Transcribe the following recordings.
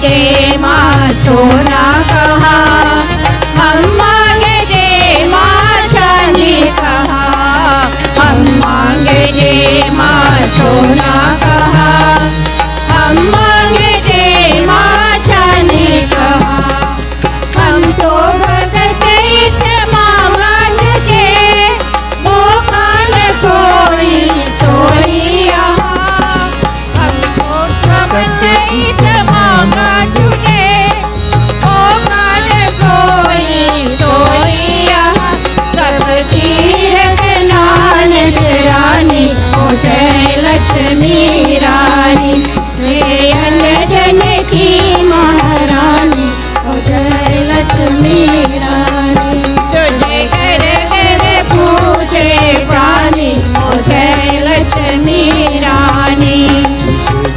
जे माँ सोना कहा, हम मांगे जे माँ चांदी कहा, हम मांगे जे माँ सोना कहा, हम मांगे जे माँ चांदी कहा। हम तो भगत मामा के वो कान कोई सोई यहाँ, हम तो भगत मामा तुझे वो कान कोई सोई यहाँ। सब तीरथ नानक रानी ओ जय लक्ष्मी रानी, हे अनजन की महारानी ओ जय लक्ष्मी रानी। तुझे घर घर पूजे प्राणी ओ जय लक्ष्मी रानी,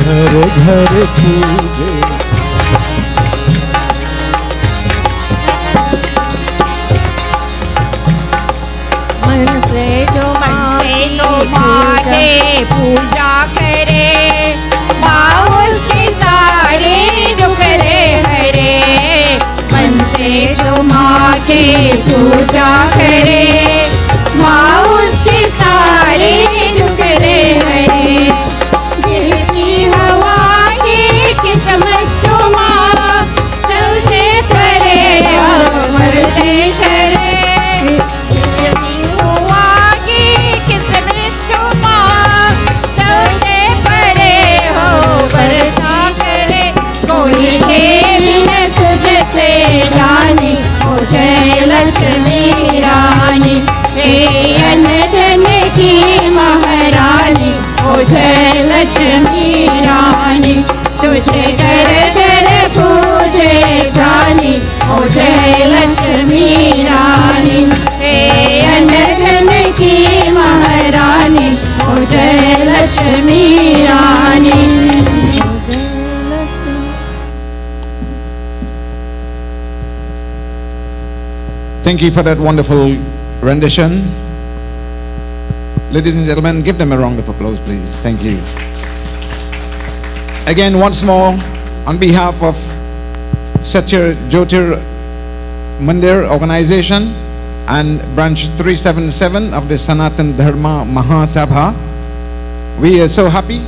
घर घर पूजे। मन से जो माने पूजा करे, माँ उसके सारे दुख रे हरे। मन से जो माँ के पूजा करे, माँ उसके सारे दुख रे हरे। गिरती हवा की किस्मत तो माँ चलते परे मरते करे। गिरती हवा की किस्मत तो माँ चलते परे हो बरसा करे। कोई देवी न तुझसे जानी ओ जय लक्ष्मी रानी, हे अनधन की महारानी ओ जय लक्ष्मी रानी। तुझे घर घर पूजे प्राणी ओ जय लक्ष्मी रानी, हे अनधन की महारानी ओ जय लक्ष्मी रानी। Thank you for that wonderful rendition. Ladies and gentlemen, give them a round of applause, please. Thank you. Again, once more, on behalf of Satya Jyotir Mandir organization and branch 377 of the Sanatan Dharma Mahasabha, we are so happy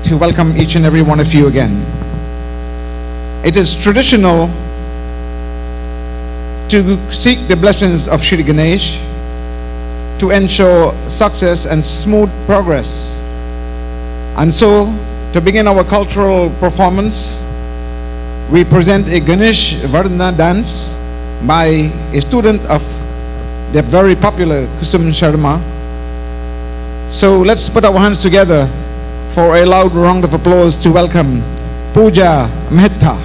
to welcome each and every one of you again. It is traditional to seek the blessings of Shri Ganesh to ensure success and smooth progress. And so, to begin our cultural performance, we present a Ganesh Vandana dance by a student of the very popular Kusum Sharma. So let's put our hands together for a loud round of applause to welcome Pooja Mehta.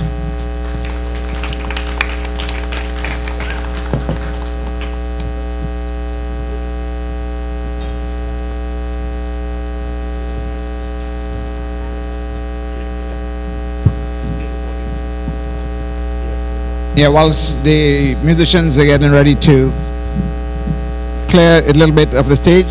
Yeah, whilst the musicians are getting ready to clear a little bit of the stage.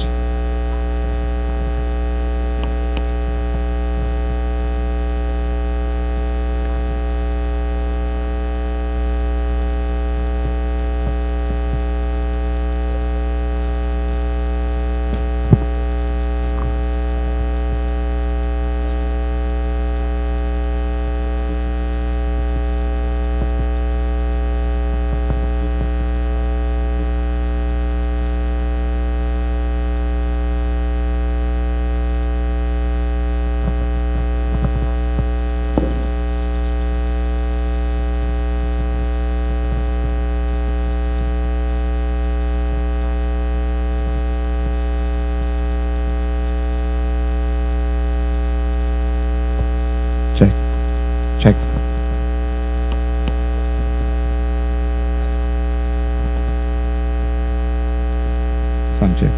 Check. Sound check.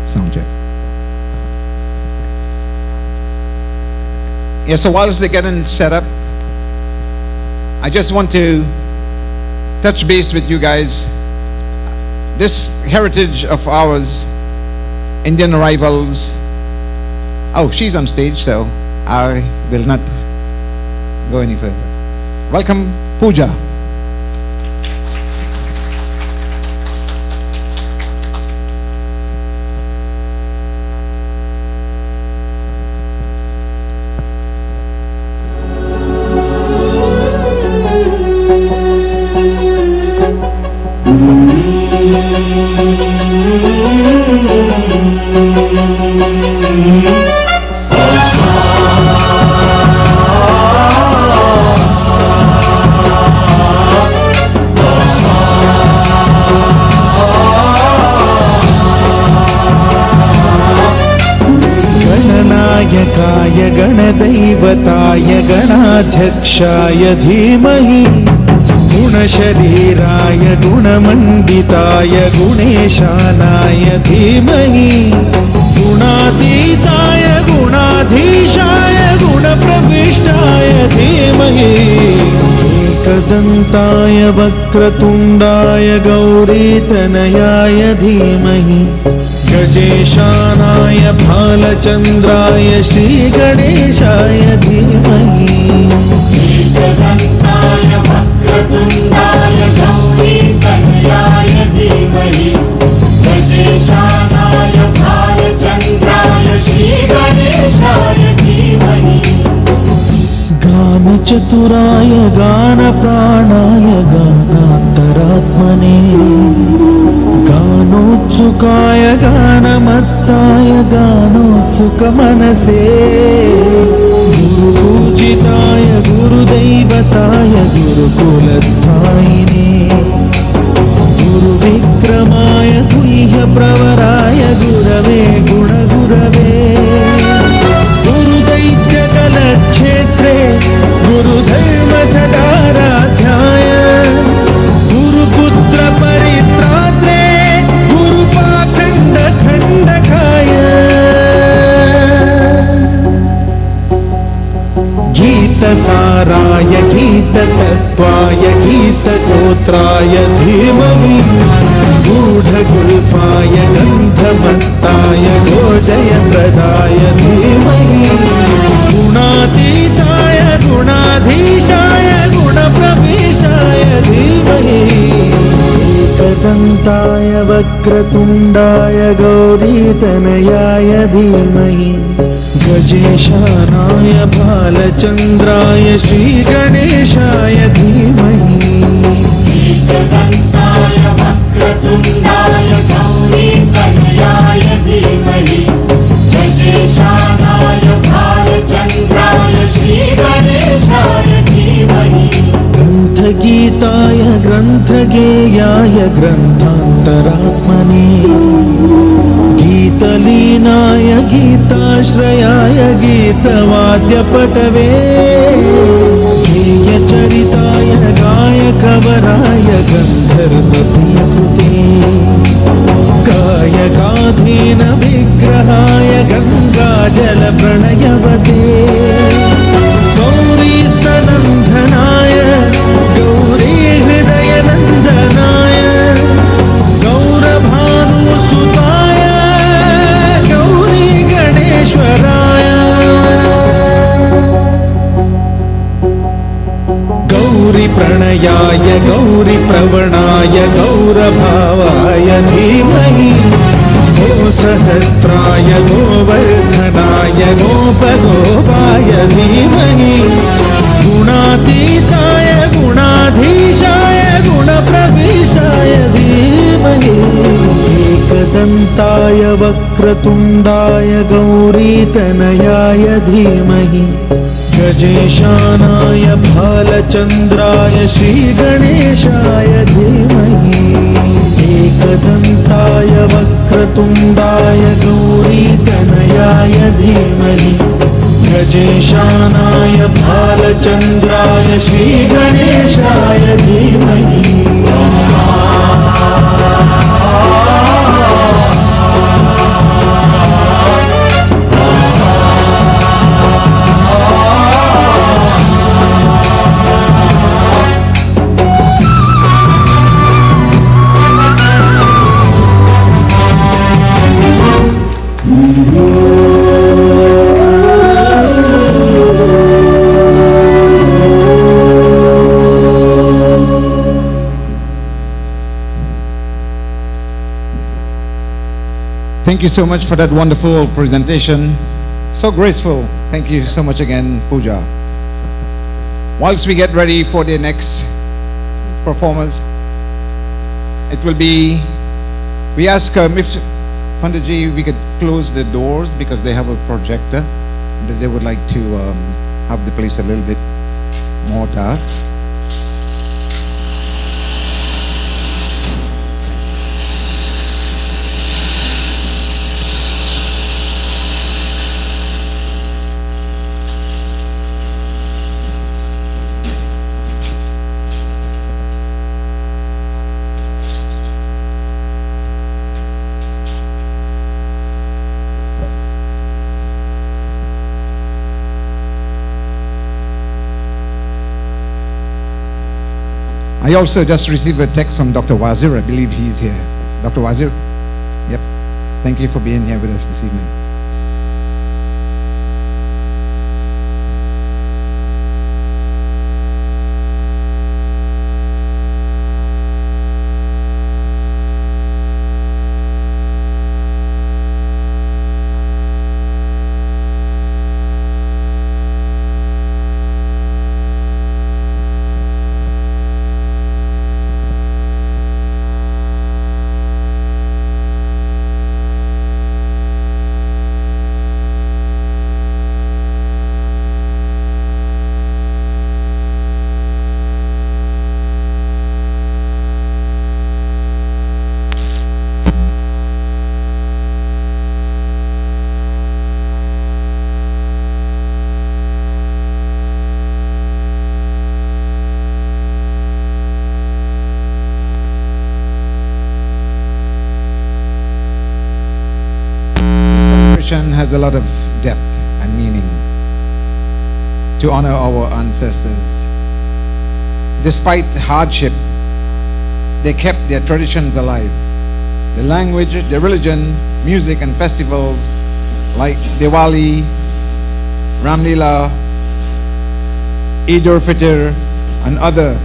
Sound check. Yeah, so whilst they're getting set up, I just want to touch base with you guys this heritage of ours, Indian arrivals. Oh, she's on stage, so I will not go any further. Welcome, Pooja. गणनायकाय गणदैवताय गणाध्यक्षाय धीमहि गुणशरीराय गुणमण्डिताय गुणेशानाय धीमहि गुणातीताय गुणाधीशाय गुणप्रविष्टाय धीमहि एकदन्ताय वक्रतुण्डाय गौरीतनयाय धीमहि गजेशानाय भालचन्द्राय श्रीगणेशाय धीमहि एकदन्ताय वक्रतुण्डाय गौरीतनयाय धीमहि गजेशानाय भालचन्द्राय श्रीगणेशाय धीमहि गानचतुराय गानप्राणाय गानान्तरात्मने गानोत्सुकाय गानमत्ताय गानोत्सुकमनसे गुरुपूजिताय गुरुदैवताय गुरुकुलस्थायिने गुरुविक्रमाय गुह्यप्रवराय गुरवे गुणगुरवे गुरुदैत्यकलक्षेत्रे गुरुधर्मसदाराध्याय गुरुपुत्रपरित्रात्रे गुरुपाखण्डखण्डकाय गीतसाराय गीततत्त्वाय गीतगोत्राय धीमहि गूढगुल्फाय गन्धमत्ताय गोजयप्रदाय धीमहि गुणातीताय गुणाधीशाय गुणप्रविष्टाय धीमहि एकदन्ताय वक्रतुण्डाय गौरीतनयाय धीमहि गजेशानाय भालचन्द्राय श्रीगणेशाय धीमहि एकदन्ताय वक्रतुण्डाय गौरीतनयाय धीमहि गजेशानाय भालचन्द्राय श्रीगणेशाय धीमहि ग्रन्थगीताय ग्रन्थगेयाय ग्रन्थान्तरात्मने गीतलीनाय गीताश्रयाय गीतवाद्यपटवे गेयचरिताय गायकवराय गन्धर्वप्रियकृते गायकाधीन विग्रहाय गङ्गाजलप्रणयवते गौरीस्तनन्दनाय गौरीहृदयनन्दनाय गौरभानुसुताय गौरी गणेश्वराय गौरीप्रणयाय गौरीप्रवणाय गौरभावाय धीमहि गोसहस्राय गोवर्धनाय गोपगोपाय धीमहि गुणातीताय गुणाधीशाय गुणप्रविष्टाय धीमहि एकदन्ताय वक्रतुण्डाय गौरीतनयाय धीमहि गजेशानाय भालचन्द्राय श्रीगणेशाय धीमहि एकदन्ताय वक्रतुण्डाय गौरीतनयाय धीमहि गजेशानाय भालचन्द्राय श्रीगणेशाय धीमहि Thank you so much for that wonderful presentation. So graceful. Thank you so much again, Pooja. Whilst we get ready for the next performers, it will be, we ask if Panditji, we could close the doors because they have a projector that they would like to have the place a little bit more dark. I also just received a text from Dr. Wazir. I believe he's here. Dr. Wazir? Yep. Thank you for being here with us this evening. Has a lot of depth and meaning to honor our ancestors. Despite hardship, they kept their traditions alive. The language, the religion, music and festivals like Diwali, Ramlila, Eid al-Fitr and other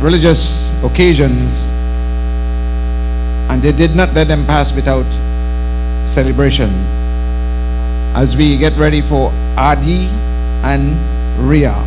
religious occasions, and they did not let them pass without celebration. As we get ready for Adi and Ria.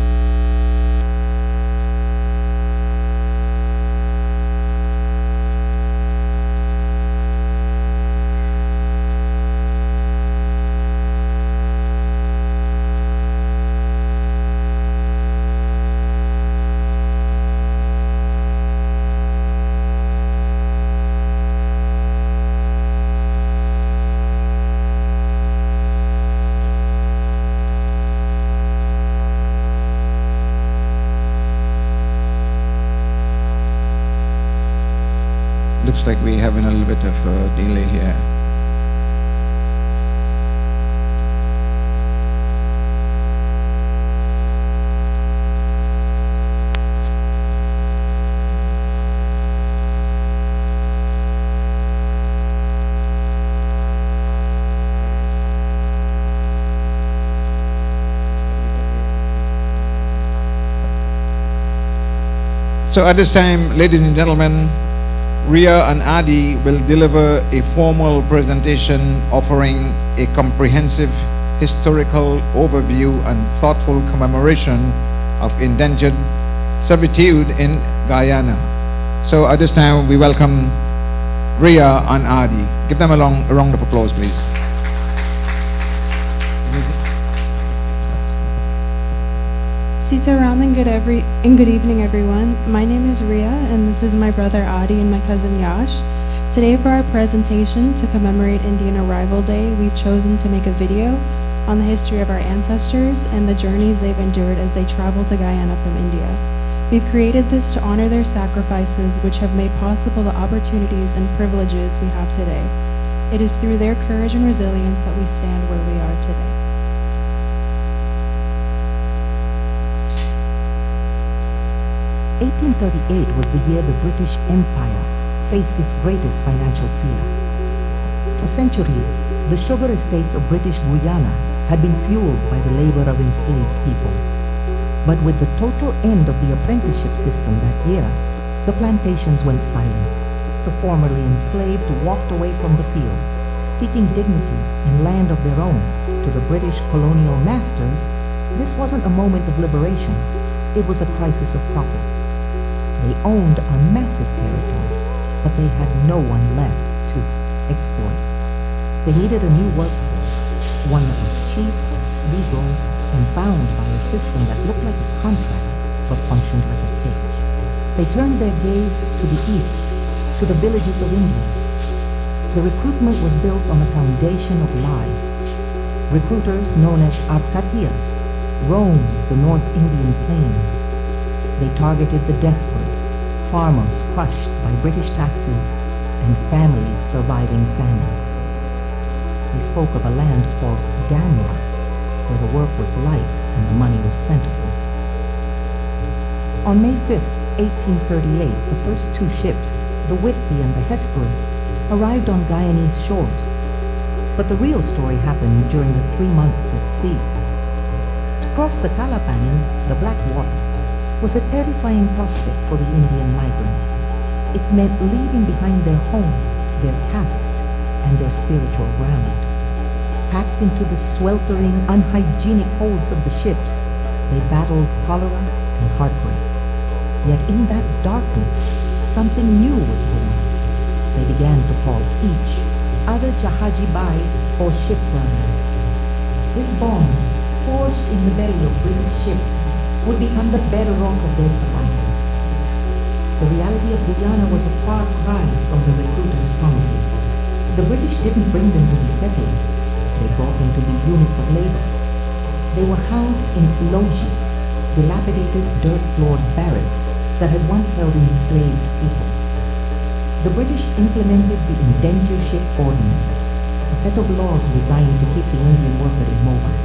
Looks like we're having a little bit of a delay here. So at this time, ladies and gentlemen, Ria and Adi will deliver a formal presentation offering a comprehensive historical overview and thoughtful commemoration of indentured servitude in Guyana. So at this time, we welcome Ria and Adi. Give them a round of applause, please. Seats around and good evening, everyone. My name is Ria, and this is my brother Adi and my cousin Yash. Today, for our presentation to commemorate Indian Arrival Day, we've chosen to make a video on the history of our ancestors and the journeys they've endured as they traveled to Guyana from India. We've created this to honor their sacrifices, which have made possible the opportunities and privileges we have today. It is through their courage and resilience that we stand where we are today. 1838 was the year the British Empire faced its greatest financial fear. For centuries, the sugar estates of British Guyana had been fueled by the labor of enslaved people. But with the total end of the apprenticeship system that year, the plantations went silent. The formerly enslaved walked away from the fields, seeking dignity and land of their own. To the British colonial masters, this wasn't a moment of liberation, it was a crisis of profit. They owned a massive territory, but they had no one left to exploit. They needed a new workforce, one that was cheap, legal, and bound by a system that looked like a contract but functioned like a cage. They turned their gaze to the east, to the villages of India. The recruitment was built on a foundation of lies. Recruiters known as Arcatias roamed the North Indian plains. They targeted the desperate, farmers crushed by British taxes, and families surviving famine. They spoke of a land called Damla, where the work was light and the money was plentiful. On May 5th, 1838, the first two ships, the Whitby and the Hesperus, arrived on Guyanese shores. But the real story happened during the 3 months at sea. To cross the Calapan, the Black Water, was a terrifying prospect for the Indian migrants. It meant leaving behind their home, their caste, and their spiritual ground. Packed into the sweltering, unhygienic holds of the ships, they battled cholera and heartbreak. Yet in that darkness, something new was born. They began to call each other Jahaji Bai or ship brothers. This bond, forged in the belly of British ships, would become the bedrock of their survival. The reality of Guyana was a far cry from the recruiters' promises. The British didn't bring them to be settlers. They brought them to be units of labor. They were housed in lodges, dilapidated dirt-floored barracks that had once held enslaved people. The British implemented the Indentureship Ordinance, a set of laws designed to keep the Indian worker immobile.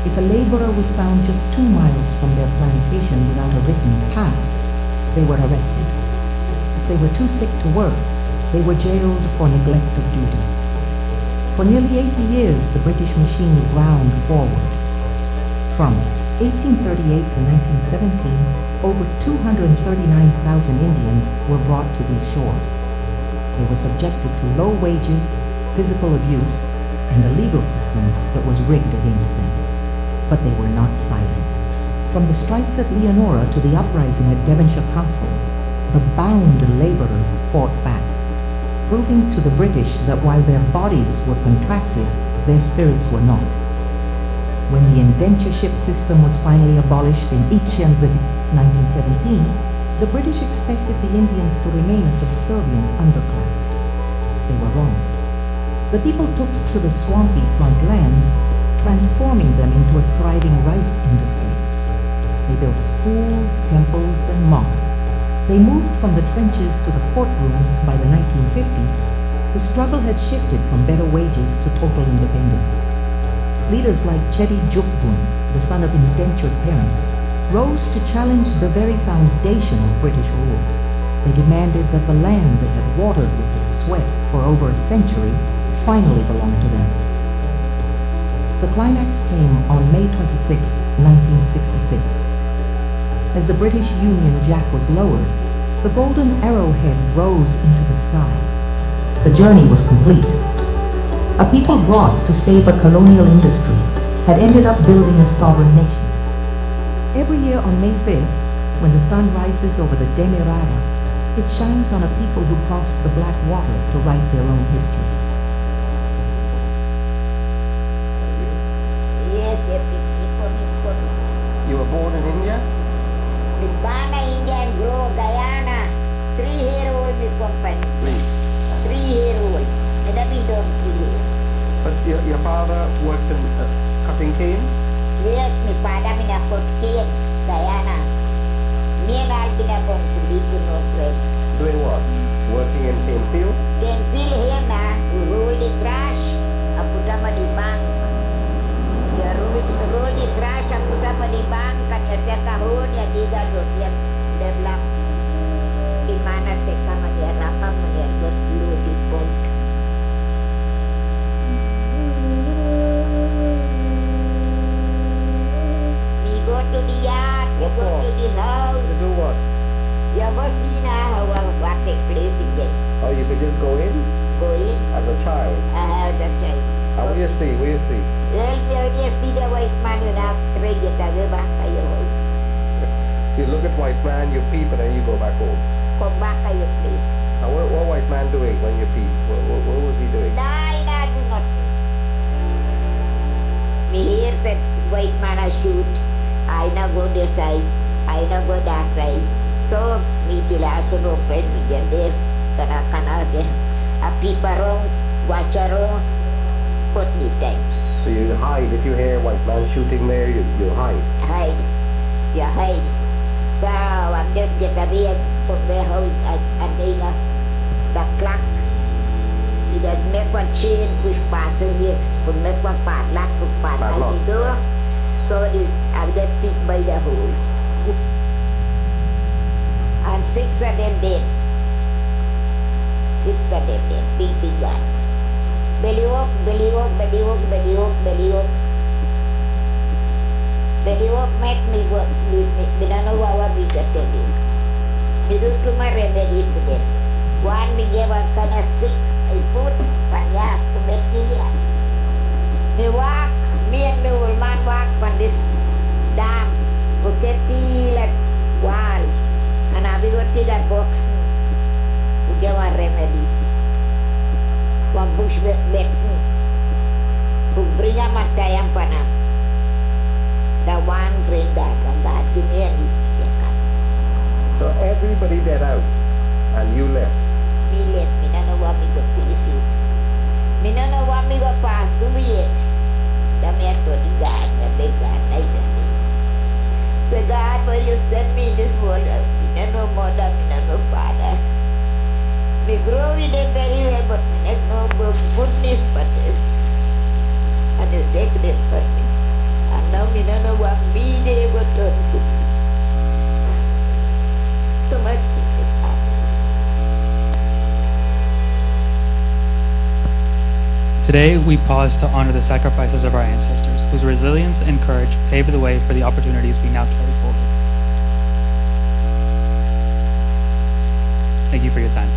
If a laborer was found just 2 miles from their plantation without a written pass, they were arrested. If they were too sick to work, they were jailed for neglect of duty. For nearly 80 years, the British machine ground forward. From 1838 to 1917, over 239,000 Indians were brought to these shores. They were subjected to low wages, physical abuse, and a legal system that was rigged against them. But they were not silent. From the strikes at Leonora to the uprising at Devonshire Castle, the bound laborers fought back, proving to the British that while their bodies were contracted, their spirits were not. When the indentureship system was finally abolished in Iccianzwiti 1917, the British expected the Indians to remain a subservient underclass. They were wrong. The people took to the swampy front lands, transforming them into a thriving rice industry. They built schools, temples, and mosques. They moved from the trenches to the courtrooms by the 1950s. The struggle had shifted from better wages to total independence. Leaders like Chedi Jukbun, the son of indentured parents, rose to challenge the very foundation of British rule. They demanded that the land they had watered with their sweat for over a century finally belonged to them. The climax came on May 26, 1966. As the British Union Jack was lowered, the golden arrowhead rose into the sky. The journey was complete. A people brought to save a colonial industry had ended up building a sovereign nation. Every year on May 5th, when the sun rises over the Demerara, it shines on a people who crossed the Black Water to write their own history. Yes, You were born in India? Nibbana, India and grow Guyana. 3-year-old with company. 3-year-old. And I've been doing 3 years. But your father worked in cutting cane? Yes, my father been a cane, Guyana. Me and I been a from Kuliku, no friend. Doing what? Working in cane field? Can feel here now, you roll the trash, I put them on the bank. You roll the trash, I put them on the bank, and you take a hole, you dig a road, you develop. The man has taken on the rapper, and you go through the boat. We go to the yard, we What go for? to the house. To do what? You ever seen how what take place in there? Oh, you've been see? Where you see? You see the white man you have trade it away back to your home. You look at white man, you peep, and then you go back home. Come back to your place. And what white man doing when you peep? What was he doing? Nah, do nothing. Me hear that white man a shoot. I not go this side. I not go that side. So me belong to no friend. Me get there. Kana a peep around, watch around, put me time. So you hide. If you hear white man shooting there, you hide. Hide. You hide. So I'm just get away and put my house and then the clock. You just make one chain push part in here. Put make one part lock to part Padlock. like the door. So this I'm just pick by the hole. And 6 of them dead. 6 of them dead. Big guy. Belly walk, belly walk, belly walk, belly walk, belly walk. Belly walk make me work with me. We don't know what we can tell you. We do too much remedy to them. One me gave one kind of sick. I put panya to make me here. Me walk, me and the old man walk on this dam. Put that like wall. And I will go to that box. We give one remedy. One bush vaccine. To bring a matayang panam. The one bring that and that to me and So everybody dead out, and you left. me left. Me don't know what me go finish it. Me don't know what me go pass to me yet. The man told the God, the big God, night and day. So God, will you send me in this world? Me don't know mother, me don't know father. Me grow with them very well, but me don't know goodness for this. And you take this for me. And now me don't know what me they go turn to. So much is happening. Today, we pause to honor the sacrifices of our ancestors, whose resilience and courage paved the way for the opportunities we now carry forward. Thank you for your time.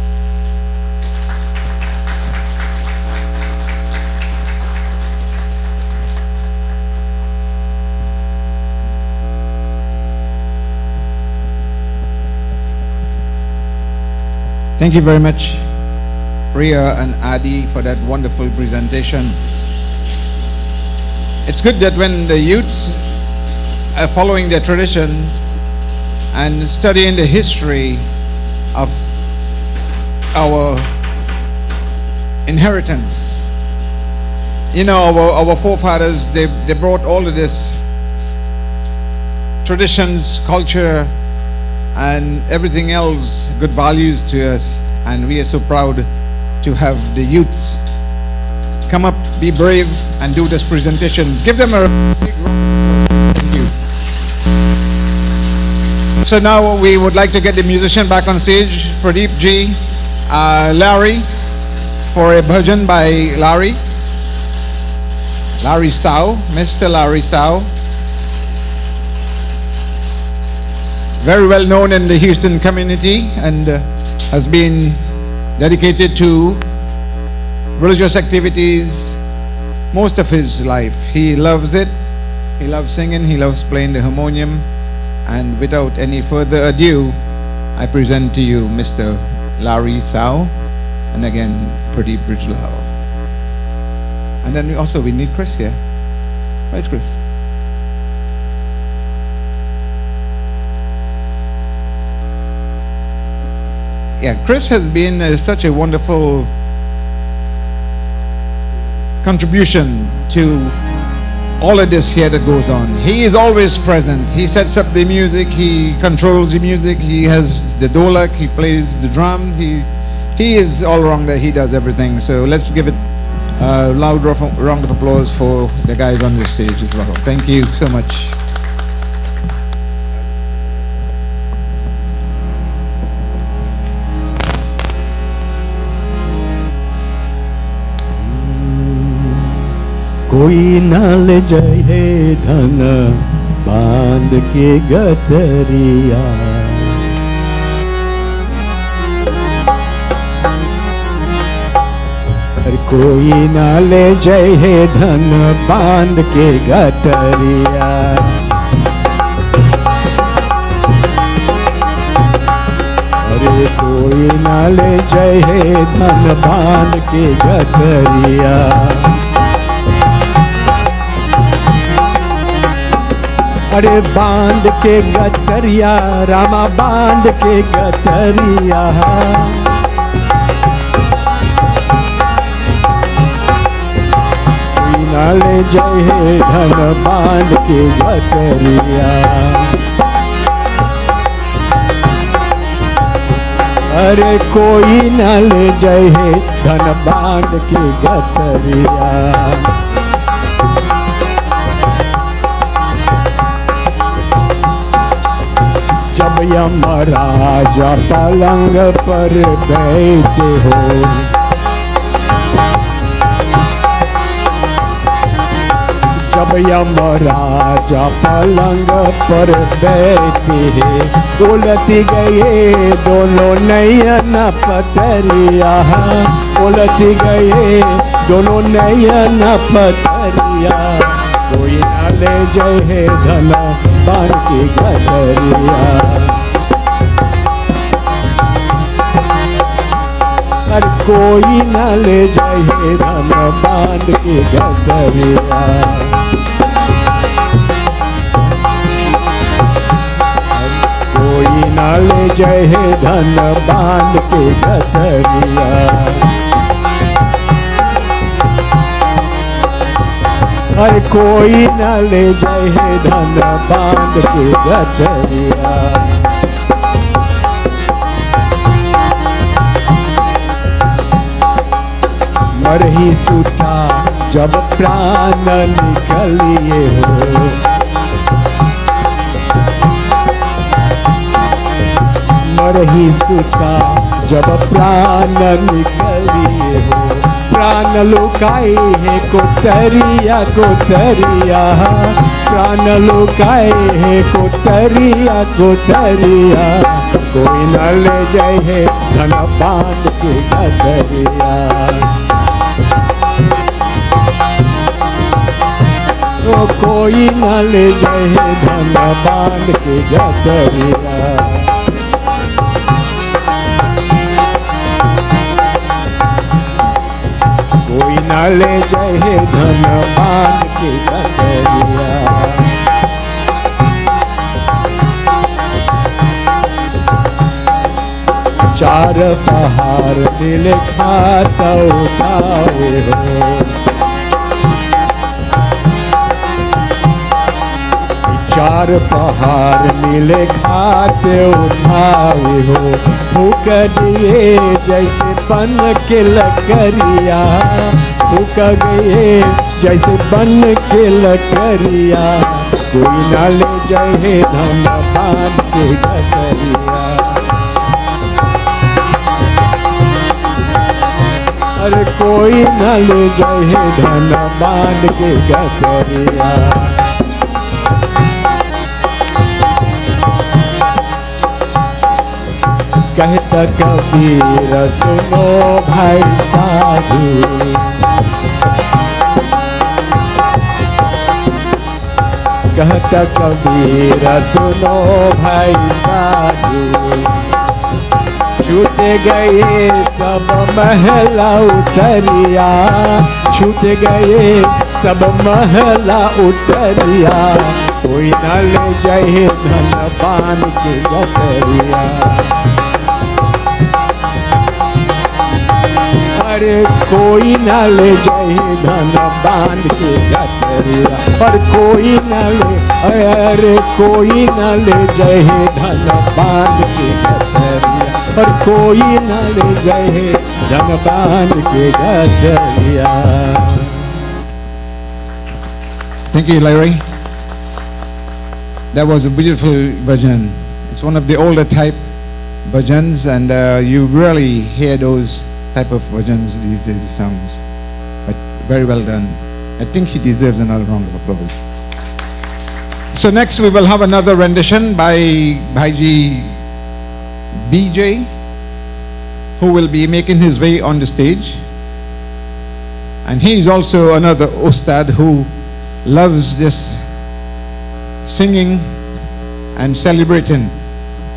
Thank you very much, Ria and Adi, for that wonderful presentation. It's good that when the youths are following their traditions and studying the history of our inheritance, you know, our forefathers, they brought all of this traditions, culture, and everything else, good values to us, and we are so proud to have the youths come up, be brave, and do this presentation. Give them a big round of applause. Thank you. So now we would like to get the musician back on stage, Pradeep G, Larry, for a bhajan by Larry Sao, Mr. Larry Sao. Very well known in the Houston community and has been dedicated to religious activities most of his life. He loves it. He loves singing. He loves playing the harmonium. And without any further ado, I present to you Mr. Larry Sao, and again Pradeep Bridgelao. And then we need Chris here. Where's Chris? Yeah, Chris has been such a wonderful contribution to all of this here that goes on. He is always present. He sets up the music, he controls the music, he has the dolak, he plays the drums, he is all around there, he does everything. So let's give it a loud round of applause for the guys on the stage as well. Thank you so much. कोई न ले जाए धन बांध के गठरिया अरे कोई ना ले जाए है धन बांध के गठरिया। अरे कोई ना ले जाए है धन बांध के गठरिया। अरे बांध के गठरिया रामा बांध के गठरिया। ना ले जाए धन बांध के गठरिया। अरे कोई ना ले जाए धन बांध के गठरिया। जब यमराजा पलंग पर बैठे हो, जब यमराजा पलंग पर बैठे हैं, उलट गए दोनों नयन पतरिया। उलट गए दोनों नयन पतरिया। कोई ना ले जाए धन बांध के गठरिया। अरे कोई ना ले जाए धन बांध के गठरिया। कोई ना ले जाए धन बांध के गठरिया। अरे कोई ना ले जाए धन बांध के गठरिया। मरही सूता जब प्राण निकलिए हो, मरही सूता जब प्राण निकलिए हो। प्राण लुकाए है कोतरिया कोतरिया। प्राण लुकाए है कोतरिया कोतरिया। कोई न ले जाए धन बांध के गठरिया। तो कोई न ले जाए धन बांध के गठरिया। कोई न ले जाए धन बांध के गठरिया। चार पहाड़ दिल खाता उठाए हो। चार पहाड़ नीले खाते उठाए हो। फूक दिए जैसे बन के लकड़िया। फूक गए जैसे बन के लकड़िया। कोई ना ले जाए धन बांध के गठरिया। अरे कोई ना ले जाए धन बांध के गठरिया। कहता कबीर सुनो भाई साधु। कहता कबीर सुनो भाई साधु। छूट गए सब महला उतरिया। छूट गए सब महला उतरिया। कोई न ले जाए धन बांध के गठरिया। अरे कोई न ले जाए धन बांध के गठरिया। पर कोई न ले, अरे कोई न ले जाए धन बांध के गठरिया। पर कोई न ले जाए धन बांध के गठरिया। Thank you, Larry. That was a beautiful bhajan. It's one of the older type bhajans, and you really hear those type of bhajans these days, the songs. But very well done. I think he deserves another round of applause. So next we will have another rendition by Bhaiji BJ, who will be making his way on the stage. And he is also another Ustad who loves this singing and celebrating.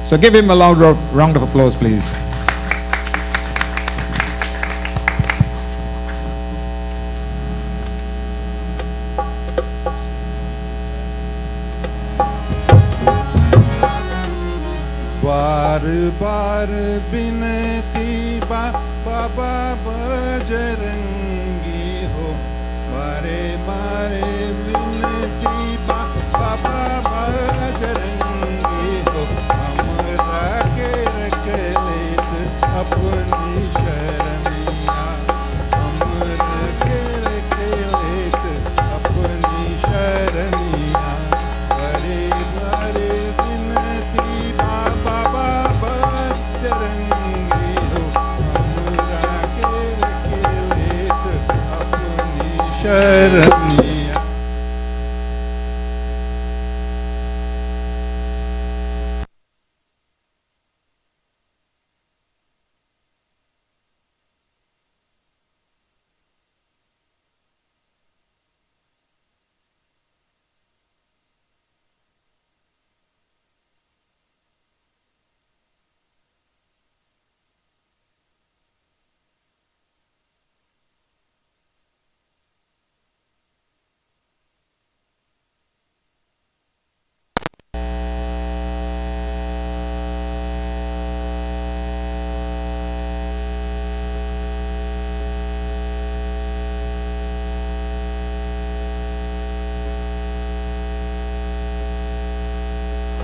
So give him a loud round of applause, please. बार बार बिनती बाबा बजरंगी हो, बारे बारे बिनती बाबा बजरंगी हो, हमरा के रख लेत अपनी शरणिया, हमरा के रख लेत अपनी शरणिया, बारे बारे बिनती बाबा बजरंगी हो, हमरा के रख लेत अपनी शरणिया।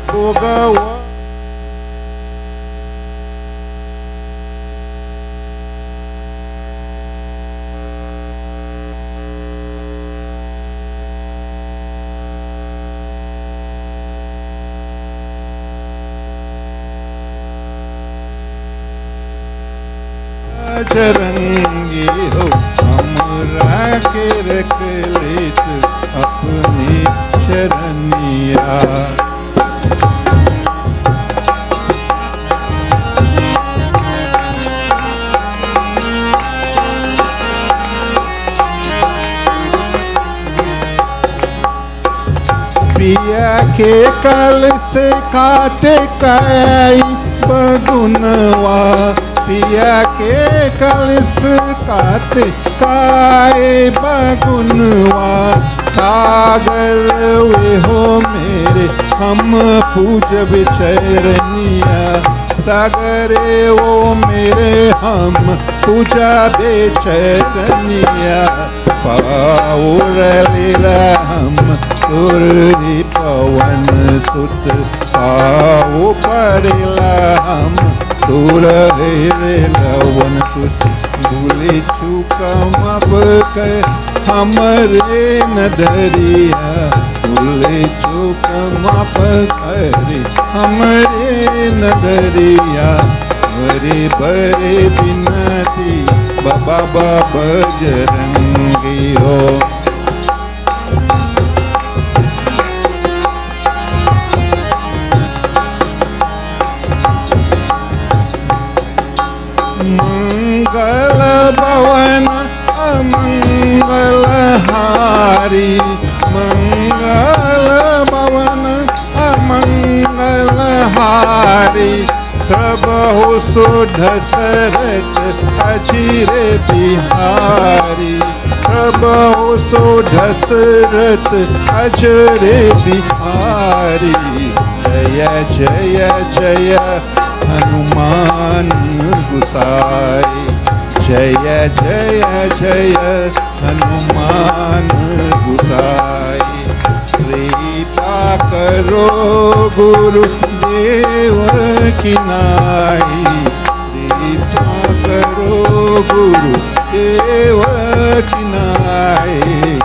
Bogawa बजरंगी हो, हमरा के रख लेत अपनी शरणिया। पिया के कल से काटे काई बगुनवा, पिया के कल से काटे काए बगुनवा, सागर वे हो मेरे हम पूजब चरनिया, सागरे वो मेरे हम पूजा बेचरनिया, पाउर लीला हम सुररी पवन सुत, पाओ परिला हम सुर लवन सुत, भूले चूका मब कर हमरे नदरिया, भूले चूका मब करे हमरे नदरिया, बरे बरे बिनती बाबा बजरंगी हो। मंगल भवन अमंगल हारी, मंगल भवन अमंगल हारी, प्रभु सुधसरत अचिरे बिहारी, प्रभु सुधसरत अचिरे बिहारी, जय जय जय हनुमान गुसाई, जय जय जय हनुमान गुसाई, कृपा करो गुरु देव की नाई, कृपा करो गुरु देव की नाई,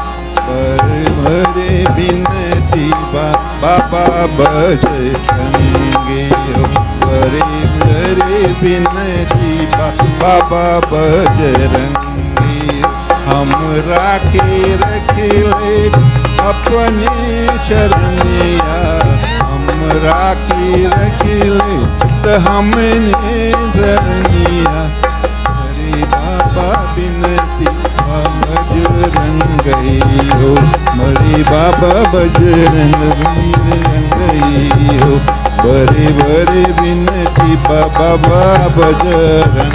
बरे बिनती बाबा बजरंगी हो, बरे बिनती बाबा बजरंगी, हमरा के रख ले अपनी शरणिया, हमरा के रख ले तो हमने शरणिया, हरे बाबा बिनती गई हो, मरी बाबा बजरंग वीर गई हो, बड़े बड़े विनती बाबा Bajrang.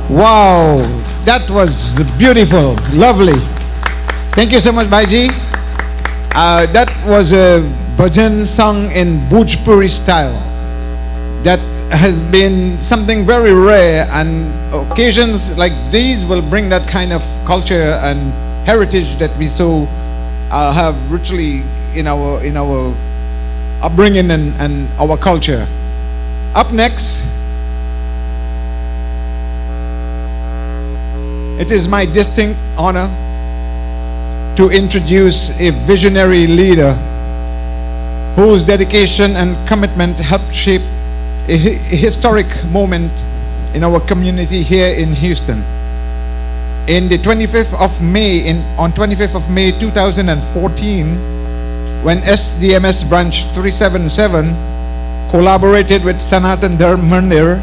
Wow, that was beautiful, lovely. Thank you so much, Bhaiji. That was a bhajan sung in Bhojpuri style. That has been something very rare, and occasions like these will bring that kind of culture and heritage that we so have richly in our upbringing and our culture. Up next, it is my distinct honor to introduce a visionary leader whose dedication and commitment helped shape a historic moment in our community here in Houston. On 25th of May 2014, when SDMS branch 377 collaborated with Sanatan Dharm Mandir,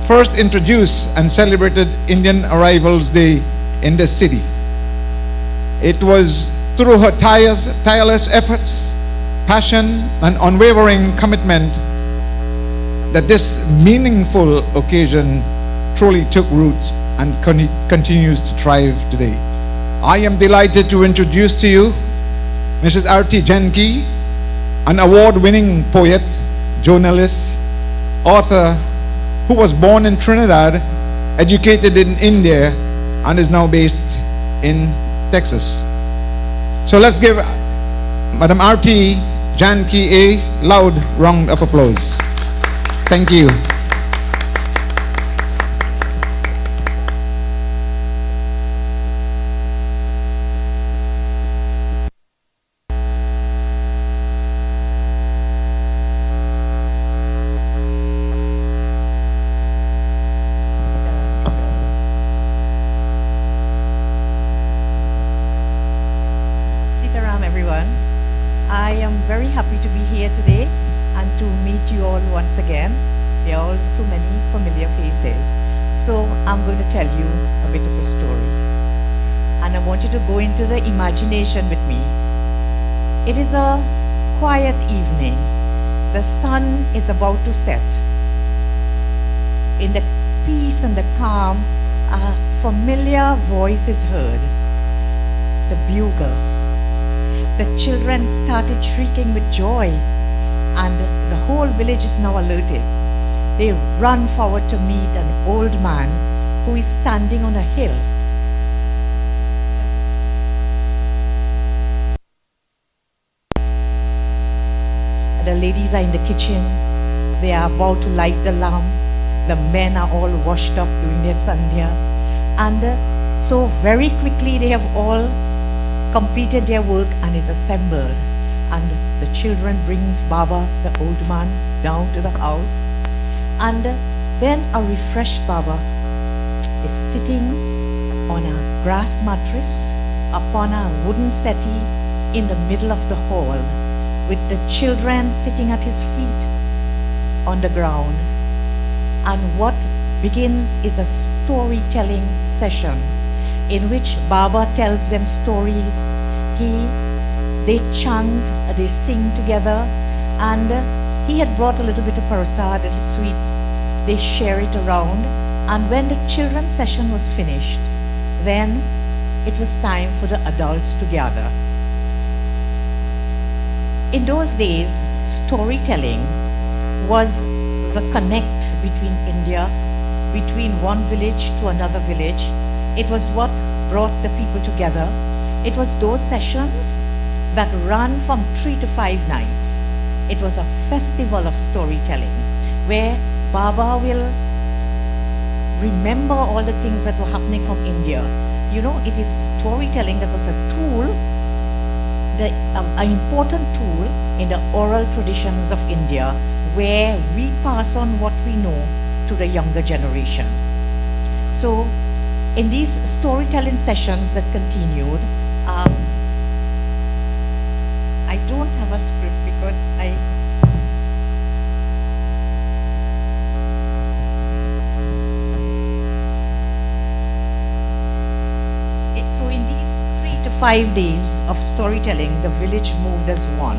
first introduced and celebrated Indian Arrivals Day in the city. It was through her tireless efforts, passion, and unwavering commitment that this meaningful occasion truly took root and continues to thrive today. I am delighted to introduce to you Mrs. R.T. Janki, an award-winning poet, journalist, author, who was born in Trinidad, educated in India, and is now based in Texas. So let's give Madam R.T. Janki a loud round of applause. Thank you. Sitaram, everyone. I am very happy to be here today and to meet you all once again. There are all so many familiar faces. So I'm going to tell you a bit of a story. And I want you to go into the imagination with me. It is a quiet evening. The sun is about to set. In the peace and the calm, a familiar voice is heard. The bugle. The children started shrieking with joy, and the whole village is now alerted. They run forward to meet an old man who is standing on a hill. The ladies are in the kitchen. They are about to light the lamp. The men are all washed up doing their sandhya. And so very quickly they have all completed their work and is assembled. And the children brings Baba, the old man, down to the house. And then a refreshed Baba is sitting on a grass mattress upon a wooden settee in the middle of the hall, with the children sitting at his feet on the ground. And what begins is a storytelling session in which Baba tells them stories. They chant, they sing together, and he had brought a little bit of prasad, little sweets. They share it around, and when the children's session was finished, then it was time for the adults to gather. In those days, storytelling was the connect between India, between one village to another village. It was what brought the people together. It was those sessions that ran from 3 to 5 nights. It was a festival of storytelling where Baba will remember all the things that were happening from India. You know, it is storytelling that was a tool, an important tool in the oral traditions of India, where we pass on what we know to the younger generation. So in these storytelling sessions that continued, I don't have a script because 5 days of storytelling, the village moved as one.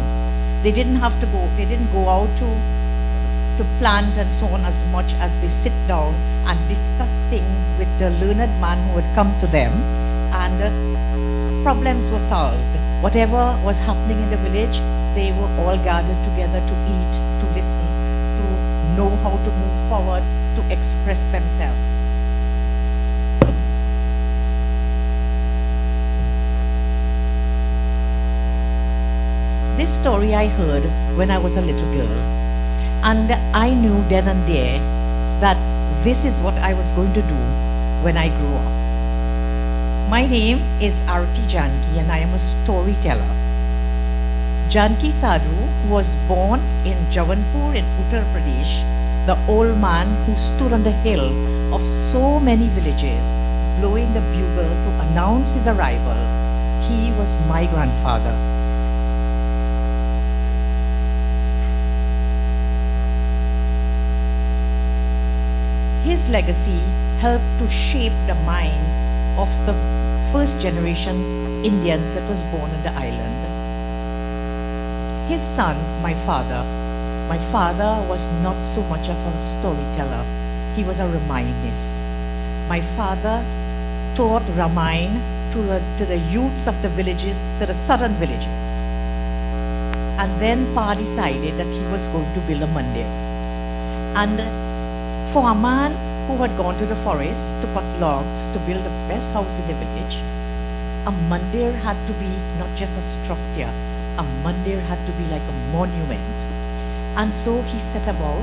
They didn't go out to plant and so on as much as they sit down and discuss things with the learned man who had come to them, and problems were solved. Whatever was happening in the village, they were all gathered together to eat, to listen, to know how to move forward, to express themselves. This story I heard when I was a little girl, and I knew then and there that this is what I was going to do when I grew up. My name is Arati Janki and I am a storyteller. Janki Sadhu was born in Javanpur in Uttar Pradesh, the old man who stood on the hill of so many villages, blowing the bugle to announce his arrival. He was my grandfather. His legacy helped to shape the minds of the first generation Indians that was born on the island. His son, my father was not so much of a storyteller. He was a Ramayanist. My father taught Ramayana to the youths of the villages, to the southern villages. And then Pa decided that he was going to build a mandir. And for a man who had gone to the forest to cut logs to build the best house in the village, a mandir had to be not just a structure, a mandir had to be like a monument. And so he set about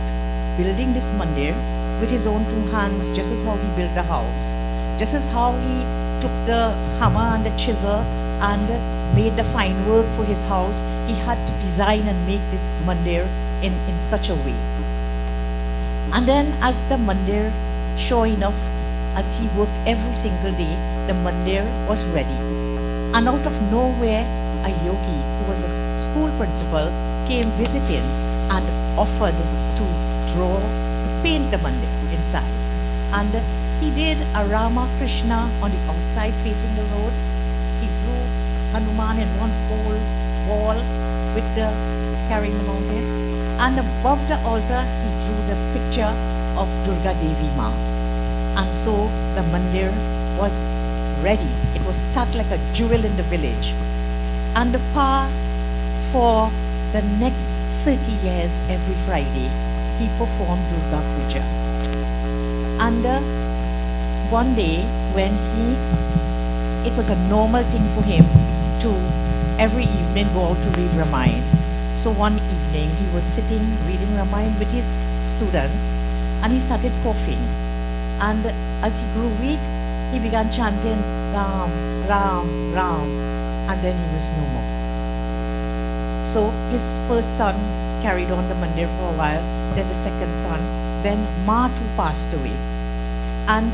building this mandir with his own two hands, just as how he built the house, just as how he took the hammer and the chisel and made the fine work for his house. He had to design and make this mandir in such a way. And then as the mandir, sure enough, as he worked every single day, the mandir was ready. And out of nowhere, a yogi who was a school principal came visiting and offered to paint the mandir inside. And he did a Rama Krishna on the outside facing the road. He drew Hanuman in one whole wall with the carrying the mountain. And above the altar, he drew the picture of Durga Devi Ma. And so the mandir was ready. It was sat like a jewel in the village. And the Pa, for the next 30 years, every Friday, he performed Durga Puja. And one day, when it was a normal thing for him to every evening go out to read Ramayana. So one evening, he was sitting reading Ramayana with his students, and he started coughing. And as he grew weak, he began chanting Ram, Ram, Ram, and then he was no more. So his first son carried on the mandir for a while, then the second son, then Ma too passed away. And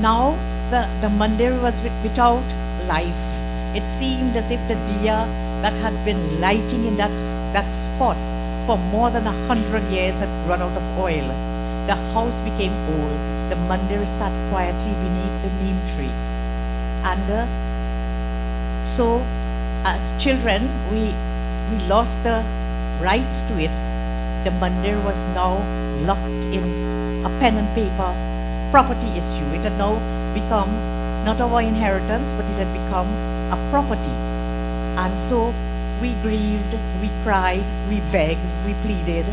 now the mandir was without life. It seemed as if the diya that had been lighting in that spot for more than 100 years had run out of oil. The house became old. The mandir sat quietly beneath the neem tree. And so as children, we lost the rights to it. The mandir was now locked in a pen and paper property issue. It had now become not our inheritance, but it had become a property. And so we grieved, we cried, we begged, we pleaded.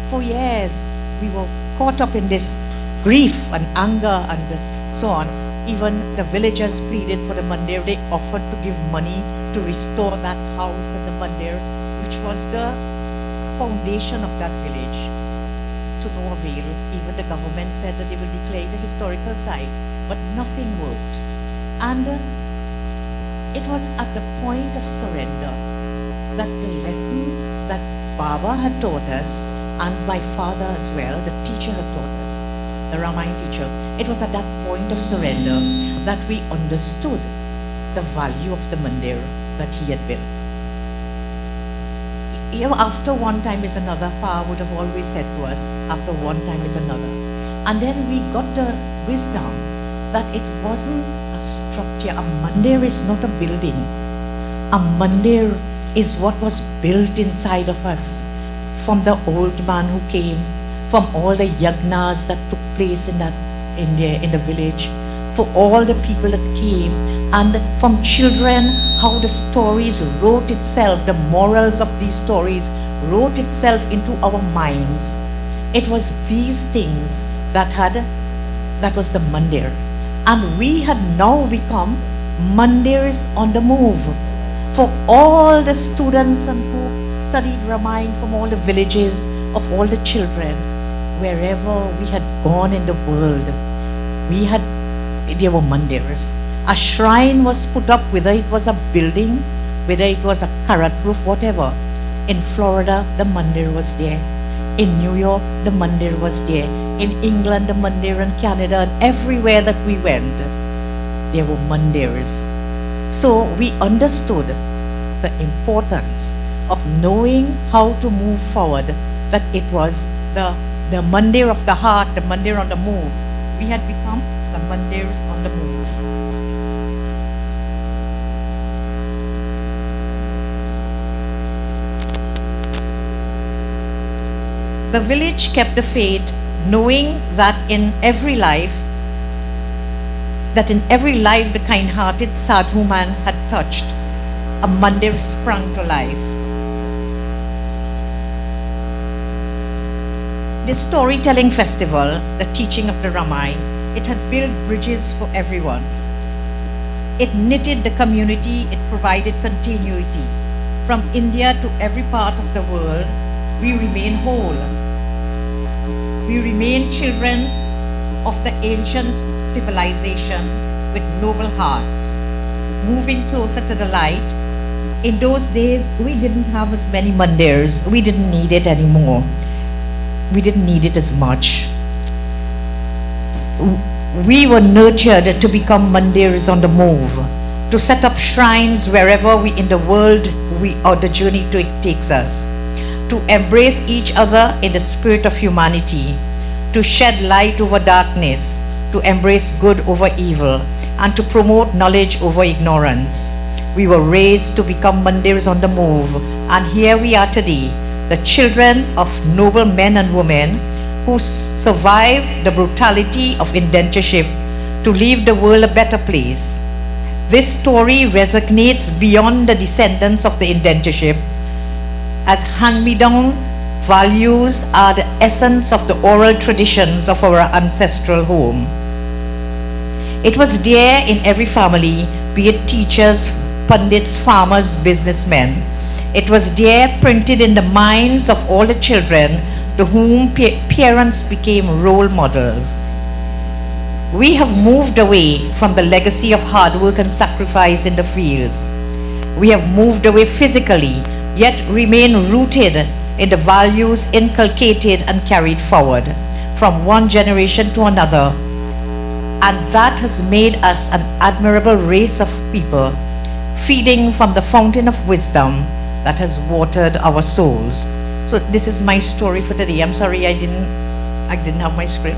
For years, we were caught up in this grief and anger and so on. Even the villagers pleaded for the mandir. They offered to give money to restore that house and the mandir, which was the foundation of that village. To no avail. Even the government said that they will declare it a historical site, but nothing worked. And it was at the point of surrender that the lesson that Baba had taught us, and my father as well, the teacher had taught us, the Ramayana teacher, it was at that point of surrender that we understood the value of the mandir that he had built. You know, after one time is another, Pa would have always said to us, after one time is another. And then we got the wisdom that it wasn't a structure. A mandir is not a building. A mandir is what was built inside of us from the old man who came, from all the yagnas that took place in the village, for all the people that came, and from children, how the stories wrote itself, the morals of these stories wrote itself into our minds. It was these things that was the mandir. And we had now become mandirs on the move. For all the students and who studied Ramayana from all the villages, of all the children, wherever we had gone in the world, there were mandirs. A shrine was put up, whether it was a building, whether it was a karat roof, whatever. In Florida, the mandir was there. In New York, the mandir was there. In England, the mandir, and Canada, and everywhere that we went, there were mandirs. So we understood the importance of knowing how to move forward, that it was the mandir of the heart, the mandir on the move. We had become the mandirs on the move. The village kept the faith, knowing that in every life the kind-hearted sadhu man had touched, a mandir sprang to life. The storytelling festival, the teaching of the Ramayana, it had built bridges for everyone. It knitted the community, it provided continuity. From India to every part of the world, we remain whole. We remain children of the ancient civilization with noble hearts, moving closer to the light. In those days, we didn't have as many mandirs. We didn't need it anymore. We didn't need it as much. We were nurtured to become mandirs on the move, to set up shrines wherever in the world or the journey takes us, to embrace each other in the spirit of humanity, to shed light over darkness, to embrace good over evil, and to promote knowledge over ignorance. We were raised to become mandirs on the move, and here we are today, the children of noble men and women who survived the brutality of indentureship to leave the world a better place. This story resonates beyond the descendants of the indentureship, as hand-me-down values are the essence of the oral traditions of our ancestral home. It was there in every family, be it teachers, pundits, farmers, businessmen. It was there printed in the minds of all the children to whom parents became role models. We have moved away from the legacy of hard work and sacrifice in the fields. We have moved away physically, yet remain rooted in the values inculcated and carried forward from one generation to another. And that has made us an admirable race of people, feeding from the fountain of wisdom that has watered our souls. So this is my story for today. I'm sorry I didn't have my script.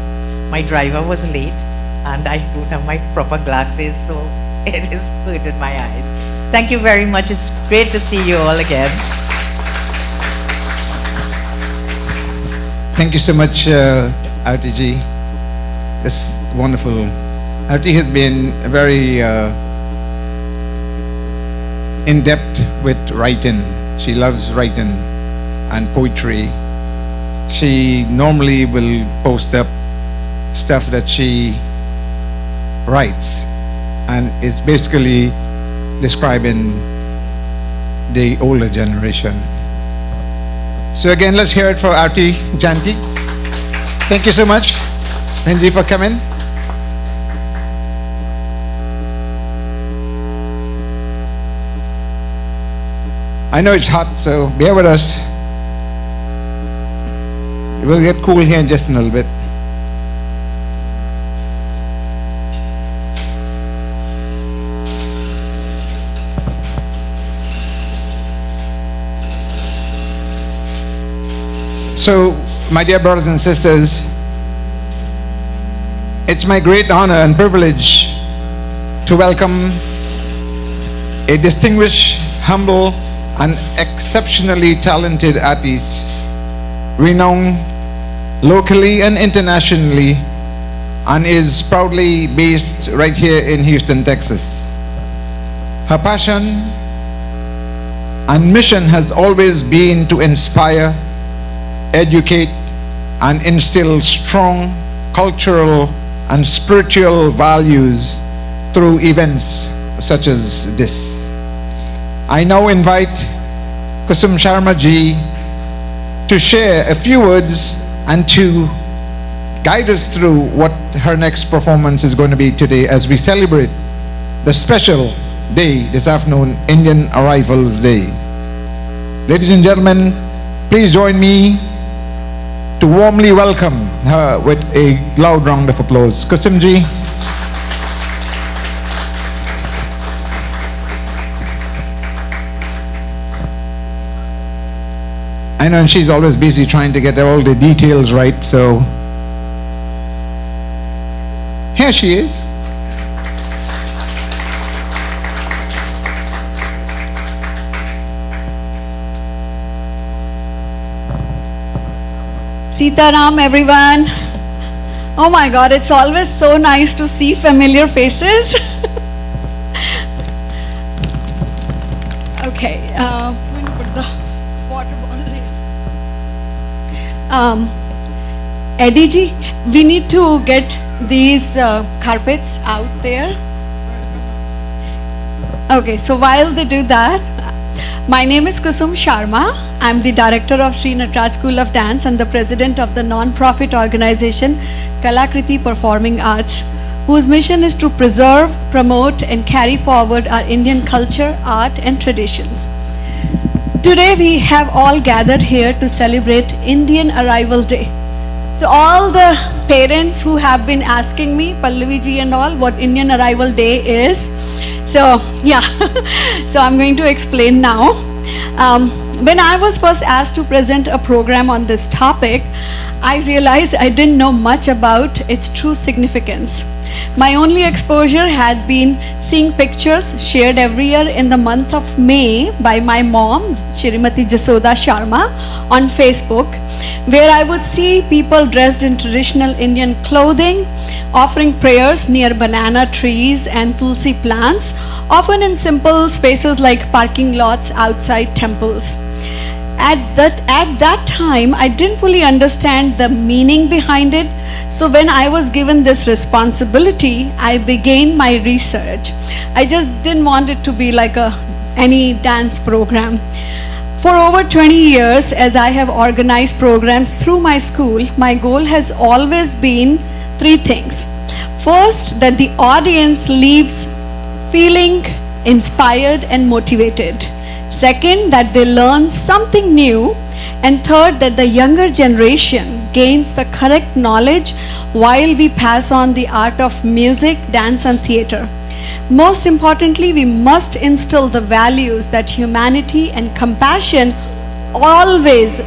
My driver was late and I don't have my proper glasses, so it has hurted my eyes. Thank you very much. It's great to see you all again. Thank you so much, RTG. That's wonderful. RT has been very in-depth with writing. She loves writing and poetry. She normally will post up stuff that she writes, and it's basically describing the older generation. So again, let's hear it for RT Janki. Thank you so much, Benji, for coming. I know it's hot, so bear with us. It will get cool here in just a little bit. So, my dear brothers and sisters, it's my great honor and privilege to welcome a distinguished, humble, and exceptionally talented artist, renowned locally and internationally, and is proudly based right here in Houston, Texas. Her passion and mission has always been to inspire, educate, and instill strong cultural and spiritual values through events such as this. I now invite Kusum Sharma ji to share a few words and to guide us through what her next performance is going to be today as we celebrate the special day this afternoon, Indian Arrivals Day. Ladies and gentlemen, please join me to warmly welcome her with a loud round of applause. Kusum ji. I know, and she's always busy trying to get all the details right, so here she is. Sitaram, everyone. Oh my God, it's always so nice to see familiar faces. Okay, I'm going to put the water bottle here. Eddie ji, we need to get these carpets out there. Okay, so while they do that, my name is Kusum Sharma. I'm the director of Sri Nataraj School of Dance and the president of the non-profit organization Kalakriti Performing Arts, whose mission is to preserve, promote, and carry forward our Indian culture, art, and traditions. Today we have all gathered here to celebrate Indian Arrival Day. So all the parents who have been asking me, Pallavi ji and all, what Indian Arrival Day is. So yeah, so I'm going to explain now. When I was first asked to present a program on this topic, I realized I didn't know much about its true significance. My only exposure had been seeing pictures shared every year in the month of May by my mom, Shrimati Jasoda Sharma, on Facebook, where I would see people dressed in traditional Indian clothing, offering prayers near banana trees and tulsi plants, often in simple spaces like parking lots outside temples. At that time, I didn't fully understand the meaning behind it. So when I was given this responsibility, I began my research. I just didn't want it to be like any dance program. For over 20 years, as I have organized programs through my school, my goal has always been three things. First, that the audience leaves feeling inspired and motivated. Second, that they learn something new. And third, that the younger generation gains the correct knowledge while we pass on the art of music, dance, and theater. Most importantly, we must instill the values that humanity and compassion always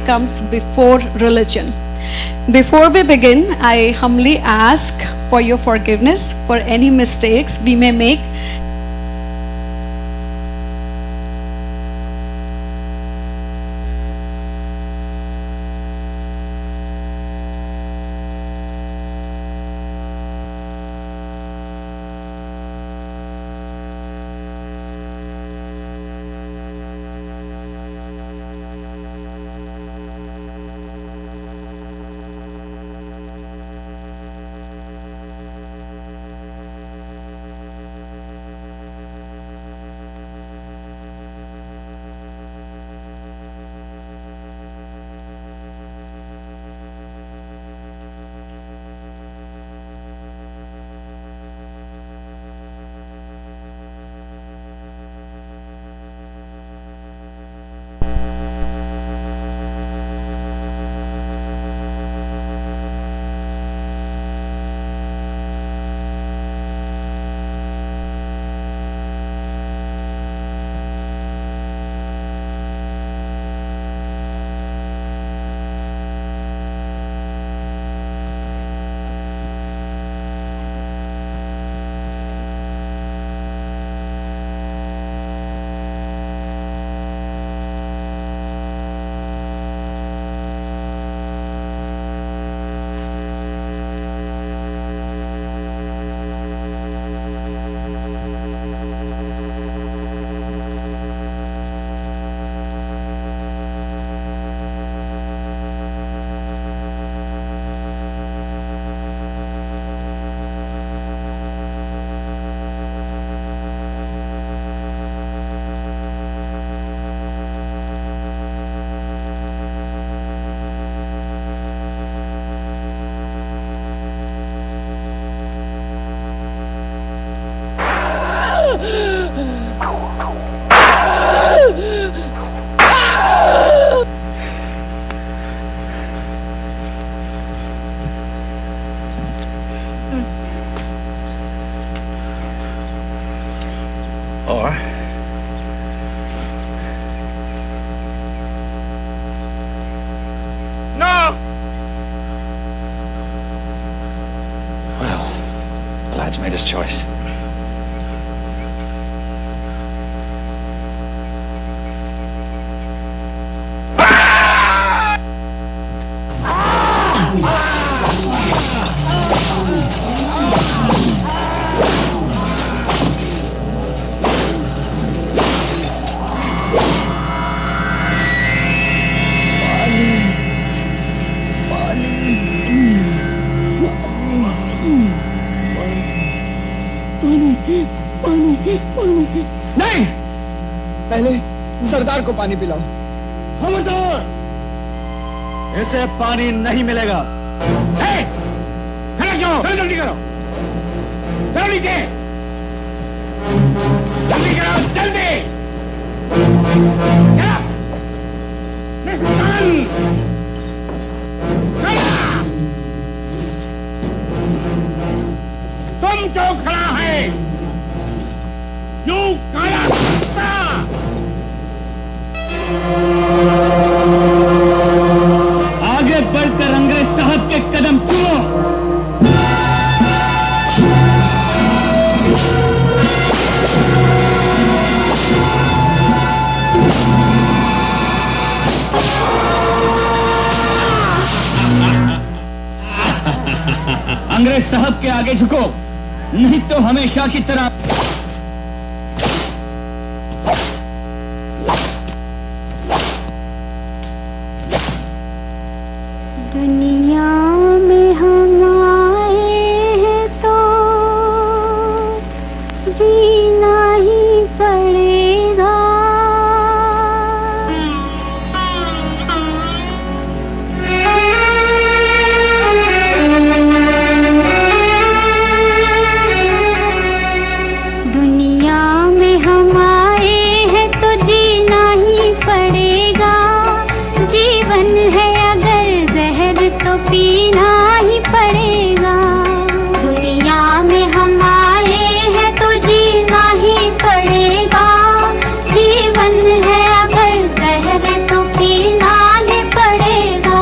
comes before religion. Before we begin, I humbly ask for your forgiveness for any mistakes we may make. made his choice. नहीं, पहले सरदार को पानी पिलाओ। खबरदार, इसे पानी नहीं मिलेगा। खड़ा क्यों? चलो जल्दी करो, चलो नीचे, जल्दी करो, जल्दी। तुम क्यों खड़ा है? यूं काला कुत्ता! आगे बढ़कर अंग्रेज साहब के कदम चूमो। अंग्रेज साहब के आगे झुको, नहीं तो हमेशा की तरह दुनिया में हम आए हैं तो जीना ही पड़ेगा। दुनिया में हम आए हैं तो जीना ही पड़ेगा। जीवन है अगर जहर तो पीना ही पड़ेगा। दुनिया में हम आए हैं तो जीना ही पड़ेगा। जीवन है अगर जहर तो पीना ही पड़ेगा।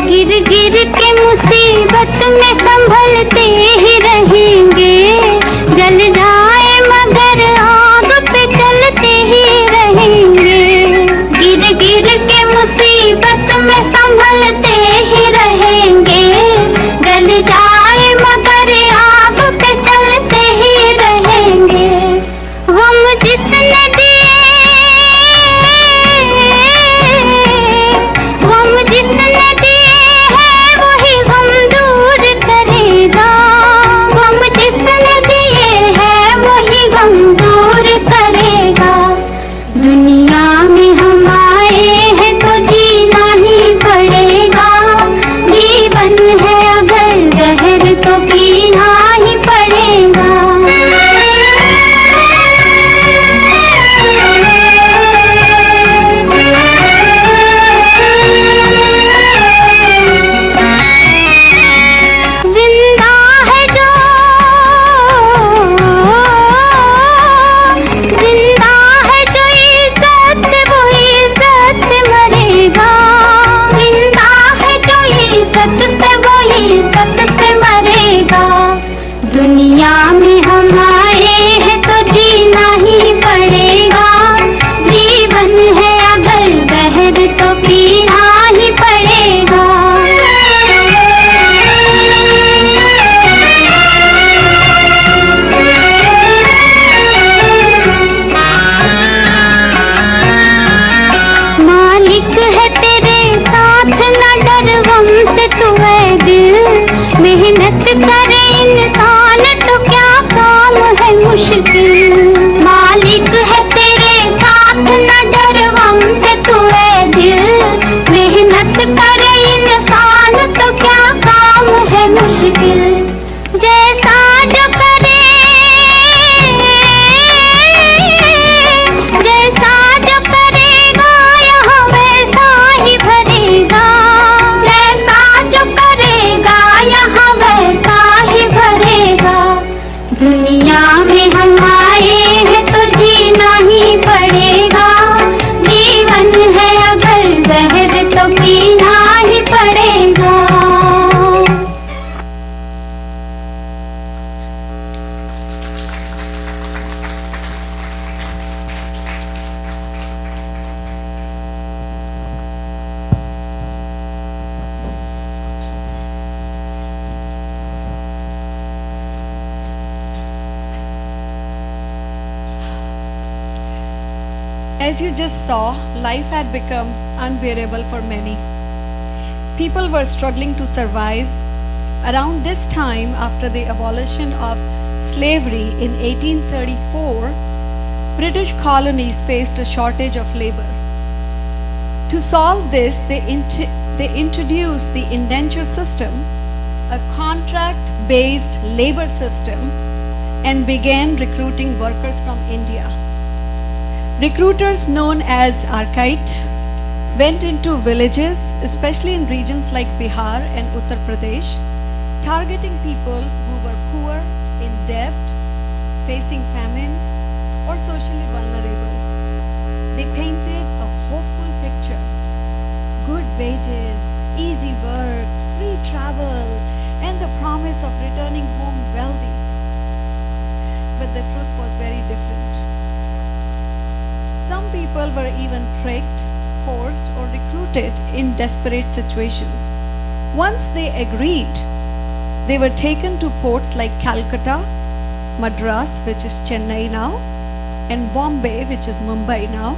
गिर गिर के मुसीबत में संभलते ही रहेंगे। जल जाए मगर आग पे चलते ही रहेंगे। गिर गिर के मुसीबत में संभलते ही रहेंगे। जल जाए मगर आग पे चलते ही रहेंगे। गम जिसने दिए, गम जिसने दिए है वही गम दूर करेगा। गम जिसने दिए है वही गम दूर करेगा। दुनिया में हम आए हैं तो जीना ही पड़ेगा। जीवन है अगर जहर तो पीना ही पड़ेगा। जिंदा है जो, जिंदा है जो इज्जत से वो इज्जत से मरेगा। जिंदा है जो इज्जत से वो इज्जत से मरेगा। दुनिया में हम आए हैं तो जीना ही पड़ेगा। जीवन है अगर जहर तो पीना ही पड़ेगा। मालिक है तेरे साथ न डर गम से तू है दिल। मेहनत करे इंसान तो क्या काम है मुश्किल। मालिक है तेरे साथ न डर गम से तू है दिल। मेहनत करे इंसान तो क्या काम है मुश्किल। जैसा जो करे, जैसा जो करेगा यहाँ वैसा ही भरेगा। जैसा जो करेगा यहाँ वैसा ही भरेगा। दुनिया में हम आए हैं तो जीना As you just saw, life had become unbearable for many. People were struggling to survive. Around this time, after the abolition of slavery in 1834, British colonies faced a shortage of labor. To solve this, they introduced the indenture system, a contract-based labor system, and began recruiting workers from India. Recruiters known as archite went into villages, especially in regions like Bihar and Uttar Pradesh, targeting people who were poor, in debt, facing famine, or socially vulnerable. They painted a hopeful picture: good wages, easy work, free travel, and the promise of returning home wealthy. But the truth was very different. Some people were even tricked, forced, or recruited in desperate situations. Once they agreed, they were taken to ports like Calcutta, Madras, which is Chennai now, and Bombay, which is Mumbai now,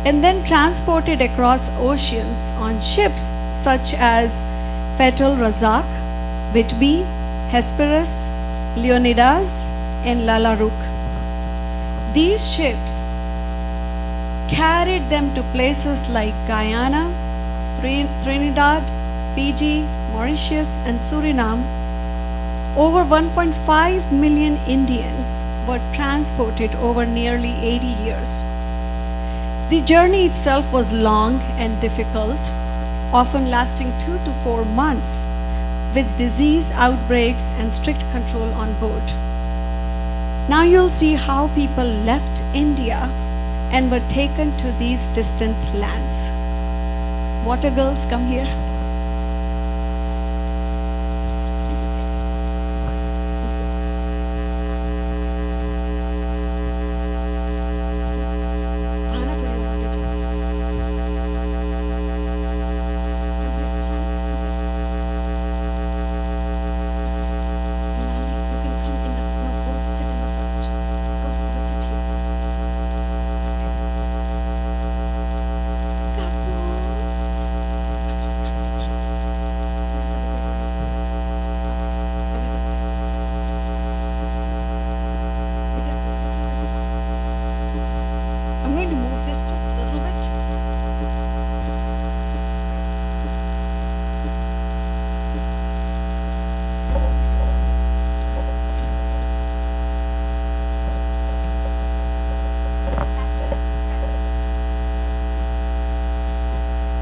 and then transported across oceans on ships such as Fatal Razak, Whitby, Hesperus, Leonidas, and Lalaruk. These ships carried them to places like Guyana, Trinidad, Fiji, Mauritius, and Suriname. Over 1.5 million Indians were transported over nearly 80 years. The journey itself was long and difficult, often lasting 2 to 4 months, with disease outbreaks and strict control on board. Now you'll see how people left India and were taken to these distant lands. Water girls, come here. I'm going to move this just a little bit.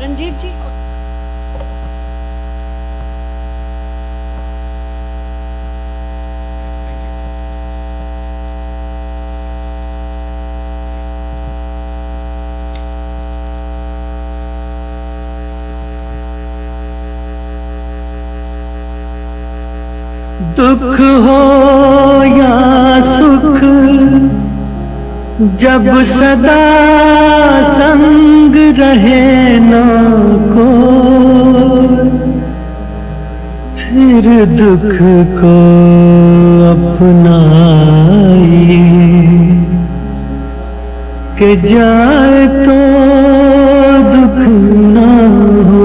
Ranjit ji. दुख हो या सुख जब सदा संग रहे ना को, फिर दुख को अपनाइए कि जाए तो दुख ना हो।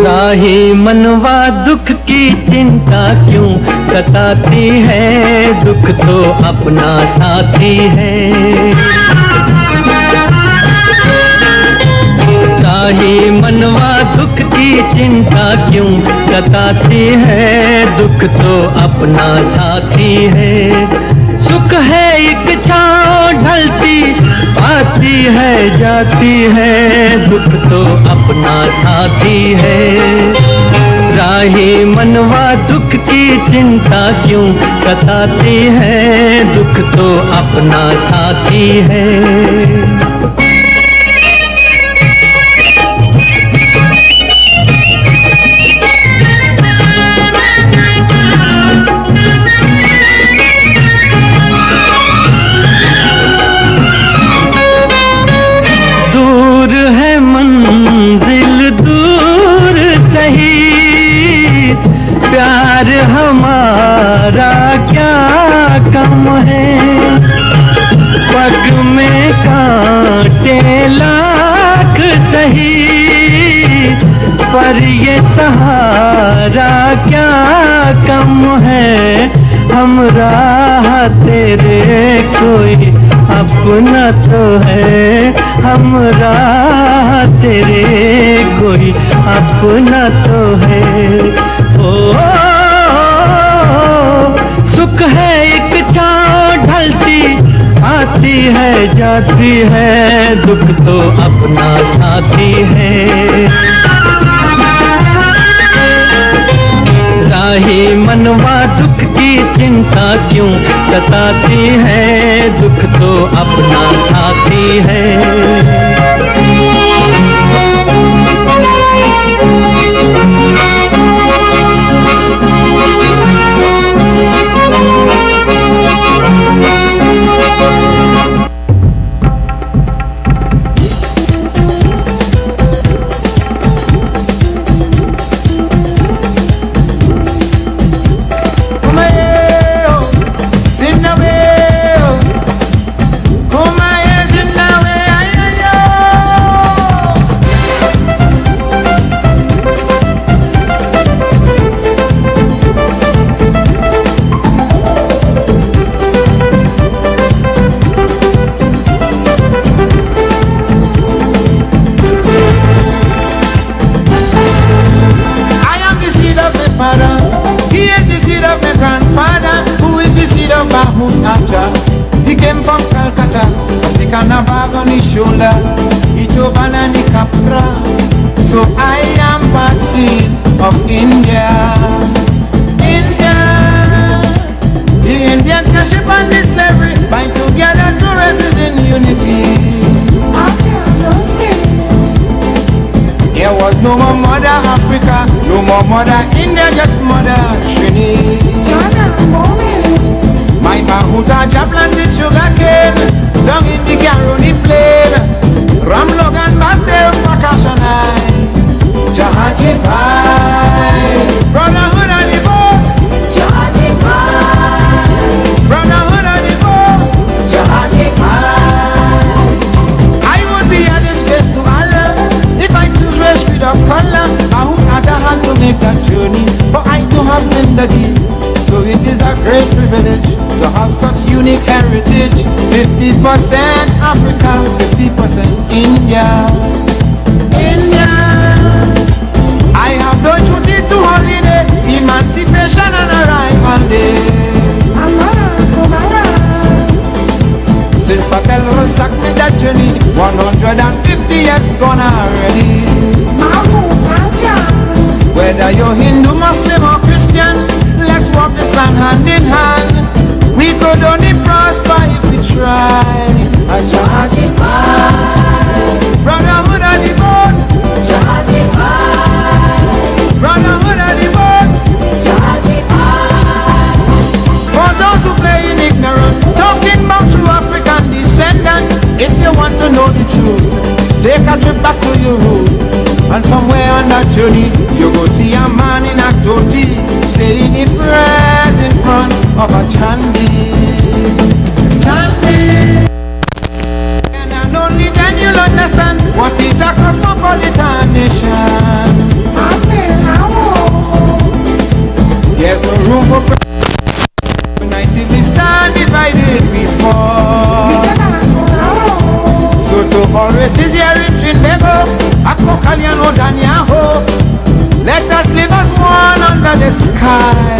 राही मनवा दुख की चिंता क्यों सताती है, दुख तो अपना साथी है। राही मनवा दुख की चिंता क्यों सताती है, दुख तो अपना साथी है। सुख है एक छाँव ढलती आती है जाती है, दुख तो अपना साथी है। राही मनवा दुख की चिंता क्यों सताती है, दुख तो अपना साथी है। प्यार हमारा क्या कम है, पग में कांटे लाख सही, पर ये सहारा क्या कम है, हम राह तेरे कोई अपना तो है, हम राह तेरे कोई अपना तो है। ओ, सुख है एक छाँव ढलती आती है जाती है, दुख तो अपना साथी है। राही मनवा दुख की चिंता क्यों सताती है, दुख तो अपना साथी है। He came from Calcutta, a stick and a bag on his shoulder, he drove an Capra. So I am Patsy of India. India, the Indentureship and the slavery bind together to resist in unity. There was no more mother Africa, no more mother India, just mother Trini. My Mahuta planted sugar cane down in the Caroni plain. Ram Logan Bastel percussion eye. Jahaji Pai, brotherhood and the boat. Jahaji Pai, brotherhood and the boat. Jahaji Pai. I would be a disgrace to Allah if I choose race with a color. Mahuta had to make that journey, for I do have Zindagi. So it is a great privilege to have such unique heritage. 50% Africa, 50% India. India. I have done duty to holiday, emancipation and arrival day. Since Patel ransacked me that journey, 150 years gone already. Whether you're Hindu, Muslim or Christian, let's walk this land hand in hand. We could only prosper if we try. Jahaji Pai, brotherhood of the boat. Jahaji Pai, brotherhood of the boat. Jahaji Pai. For those who play in ignorance, talking about true African descendant, if you want to know the truth, take a trip back to your root. And somewhere on that journey, you go see a man in a dhoti saying he prayers in front of a chandi. Chandi. And only then you'll understand what is a cosmopolitan nation. There's no room for united we stand, divided we fall. So to always is here in Trinbago, Akokaliano Danyaho, let us live as one under the sky.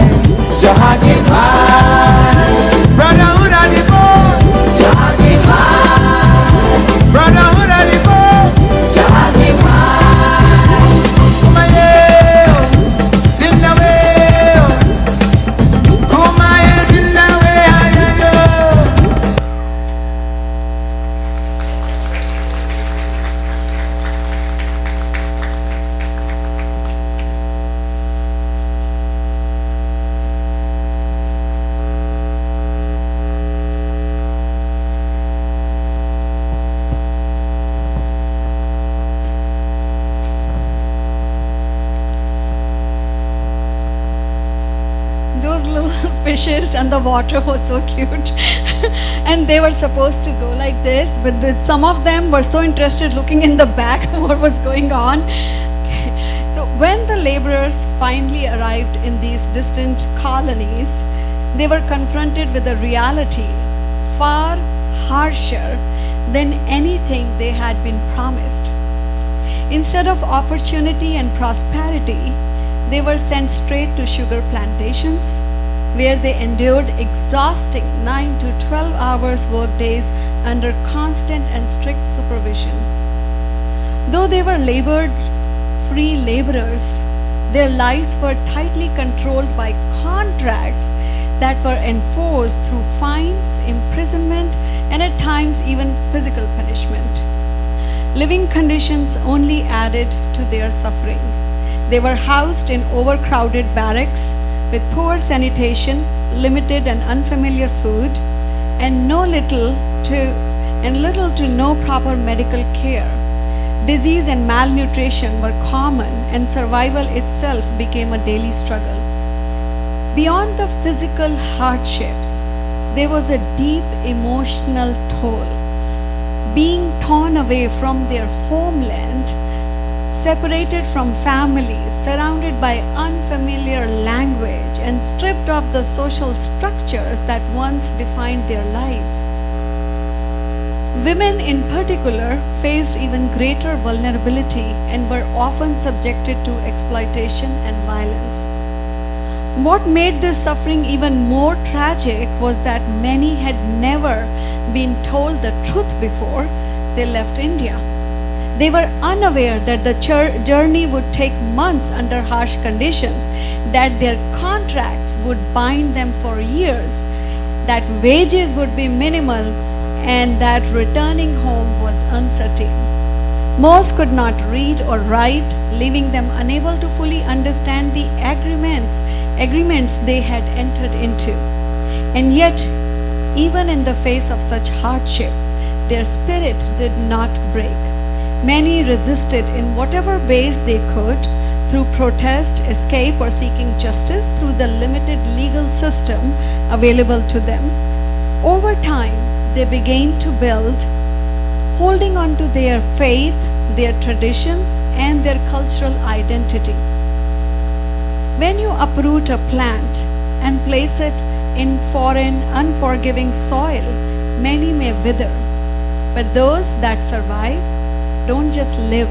Jahaji Pai, brotherhood of the boat. Jahaji Pai, brotherhood of the boat. Jahaji Pai, Kumaye, Zimbabwe, Kumaye, Zimbabwe, Ayayo. fishes and the water was so cute. And they were supposed to go like this, but some of them were so interested looking in the back what was going on. So when the laborers finally arrived in these distant colonies, they were confronted with a reality far harsher than anything they had been promised. Instead of opportunity and prosperity, they were sent straight to sugar plantations, where they endured exhausting 9 to 12 hours work days under constant and strict supervision. Though they were free laborers, their lives were tightly controlled by contracts that were enforced through fines, imprisonment, and at times even physical punishment. Living conditions only added to their suffering. They were housed in overcrowded barracks with poor sanitation, limited and unfamiliar food, and little to no proper medical care. Disease and malnutrition were common, and survival itself became a daily struggle. Beyond the physical hardships, there was a deep emotional toll. Being torn away from their homeland, separated from families, surrounded by unfamiliar language, and stripped of the social structures that once defined their lives. Women in particular faced even greater vulnerability and were often subjected to exploitation and violence. What made this suffering even more tragic was that many had never been told the truth before they left India. They were unaware that the journey would take months under harsh conditions, that their contracts would bind them for years, that wages would be minimal, and that returning home was uncertain. Most could not read or write, leaving them unable to fully understand the agreements they had entered into. And yet, even in the face of such hardship, their spirit did not break. Many resisted in whatever ways they could, through protest, escape, or seeking justice through the limited legal system available to them. Over time, they began to build, holding on to their faith, their traditions, and their cultural identity. When you uproot a plant and place it in foreign, unforgiving soil, many may wither. But those that survive don't just live,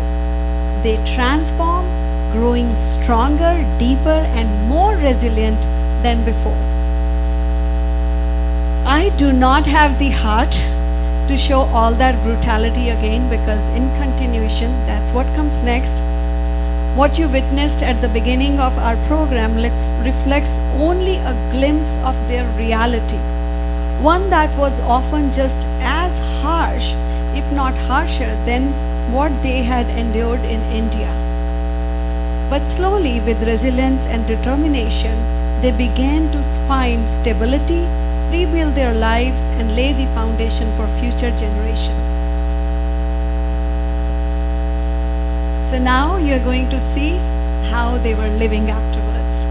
they transform, growing stronger, deeper, and more resilient than before. I do not have the heart to show all that brutality again, because in continuation, that's what comes next. What you witnessed at the beginning of our program reflects only a glimpse of their reality, one that was often just as harsh, if not harsher, than what they had endured in India. But slowly, with resilience and determination, they began to find stability, rebuild their lives, and lay the foundation for future generations. So now you're going to see how they were living afterwards.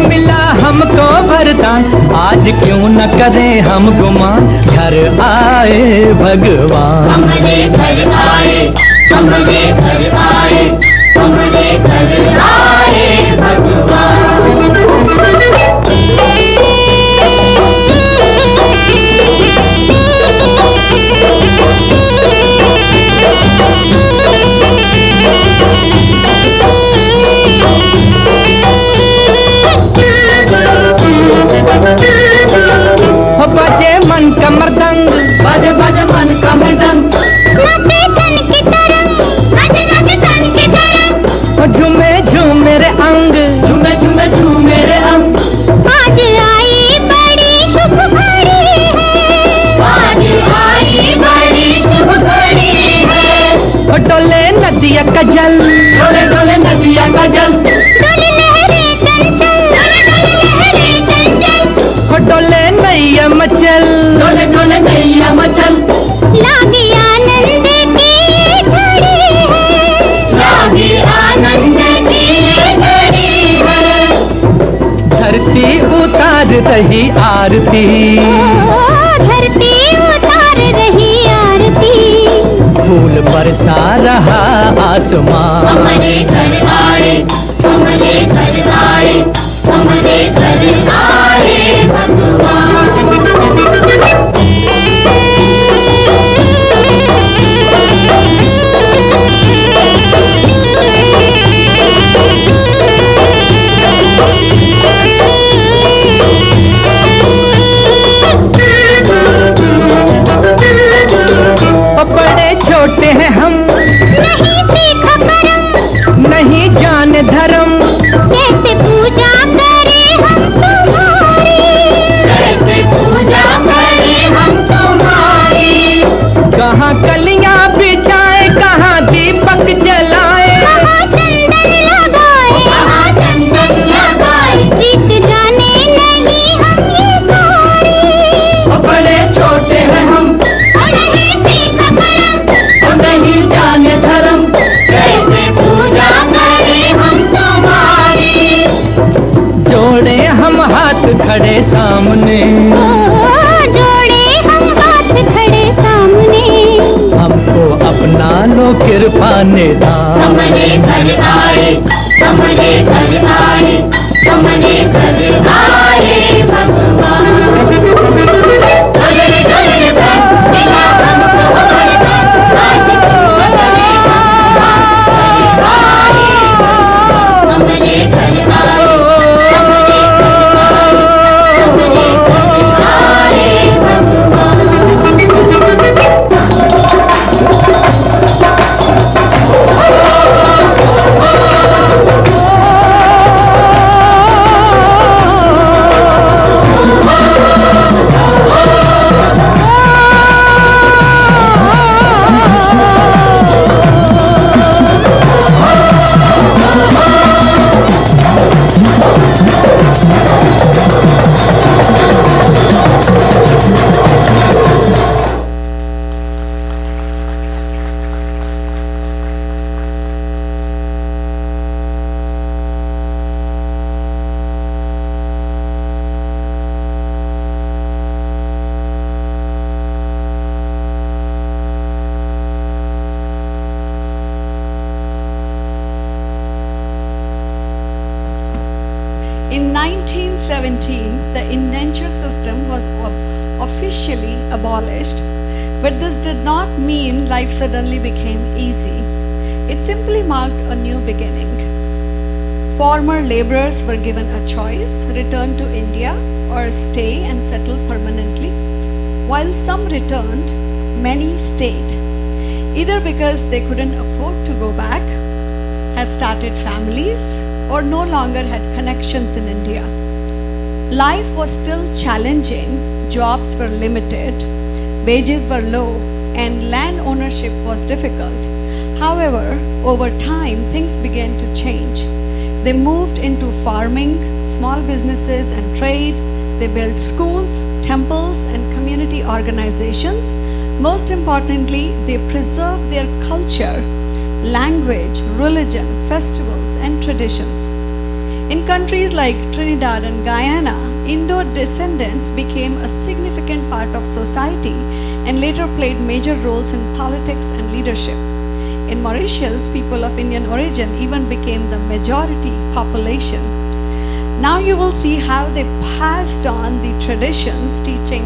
मिला हमको वरदान, आज क्यों न करें हम गुमान, घर आए भगवान। हमने घर आए, हमने घर आए, हमने घर आए भगवान। रही आरती, धरती उतार रही आरती, फूल बरसा रहा आसमां। हमारे घर आए, हमारे घर आए, हमारे घर आए भगवान। बड़े छोटे हैं हम, नहीं सीखा करम, नहीं जाने धर्म, कैसे पूजा करें हम तुम्हारी, कैसे पूजा करें हम तुम्हारी। कहाँ कलियां बिछाए, कहाँ दीपक जलाए, कहाँ चंदन लगाए, कहाँ चंदन लगाए, रीत जाने नहीं हम ये सारी। बड़े छोटे हैं हम, नहीं सीखा करम, नहीं जाने धर्म, कैसे पूजा करें हम तुम्हारी। जोड़े हम हाथ खड़े सामने, जोड़े हम हाथ खड़े सामने, हमको अपना लो कृपा निधान। हमारे घर आए, हमारे घर आए, हमारे घर आए भगवान। डोले डोले बहन, मिला हमको हमारे बहन, आज खुशी करे हमारे घर आए, हमारे घर आए, हमारे घर आए भगवान। In 1917, the indenture system was officially abolished, but this did not mean life suddenly became easy. It simply marked a new beginning. Former laborers were given a choice: return to India or stay and settle permanently. While some returned, many stayed, either because they couldn't afford to go back, had started families, or no longer had connections in India. Life was still challenging, jobs were limited, wages were low, and land ownership was difficult. However, over time, things began to change. They moved into farming, small businesses, and trade. They built schools, temples, and community organizations. Most importantly, they preserved their culture, language, religion, festivals, and traditions. In countries like Trinidad and Guyana, Indo-descendants became a significant part of society and later played major roles in politics and leadership. In Mauritius, people of Indian origin even became the majority population. Now you will see how they passed on the traditions, teaching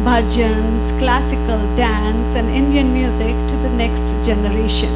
bhajans, classical dance, and Indian music to the next generation.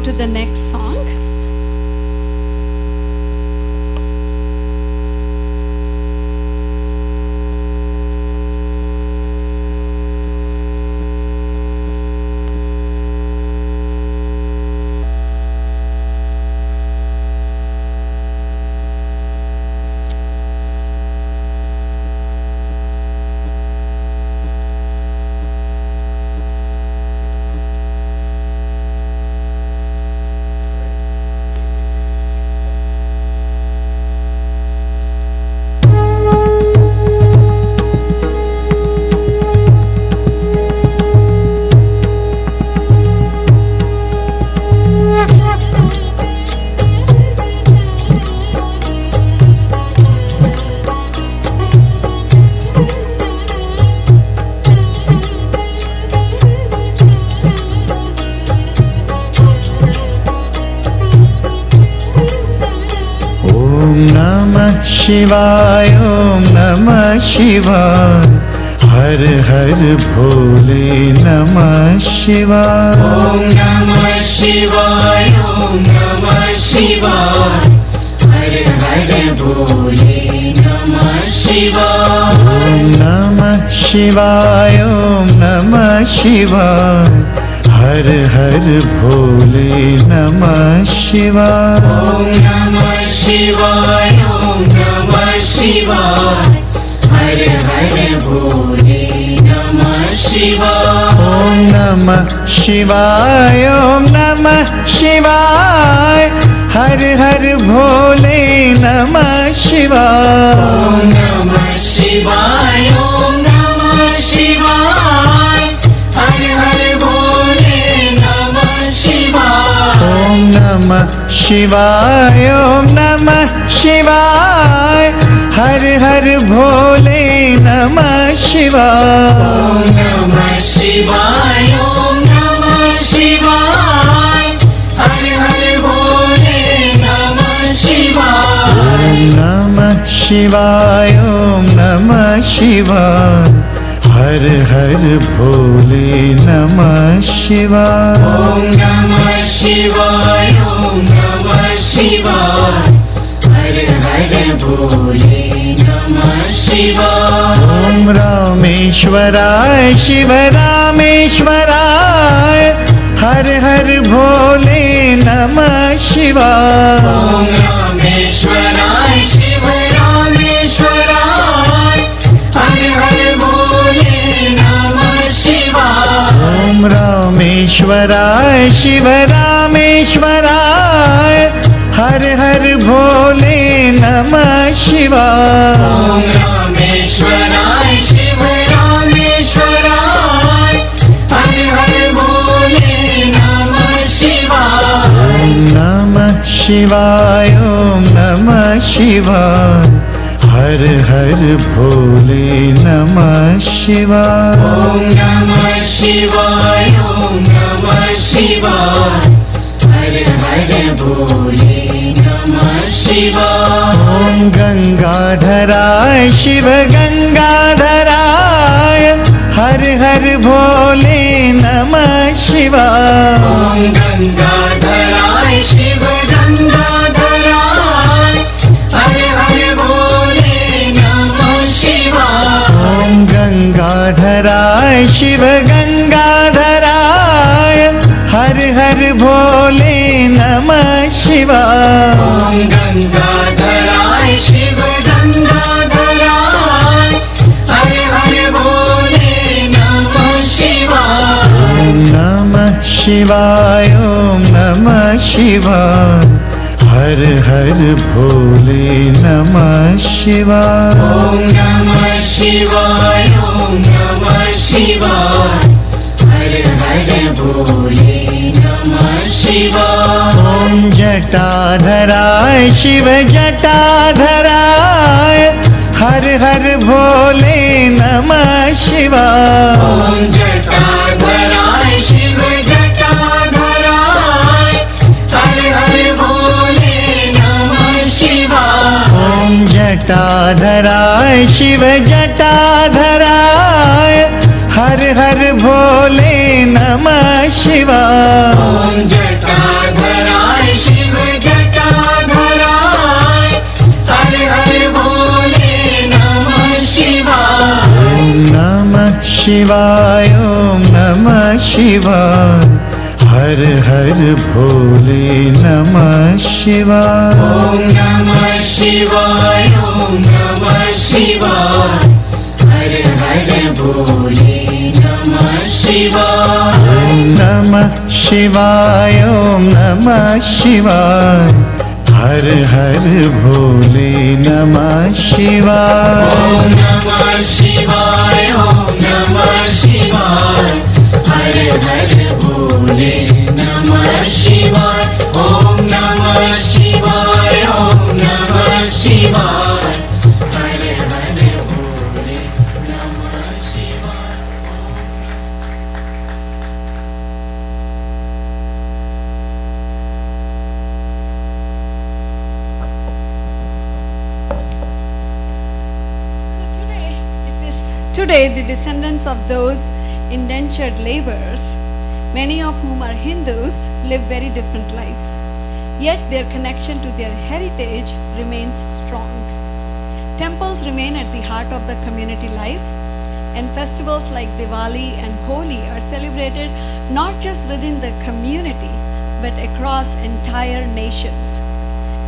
to the next song. शिवाय ओम नमः शिवाय हर हर भोले नमः शिवाय ओम नमः शिवाय ओम नमः शिवाय हर हर भोले नमः शिवाय ओम नमः शिवाय ओम नमः शिवाय हर हर भोले नमः शिवाय ओम नमः शिवाय ओम नमः शिवाय हर हर भोले नमः शिवाय ओम नमः शिवाय ओम नमः शिवाय हर हर भोले नमः शिवाय ओम नमः शिवाय ओम नमः शिवाय हर हर भोले नमः शिवाय ओम नमः शिवाय ओम नमः शिवाय हर हर भोले नमः शिवाय ओम नमः शिवाय ओम नमः शिवाय हर हर भोले नमः शिवाय ओम नमः शिवाय ओम नमः शिवाय हर हर भोले नमः शिवाय ओम नमः शिवाय ओम नमः शिवाय हर हर भोले नमः शिवाय ओम रामेश्वराय शिव रामेश्वराय हर हर भोले नमः शिवाय ओम रामेश्वराय शिव रामेश्वराय हर हर भोले नमः शिवाय ओम रामेश्वराय शिव रामेश्वराय हर हर भोले नमः शिवाय ओम रामेश्वराय शिव रामेश्वराय हर हर भोले नमः शिवाय ओम नमः शिवाय ओम नमः शिवाय हर हर भोले नमः शिवाय ओम नमः शिवाय ओम नमः शिवाय हर हर भोले नमः शिवाय ओम गंगाधराय शिव गंगाधराय हर हर भोले नमः शिवाय ओम गंगाधराय शिव गंगाधराय हर हर भोले नमः शिवाय ओम गंगाधराय शिव गंगाधराय हर हर भोले नमः शिवाय ओम गंगाधराय शिव गंगाधराय हर हर भोले नमः शिवाय ओम नमः शिवाय ओम नमः शिवाय हर हर भोले नमः शिवाय ओम नमः शिवाय ओम नमः शिवाय हर हर भोले नमः शिवाय ओम जटाधराय शिव जटाधराय हर हर भोले नमः शिवाय ओम जटाधराय शिव जटाधराय हर हर भोले नमः शिवाय ओम जटाधराय शिव जटाधराय हर हर भोले नमः शिवाय ओम जटाधराय धराय शिव जटा धराय हर हर भोले नमः शिवाय ओम नमः शिवाय ओम नमः शिवाय हर हर भोले नमः शिवाय ओम नमः शिवाय ओम नमः शिवाय हर हर भोले नमः शिवाय ओम नमः शिवाय ओम नमः शिवाय हर हर भोले नमः शिवाय ओम नमः शिवाय ओम नमः शिवाय हर हर भोले नमः शिवाय ओम नमः शिवाय ओम नमः शिवाय हर हर भोले नमः शिवाय Today, the descendants of those indentured laborers, many of whom are Hindus, live very different lives. Yet their connection to their heritage remains strong. Temples remain at the heart of the community life, and festivals like Diwali and Holi are celebrated not just within the community, but across entire nations.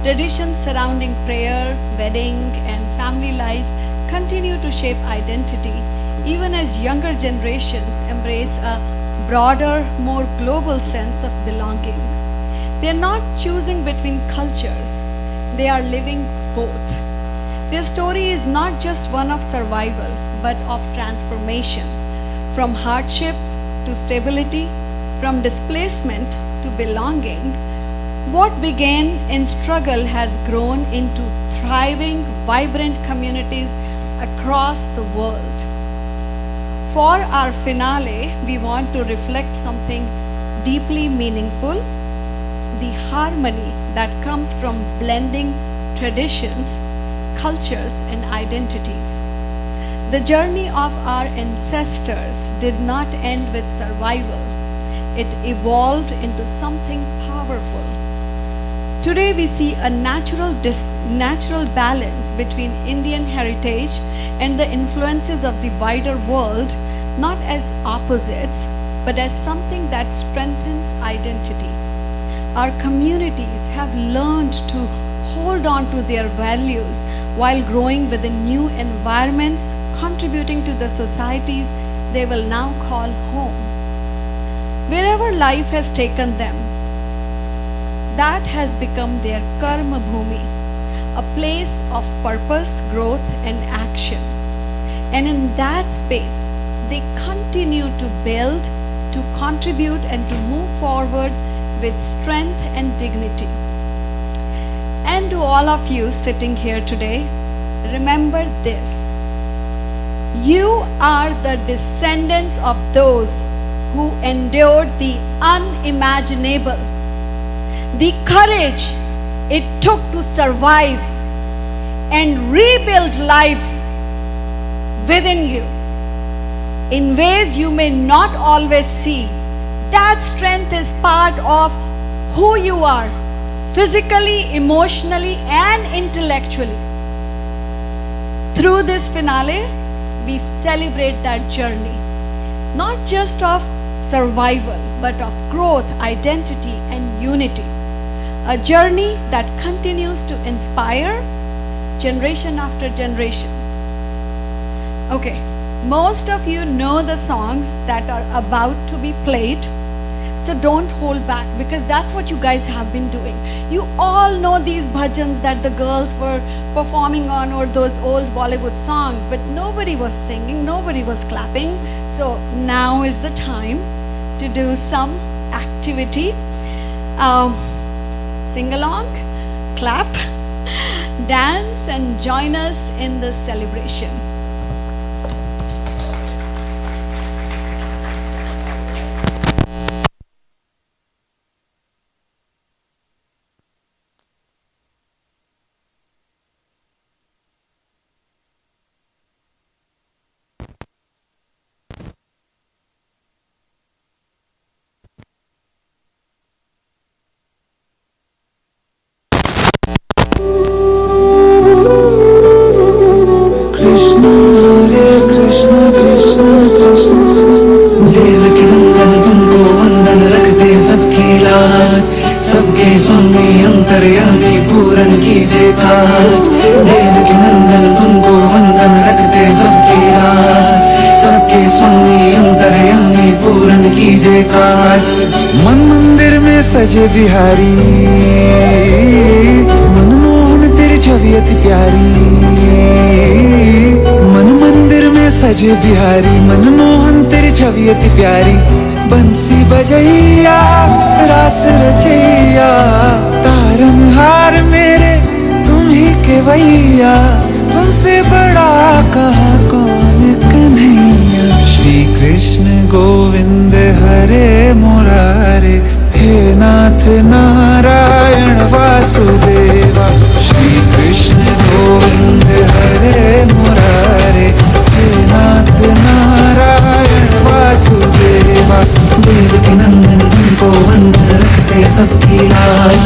Traditions surrounding prayer, wedding, and family life continue to shape identity, even as younger generations embrace a broader, more global sense of belonging. They are not choosing between cultures, they are living both. Their story is not just one of survival, but of transformation, from hardships to stability, from displacement to belonging. What began in struggle has grown into thriving, vibrant communities across the world. For our finale, we want to reflect something deeply meaningful, the harmony that comes from blending traditions, cultures, and identities. The journey of our ancestors did not end with survival. It evolved into something powerful. Today we see a natural balance between Indian heritage and the influences of the wider world, not as opposites, but as something that strengthens identity. Our communities have learned to hold on to their values while growing within new environments, contributing to the societies they will now call home. Wherever life has taken them, that has become their karma bhumi, a place of purpose, growth, and action. And in that space, they continue to build, to contribute, and to move forward with strength and dignity. And to all of you sitting here today, remember this: you are the descendants of those who endured the unimaginable, the courage it took to survive and rebuild lives within you in ways you may not always see. That strength is part of who you are, physically, emotionally, and intellectually. Through this finale, we celebrate that journey, not just of survival, but of growth, identity, and unity. A journey that continues to inspire generation after generation. Okay, most of you know the songs that are about to be played, so don't hold back, because that's what you guys have been doing. You all know these bhajans that the girls were performing on, or those old Bollywood songs, but nobody was singing, nobody was clapping. So now is the time to do some activity. Sing along, clap, dance, and join us in this celebration. कीजिए काज, देव के नंदन तुमको वंदन रखते सबकी लाज, सबके स्वामी अंतर्यामी पूर्ण कीजिए काज। मन मंदिर में सजे बिहारी, मनमोहन तेरी छवि अति प्यारी। मन मंदिर में सजे बिहारी, मनमोहन तेरी छवि अति प्यारी। बंसी बजैया रास रचैया, तारनहार मेरे तुम ही के भैया। तुमसे बड़ा कहाँ कौन कन्हैया। श्री कृष्ण गोविंद हरे मुरारे, हे नाथ नारायण वासुदेवा। श्री कृष्ण गोविंद हरे मुरारे, हे नाथ नारायण वासुदेवा। देवकी नंदन तुमको वंदन रखते सबकी लाज,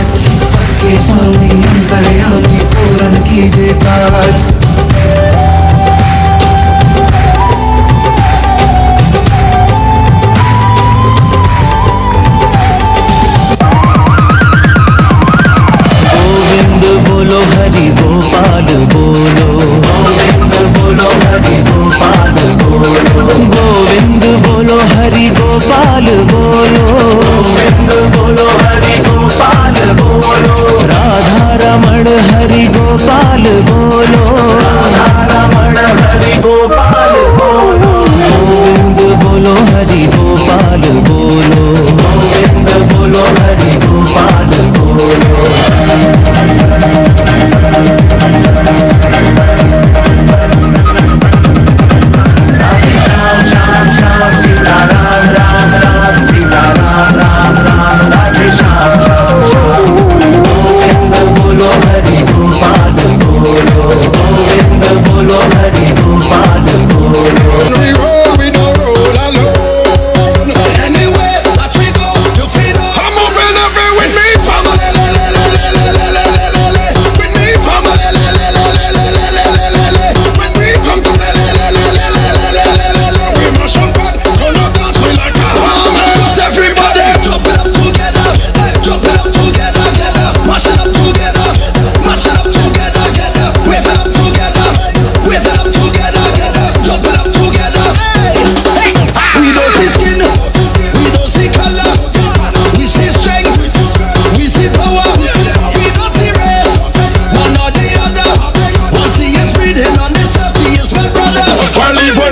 सबके स्वामी अंतर्यामी पूर्ण कीजिए काज। बोलो हरि गोपाल बोलो, गोविंद बोलो हरि गोपाल बोलो, गोविंद बोलो हरि गोपाल बोलो, गोविंद बोलो हरि गोपाल बोलो। राधा रमण हरि गोपाल बोलो, राधा रमण हरि गोपाल बोलो। गोविंद बोलो हरि गोपाल बोलो, गोविंद बोलो हरि गोपाल बोलो।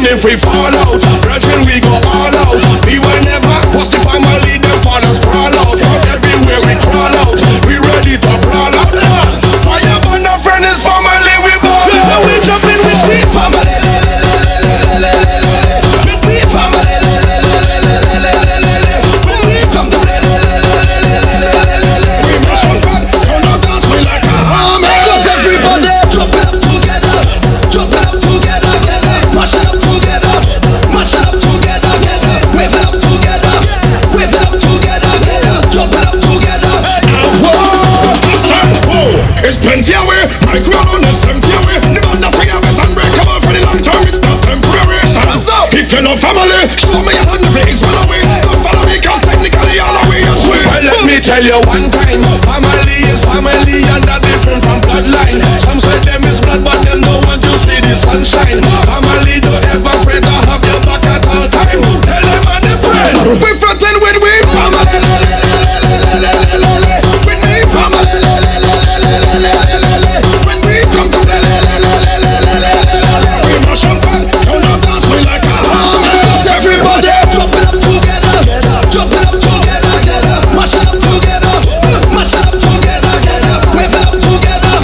If we fall out, brethren, we go all out. We will never watch the family, them fathers sprawl out. From everywhere we crawl out, we ready to brawl out. Fire burn, our friend is family, we ball out. Now we jumping with the family, with the family. When we come to we mash up and turn up dance, we like a army. Cause everybody jump it up together, jump it up together, mash it up. Mash it up together, wave it up together, wave it up together, jump it up together. Whoa, it's plenty away, my crown on is empty away. The band that we have is unbreakable for the long term, it's not temporary. Hands up, if you're not family, show me your hand, the face well away. Don't follow me, cause technically all the way is way. Well, let me tell you one time, family is family and they're different from bloodline. Some say them is blood, but them don't want to see the sunshine. Family don't ever afraid to have your back at all time. Tell them and the friend, we frontin' with we family. With me family. When we come to we mash up and turn up dance, we like a army. Everybody jump it up together, jump it up together, mash it up together, mash it up together, wave it up together,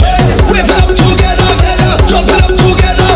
wave it up together, jump it up together.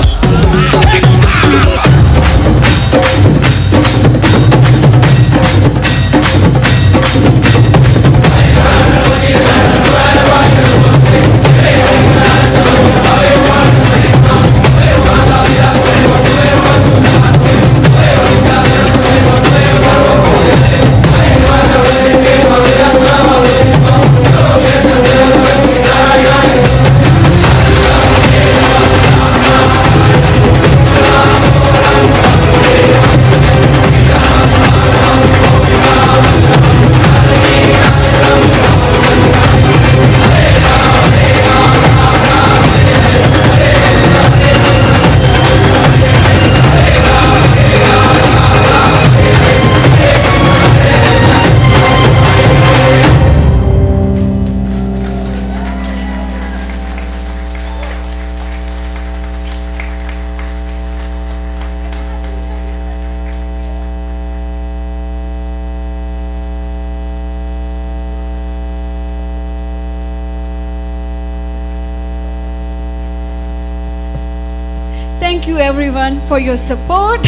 thank you everyone for your support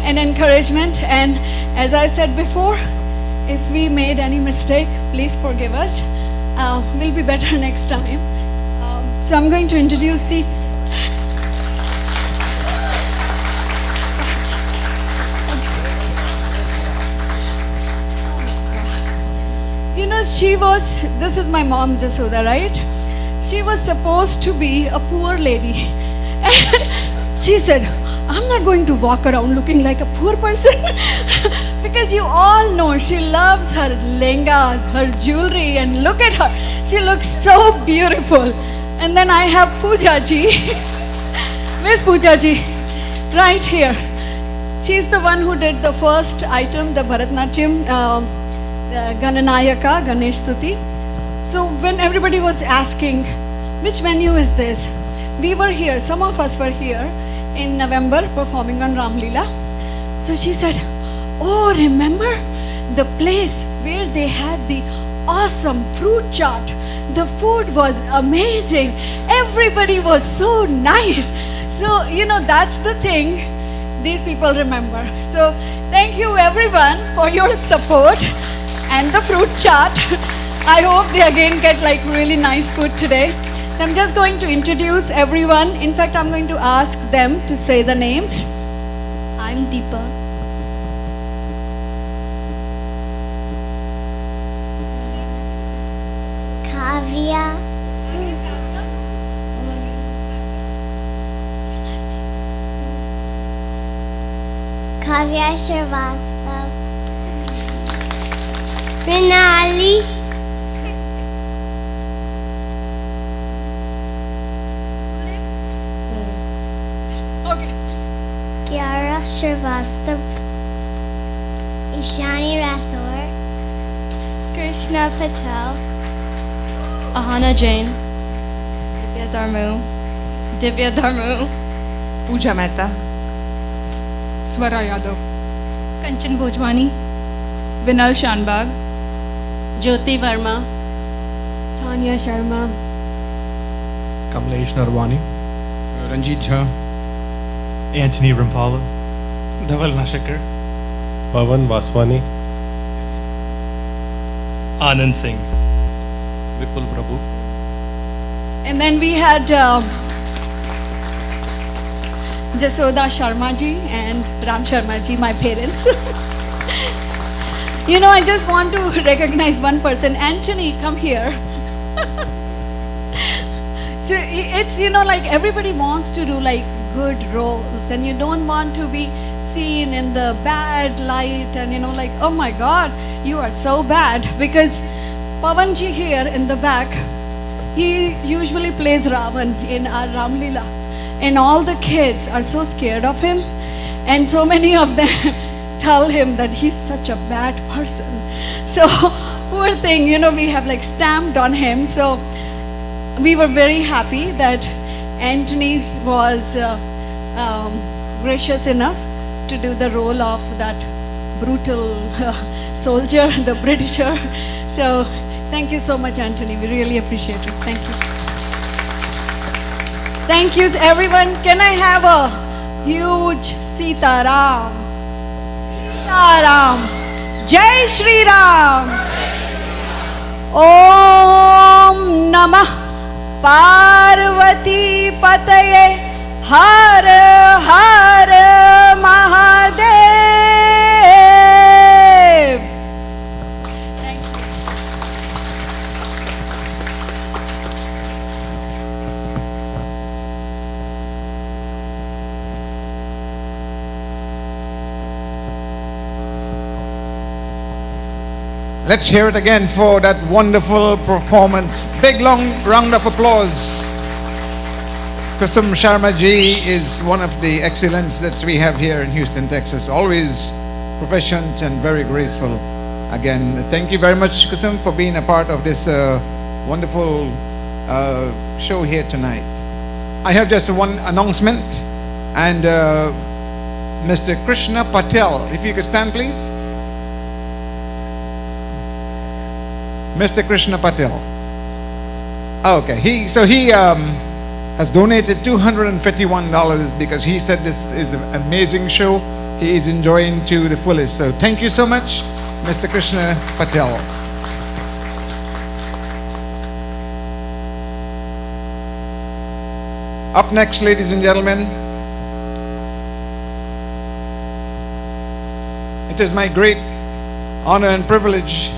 and encouragement. And as I said before, if we made any mistake, please forgive us. We'll be better next time. So I'm going to introduce the You know, this is my mom, Jasoda, right? She was supposed to be a poor lady. And she said, I'm not going to walk around looking like a poor person. Because you all know she loves her lehengas, her jewelry, and look at her. She looks so beautiful. And then I have Pooja ji. Where's Pooja ji? Right here. She's the one who did the first item, the Bharatnatyam. Gananayaka, Ganesh Stuti. So when everybody was asking, which venue is this? We were here, some of us were here in November performing on Ram Leela. So she said, oh, remember the place where they had the awesome fruit chaat? The food was amazing. Everybody was so nice. So, you know, that's the thing these people remember. So thank you everyone for your support. And the fruit chaat. I hope they again get like really nice food today. I'm just going to introduce everyone. In fact, I'm going to ask them to say the names. I'm Deepa. Kavya. Kavya Shrivastava. Renali. Okay. Kiara Shrivastava. Ishani Rathore. Krishna Patel. Ahana Jain. Divya Dharmu. Pooja Mehta. Swara Yadav. Kanchan Bhojwani. Vinal Shanbag. Jyoti Verma. Tanya Sharma. Kamlesh Narwani. Ranjit Jha. Anthony Rampala. Dhaval Nashikar. Pavan Vaswani. Anand Singh. Vipul Prabhu. And then we had Jasoda Sharma ji and Ram Sharma ji, my parents. You know, I just want to recognize one person. Anthony, come here. So it's, you know, like everybody wants to do like good roles and you don't want to be seen in the bad light and, you know, like, oh my God, you are so bad. Because Pavanji here in the back, he usually plays Ravan in our Ram Leela. And all the kids are so scared of him. And so many of them tell him that he's such a bad person. So poor thing, you know, we have like stamped on him. So we were very happy that Anthony was gracious enough to do the role of that brutal soldier, the Britisher. So thank you so much, Anthony. We really appreciate it. Thank you. Thank you, everyone. Can I have a huge Sitaram? Sitaram. Jai Shri Ram. Om Namah Parvati Pataye Har Har Mahadev. Thank you. Let's hear it again for that wonderful performance. Big long round of applause. Kusum Sharma ji is one of the excellence that we have here in Houston, Texas. Always proficient and very graceful. Again, thank you very much, Kusum, for being a part of this wonderful show here tonight. I have just one announcement, and Mr. Krishna Patel, if you could stand, please. Mr. Krishna Patel. Okay, he has donated $251 because he said this is an amazing show. He is enjoying to the fullest. So thank you so much, Mr. Krishna Patel. Up next, ladies and gentlemen, it is my great honor and privilege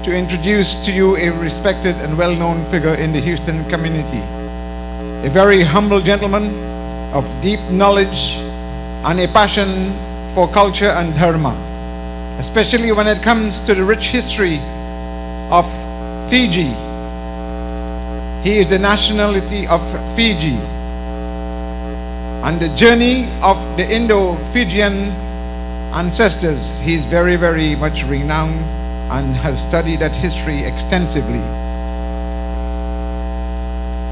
to introduce to you a respected and well-known figure in the Houston community. A very humble gentleman of deep knowledge and a passion for culture and dharma, especially when it comes to the rich history of Fiji. He is the nationality of Fiji, and the journey of the Indo-Fijian ancestors. He is very, very much renowned and has studied that history extensively.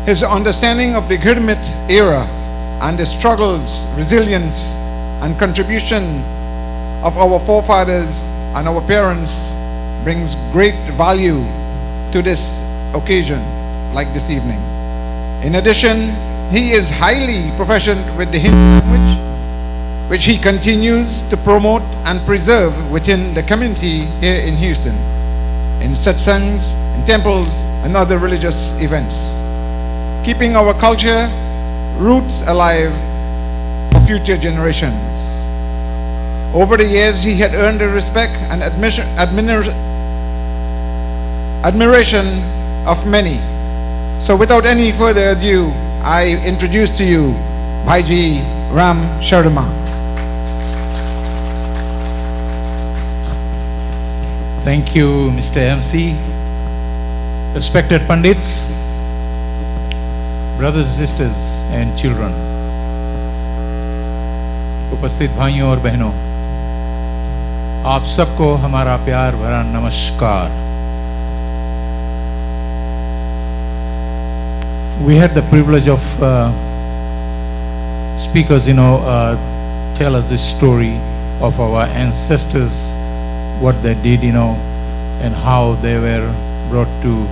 His understanding of the Gurmit era and the struggles, resilience, and contribution of our forefathers and our parents brings great value to this occasion, like this evening. In addition, he is highly proficient with the Hindi language, which he continues to promote and preserve within the community here in Houston, in satsangs, in temples, and other religious events, keeping our culture roots alive for future generations. Over the years, he had earned the respect and admiration of many. So without any further ado, I introduce to you Bhaiji Ram Sharma. Thank you, Mr. MC. Respected Pandits, brothers and sisters and children, उपस्थित भाइयों और बहनों, आप सबको हमारा प्यार भरा नमस्कार. We had the privilege of speakers, tell us this story of our ancestors, what they did, and how they were brought to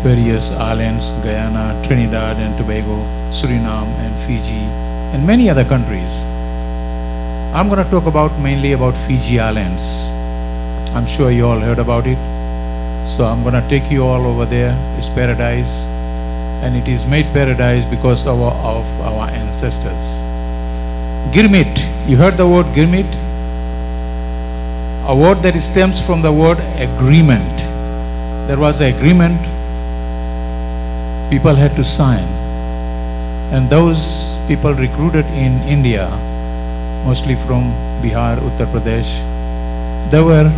various islands, Guyana, Trinidad and Tobago, Suriname and Fiji, and many other countries. I'm going to talk mainly about Fiji Islands. I'm sure you all heard about it. So I'm going to take you all over there. It's paradise, and it is made paradise because of our ancestors. Gurmit, you heard the word Gurmit? A word that stems from the word agreement. There was an agreement people had to sign, and those people recruited in India, mostly from Bihar, Uttar Pradesh, they were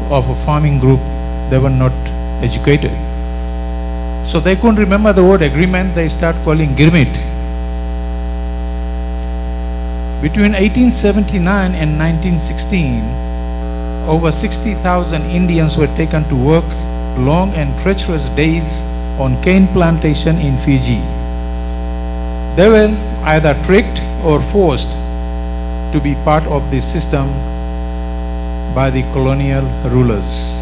of a farming group. They were not educated, so they couldn't remember the word agreement. They start calling Gurmit. Between 1879 and 1916, over 60,000 Indians were taken to work long and treacherous days on cane plantation in Fiji. They were either tricked or forced to be part of this system by the colonial rulers.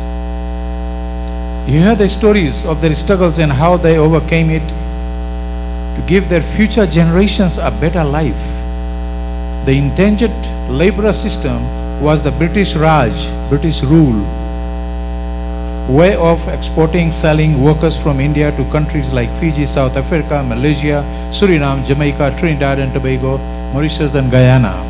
You hear the stories of their struggles and how they overcame it to give their future generations a better life. The indentured laborer system was the British Raj, British rule, way of exporting, selling workers from India to countries like Fiji, South Africa, Malaysia, Suriname, Jamaica, Trinidad and Tobago, Mauritius and Guyana.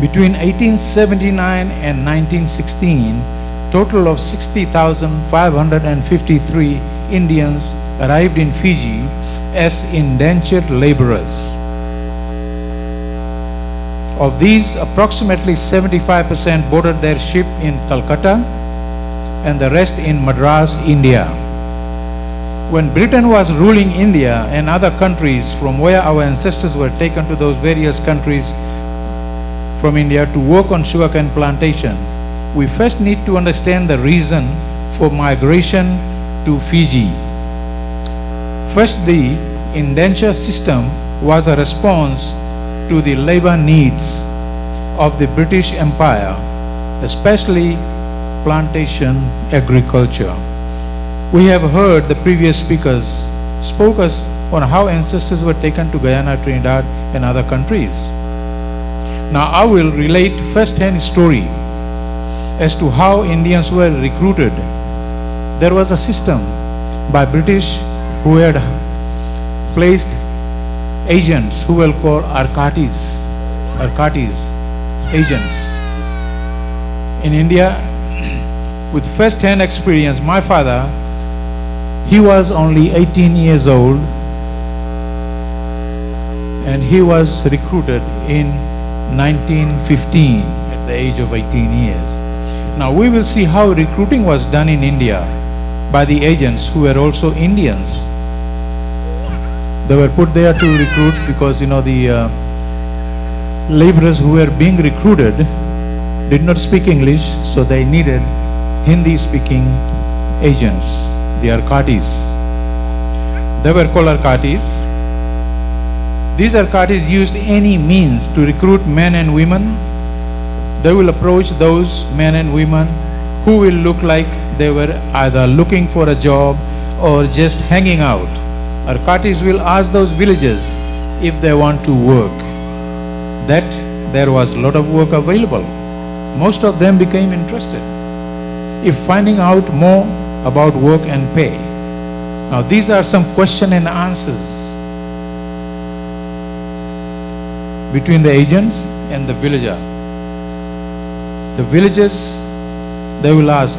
Between 1879 and 1916, total of 60,553 Indians arrived in Fiji as indentured laborers. Of these, approximately 75% boarded their ship in Calcutta and the rest in Madras, India. When Britain was ruling India and other countries from where our ancestors were taken to those various countries from India to work on sugarcane plantation, we first need to understand the reason for migration to Fiji. First, the indenture system was a response to the labor needs of the British Empire, especially plantation agriculture. We have heard the previous speakers spoke us on how ancestors were taken to Guyana, Trinidad, and other countries. Now I will relate first-hand story as to how Indians were recruited. There was a system by British who had placed agents who were called Arkatis agents. In India, with first-hand experience, my father, he was only 18 years old and he was recruited in 1915 at the age of 18 years. Now we will see how recruiting was done in India by the agents who were also Indians. They were put there to recruit because the laborers who were being recruited did not speak English, so they needed Hindi-speaking agents, the Arkatis. They were called Arkatis. These Arkatis used any means to recruit men and women. They will approach those men and women who will look like they were either looking for a job or just hanging out. Arkatis will ask those villagers if they want to work. That there was a lot of work available. Most of them became interested if finding out more about work and pay. Now these are some question and answers between the agents and the villager. The villagers, they will ask,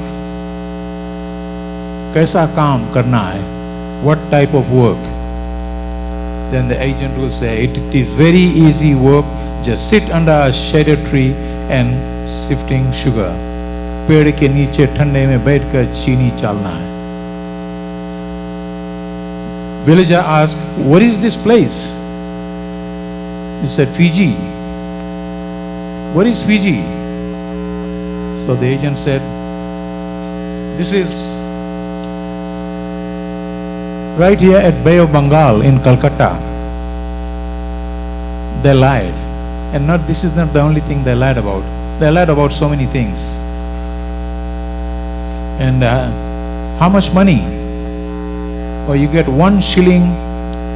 "Kaisa kaam karna hai?" What type of work? Then the agent will say, it is very easy work, just sit under a shaded tree and sifting sugar. पेड़ के नीचे ठंडे में बैठकर चीनी चालना है. Villager asked, "What is this place?" He said, "Fiji." "What is Fiji?" So the agent said, "This is right here at Bay of Bengal in Calcutta." They lied. And this is not the only thing they lied about. They lied about so many things. And how much money? Oh, you get 1 shilling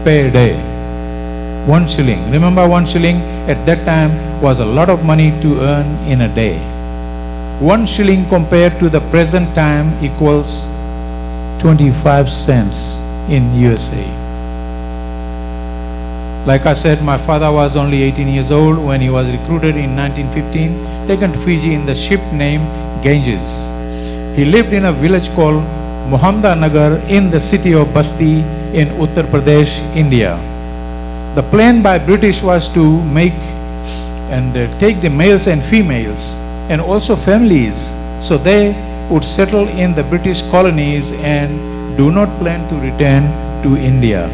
per day. 1 shilling. Remember, 1 shilling at that time was a lot of money to earn in a day. 1 shilling compared to the present time equals 25 cents in USA. Like I said, my father was only 18 years old when he was recruited in 1915, taken to Fiji in the ship named Ganges. He lived in a village called Mohammadanagar in the city of Basti in Uttar Pradesh, India. The plan by British was to make and take the males and females and also families, so they would settle in the British colonies and do not plan to return to India.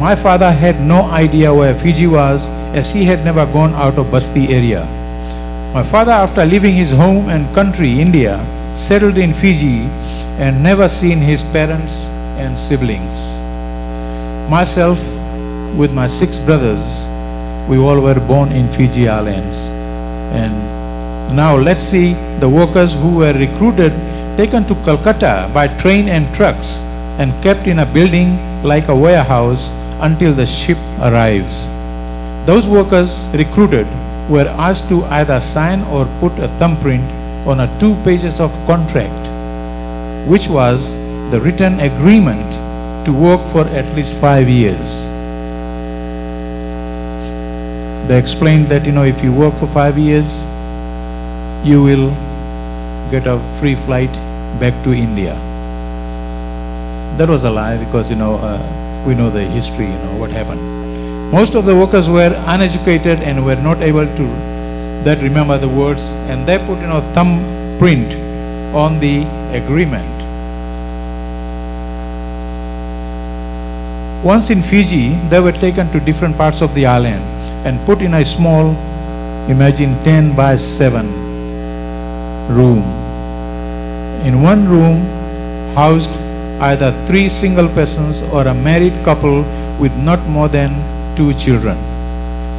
My father had no idea where Fiji was, as he had never gone out of Basti area. My father, after leaving his home and country, India, settled in Fiji and never seen his parents and siblings. Myself, with my 6 brothers, we all were born in Fiji Islands. And now let's see the workers who were recruited, taken to Calcutta by train and trucks and kept in a building like a warehouse until the ship arrives. Those workers recruited were asked to either sign or put a thumbprint on 2 pages of contract, which was the written agreement to work for at least 5 years. They explained that, if you work for 5 years, you will get a free flight back to India. That was a lie because, we know the history, what happened. Most of the workers were uneducated and were not able to remember the words, and they put, thumbprint on the agreement. Once in Fiji, they were taken to different parts of the island and put in a small, imagine 10 by 7 room. In one room housed either 3 single persons or a married couple with not more than 2 children.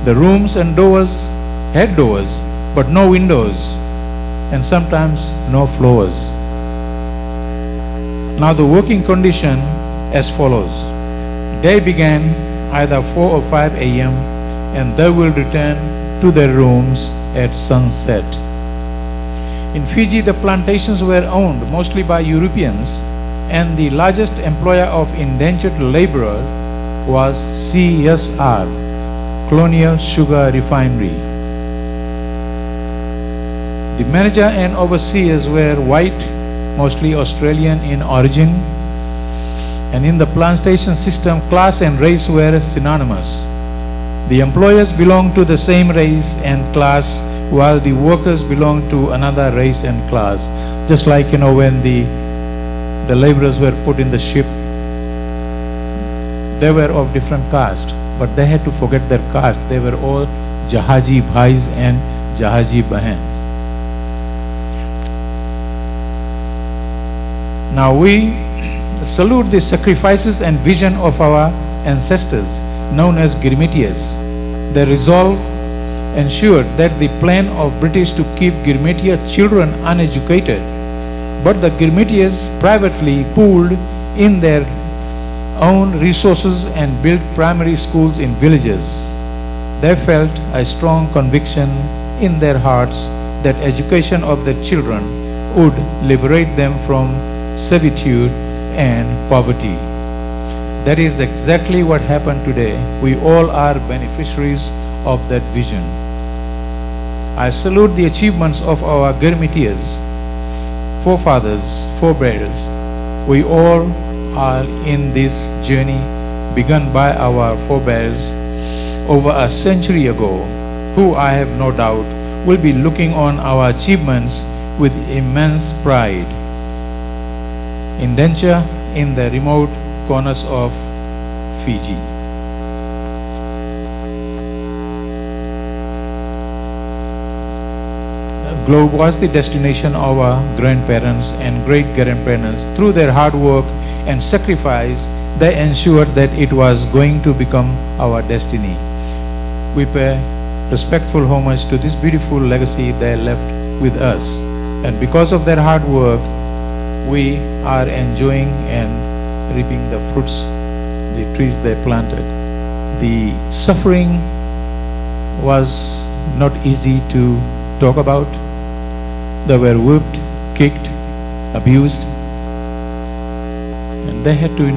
The rooms and doors had doors, but no windows, and sometimes no floors. Now the working condition as follows. Day began either 4 or 5 a.m. and they will return to their rooms at sunset. In Fiji, the plantations were owned mostly by Europeans, and the largest employer of indentured laborers was CSR, Colonial Sugar Refinery. The manager and overseers were white, mostly Australian in origin, and in the plantation system, class and race were synonymous. The employers belonged to the same race and class, while the workers belonged to another race and class. Just like, when the laborers were put in the ship, they were of different caste, but they had to forget their caste. They were all Jahaji Bhais and Jahaji Bahans. Now we salute the sacrifices and vision of our ancestors, known as Girmitias. Their resolve ensured that the plan of British to keep Girmitia children uneducated, but the Girmitias privately pooled in their own resources and built primary schools in villages. They felt a strong conviction in their hearts that education of their children would liberate them from servitude and poverty. That is exactly what happened today. We all are beneficiaries of that vision. I salute the achievements of our Girmitias, forefathers, forebears. We all are in this journey begun by our forebears over a century ago, who I have no doubt will be looking on our achievements with immense pride. Indenture in the remote corners of Fiji. The globe was the destination of our grandparents and great-grandparents. Through their hard work and sacrifice, they ensured that it was going to become our destiny. We pay respectful homage to this beautiful legacy they left with us. And because of their hard work, we are enjoying and reaping the fruits, the trees they planted. The suffering was not easy to talk about. They were whipped, kicked, abused, and they had to,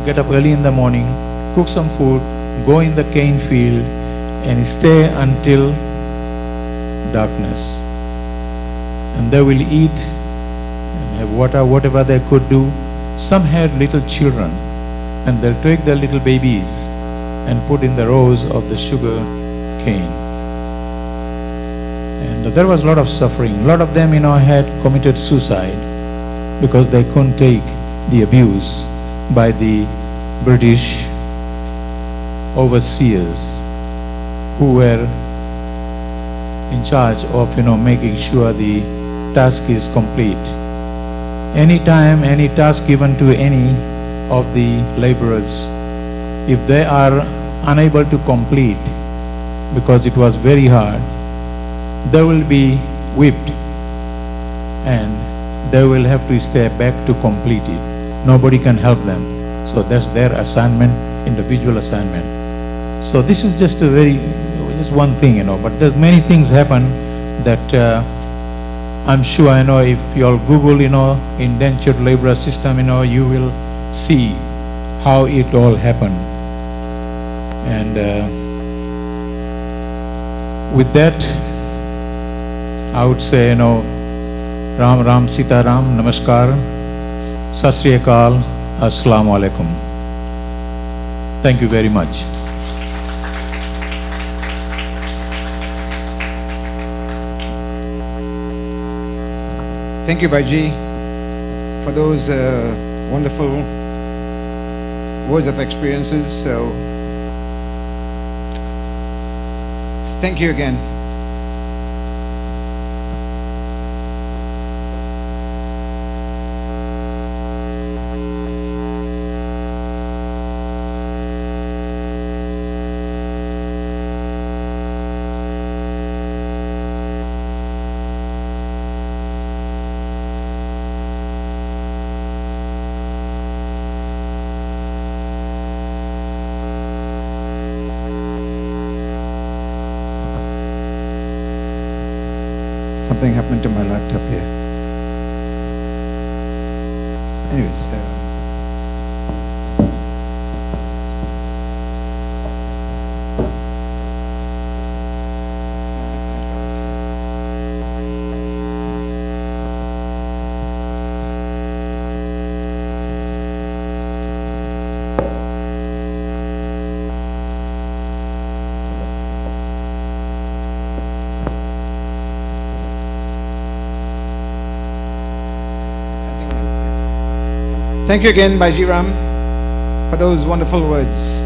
get up early in the morning, cook some food, go in the cane field, and stay until darkness. And they will eat and have water, whatever they could do. Some had little children, and they'll take their little babies and put in the rows of the sugar cane. And there was a lot of suffering. A lot of them, had committed suicide because they couldn't take the abuse by the British overseers who were in charge of, making sure the task is complete. Anytime any task given to any of the laborers, if they are unable to complete because it was very hard, they will be whipped and they will have to stay back to complete it. Nobody can help them. So that's their assignment, individual assignment. So this is just just one thing, but there's many things happen that I'm sure, if you all Google, indentured labor system, you will see how it all happened. And with that, I would say, Ram Ram Sita Ram, Namaskar, Sat Sri Akal, Assalamu Alaikum. Thank you very much. Thank you, Baiji, for those wonderful words of experiences. So, thank you again. Something happened to my laptop here. Anyways. Thank you again, Bajiram, for those wonderful words.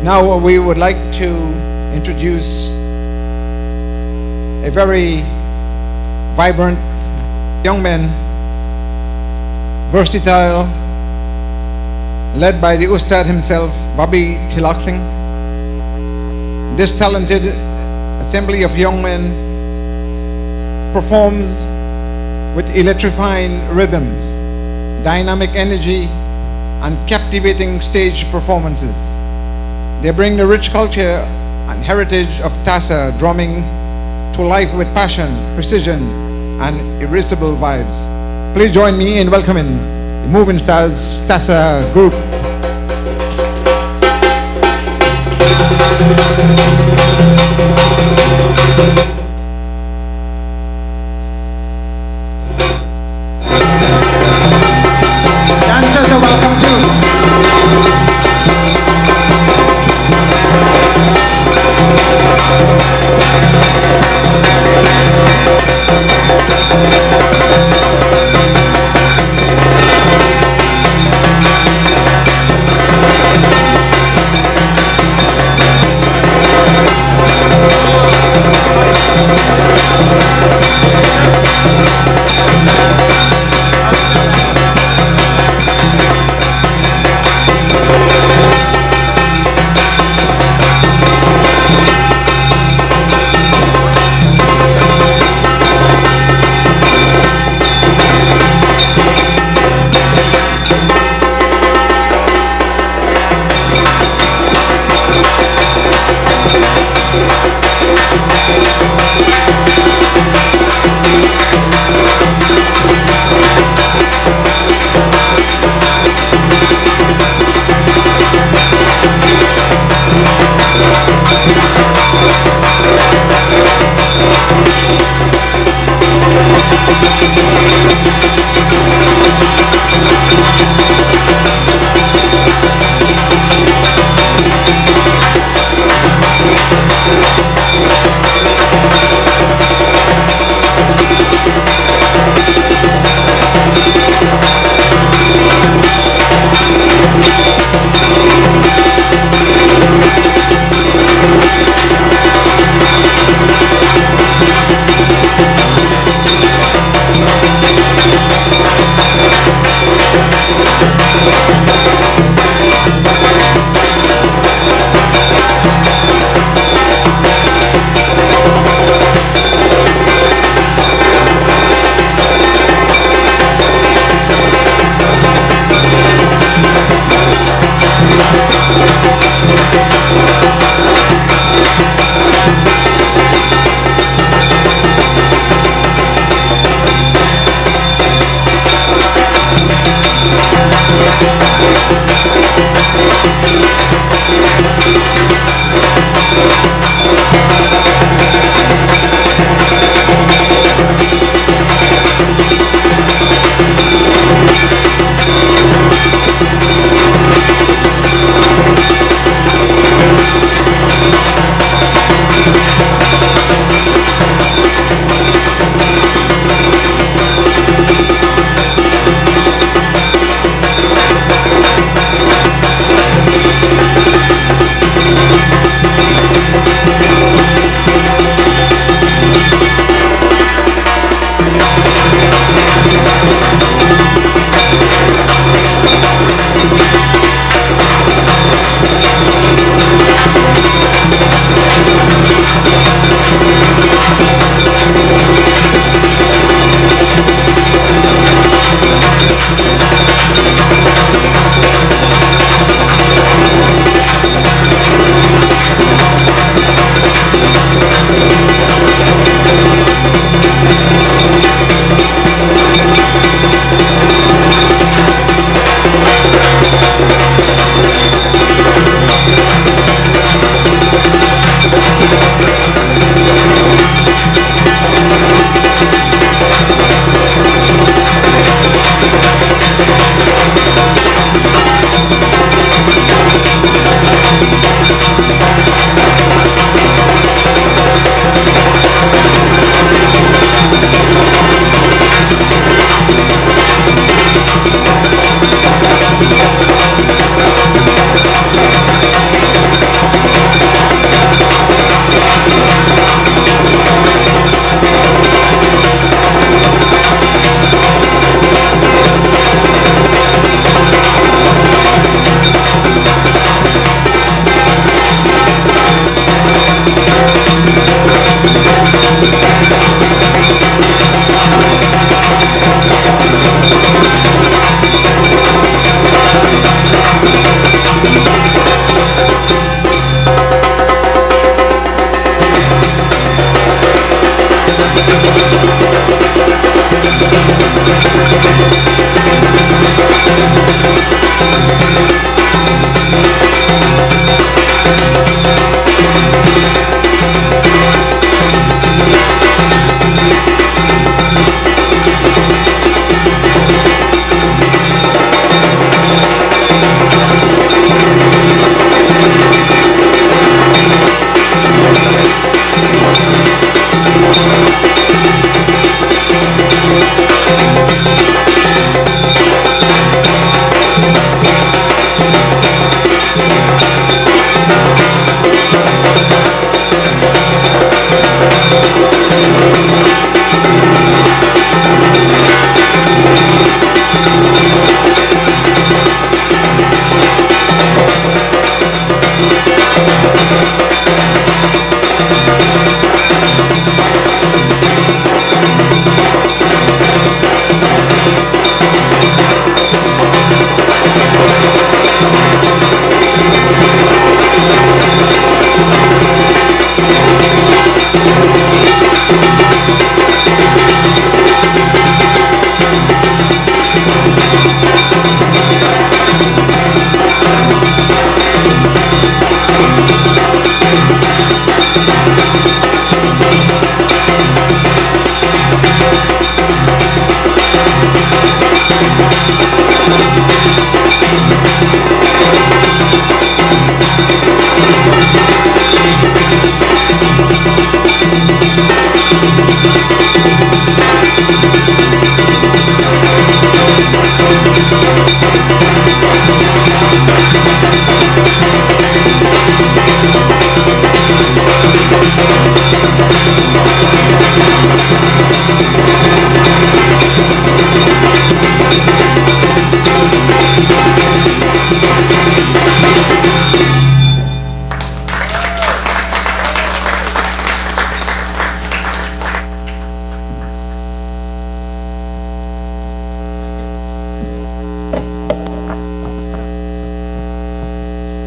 Now we would like to introduce a very vibrant young man, versatile, led by the Ustad himself, Bobby Tilak Singh. This talented assembly of young men performs with electrifying rhythms, dynamic energy, and captivating stage performances. They bring the rich culture and heritage of Tasa drumming to life with passion, precision, and irresistible vibes. Please join me in welcoming the Moving Stars Tasa group. Dancers are welcome too.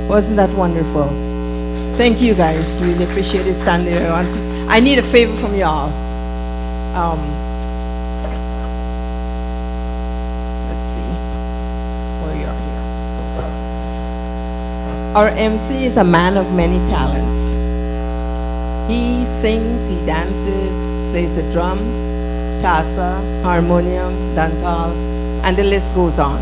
Wasn't that wonderful? Thank you guys. Really appreciate it standing around. I need a favor from y'all. Let's see where you are here. Our MC is a man of many talents. He sings, he dances, plays the drum, Tasa, harmonium, dantal, and the list goes on.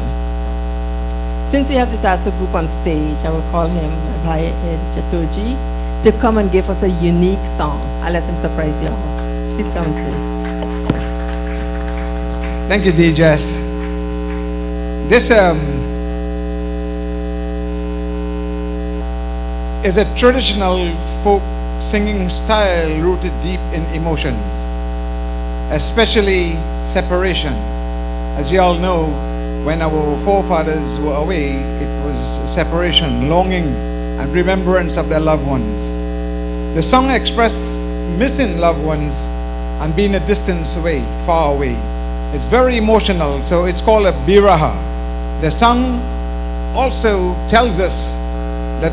Since we have the Tasa group on stage, I will call him Bhai Chaturji to come and give us a unique song. I'll let him surprise you all. Please come and sing. Thank you, DJs. This is a traditional folk singing style rooted deep in emotions, especially separation. As you all know, when our forefathers were away, it was separation, longing, and remembrance of their loved ones. The song expressed missing loved ones and being a distance away, far away. It's very emotional, so it's called a biraha. The song also tells us that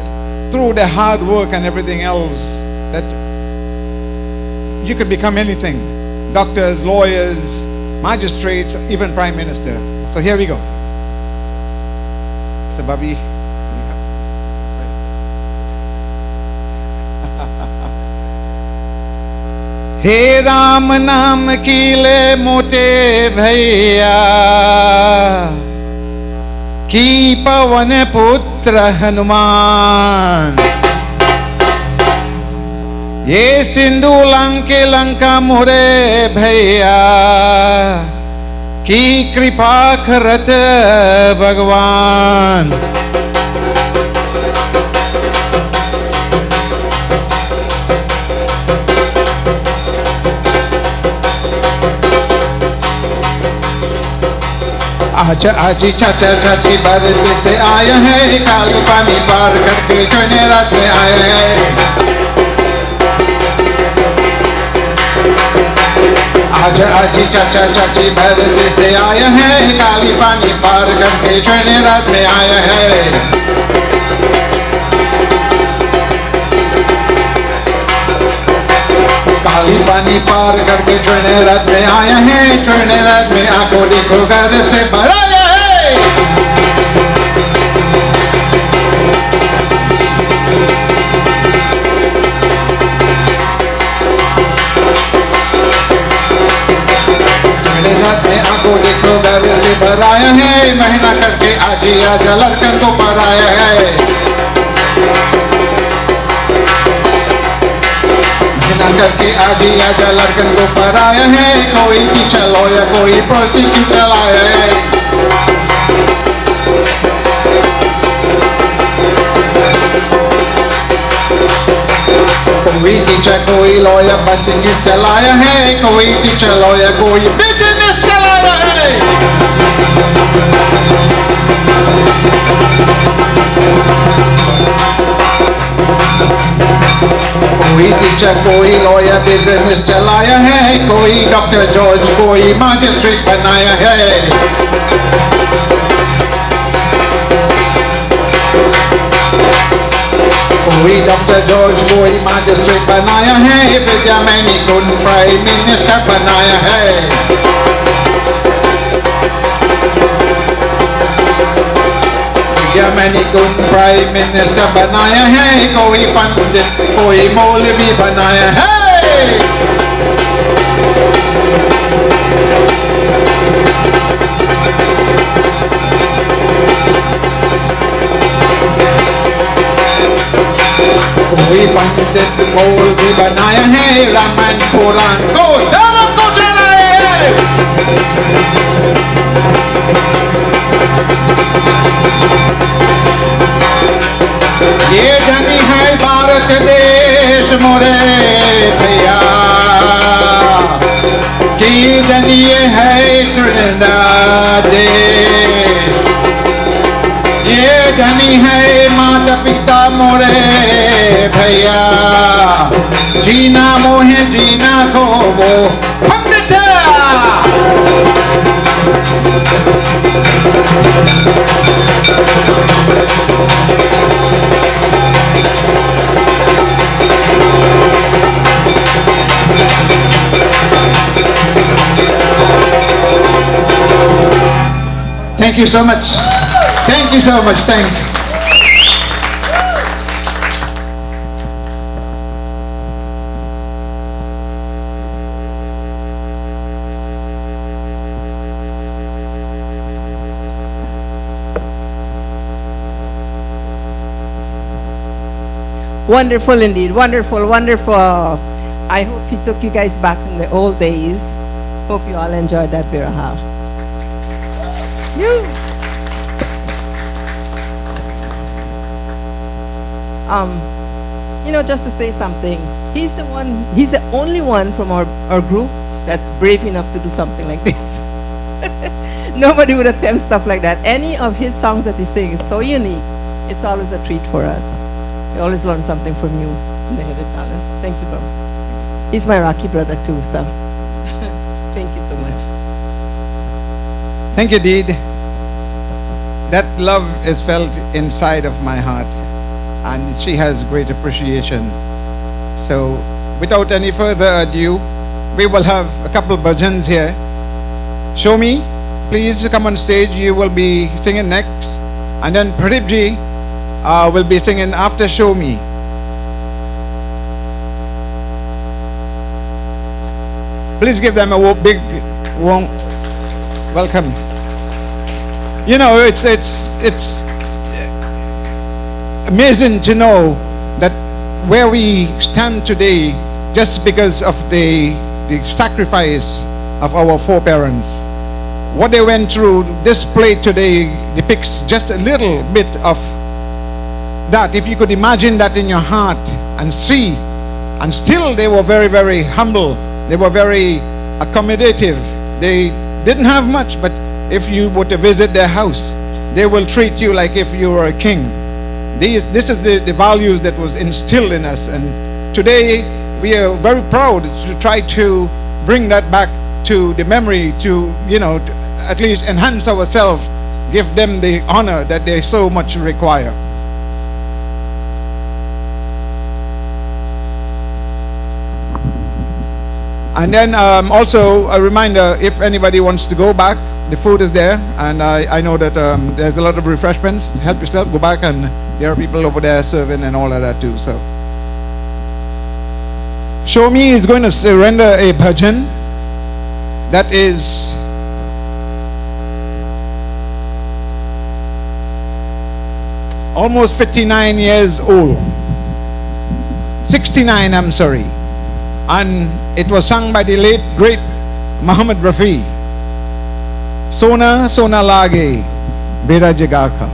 through the hard work and everything else, that you could become anything. Doctors, lawyers, magistrates, even prime minister. So here we go. So Bobby. हे राम नाम कीले मोटे भैया की पवन पुत्र हनुमान ये सिंधु लंके लंका मोरे भैया की कृपा करत भगवान आज आजी चाचा चाची भारत से आए हैं काली पानी पार करके चुने रात में आए हैं आज आजी चाचा चाची भारत से आए हैं काली पानी पार करके चुने रात में आए हैं काली पानी पार करके चुने रात में आए हैं चुने रात में आंखों देखो घर से भराया है चुने रात में आंखों देखो घर से भराया है महीना करके आज ही आज लड़कन को पराया है करके आज ही आज लड़कन को पराया है कोई टीचर लॉयर कोई प्रोसिक्यूटर आया है कोई टीचर कोई लॉयर प्रोसिक्यूटर चलाया है कोई टीचर लॉयर कोई बिजनेस चलाया है कोई टीचर कोई लॉयर बिजनेस चलाया है कोई डॉक्टर जॉर्ज कोई मैजिस्ट्रेट बनाया है कोई डॉक्टर जॉर्ज कोई मैजिस्ट्रेट बनाया है विद्या मैनी को प्राइम मिनिस्टर बनाया है मैंने कौन प्राइम मिनिस्टर बनाया है कोई पंडित कोई मौलवी बनाया है कोई पंडित मौलवी बनाया है रामायण कुरान को धर्म को चलाया है ये धनी है भारत देश मोरे भैया की धनी ये है त्रिनाद देश ये धनी है माता पिता मोरे भैया जीना मोहे जीना को वो पंडित Thank you so much. Thank you so much. Thanks. Wonderful indeed. Wonderful, wonderful. I hope he took you guys back in the old days. Hope you all enjoyed that biraha. Just to say something, he's the only one from our group that's brave enough to do something like this. Nobody would attempt stuff like that. Any of his songs that he sings is so unique. It's always a treat for us. We always learn something from you in the Hidden Talent. Thank you, bro. He's my Rocky brother too, so thank you so much. Thank you, Deed. That love is felt inside of my heart, and she has great appreciation. So, without any further ado, we will have a couple bhajans here. Show me, please come on stage. You will be singing next, and then Pradeep will be singing after Show Me. Please give them a big warm welcome. You know, it's amazing to know that where we stand today, just because of the sacrifice of our foreparents, what they went through. This play today depicts just a little bit of that. If you could imagine that in your heart and see, and still they were very, very humble. They were very accommodative. They didn't have much, but if you were to visit their house, they will treat you like if you were a king. This is the values that was instilled in us, and today we are very proud to try to bring that back to the memory, to at least enhance ourselves, give them the honor that they so much require. And then also a reminder, if anybody wants to go back, the food is there, and I know that there's a lot of refreshments. Help yourself, go back, and there are people over there serving and all of that too. So, Show Me is going to surrender a bhajan that is almost 59 years old. 69, I'm sorry. And it was sung by the late great Muhammad Rafi. Sona Sona Lage Bera Jagaka.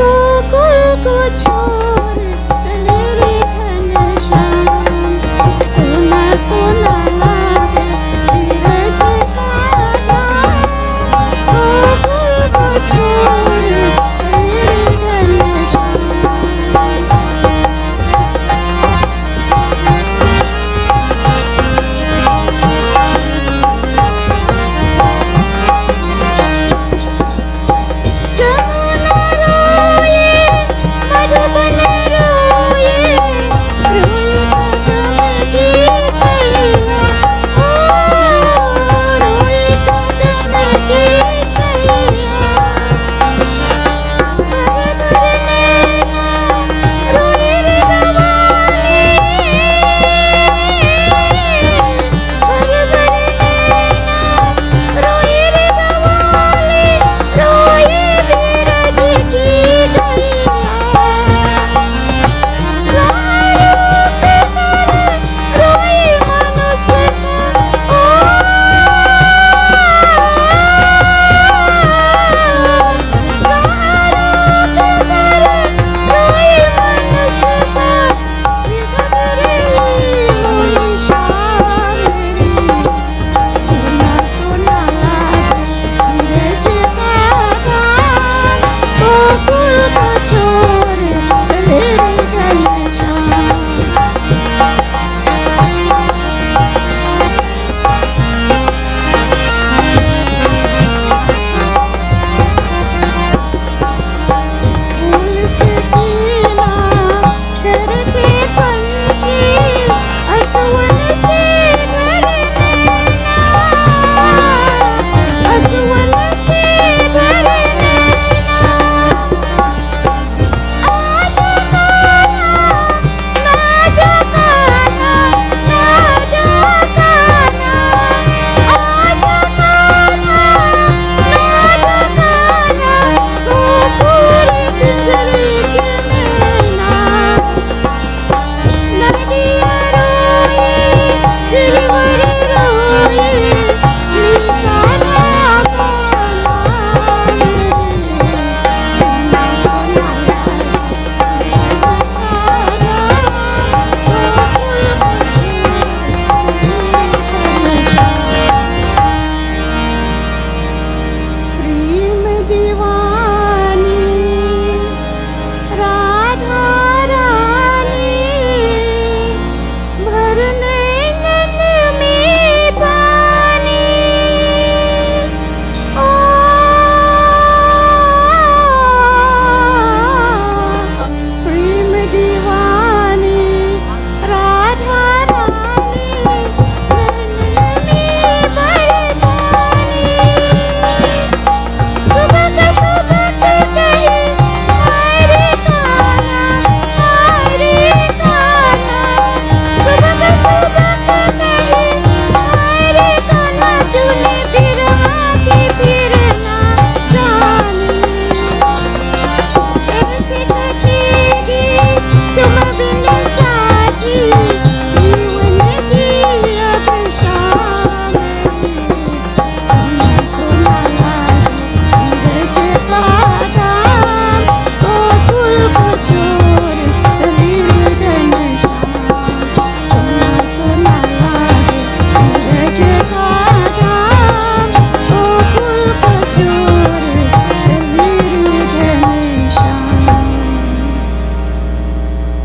Gokul को छोड़ चले रे Ghanshyam.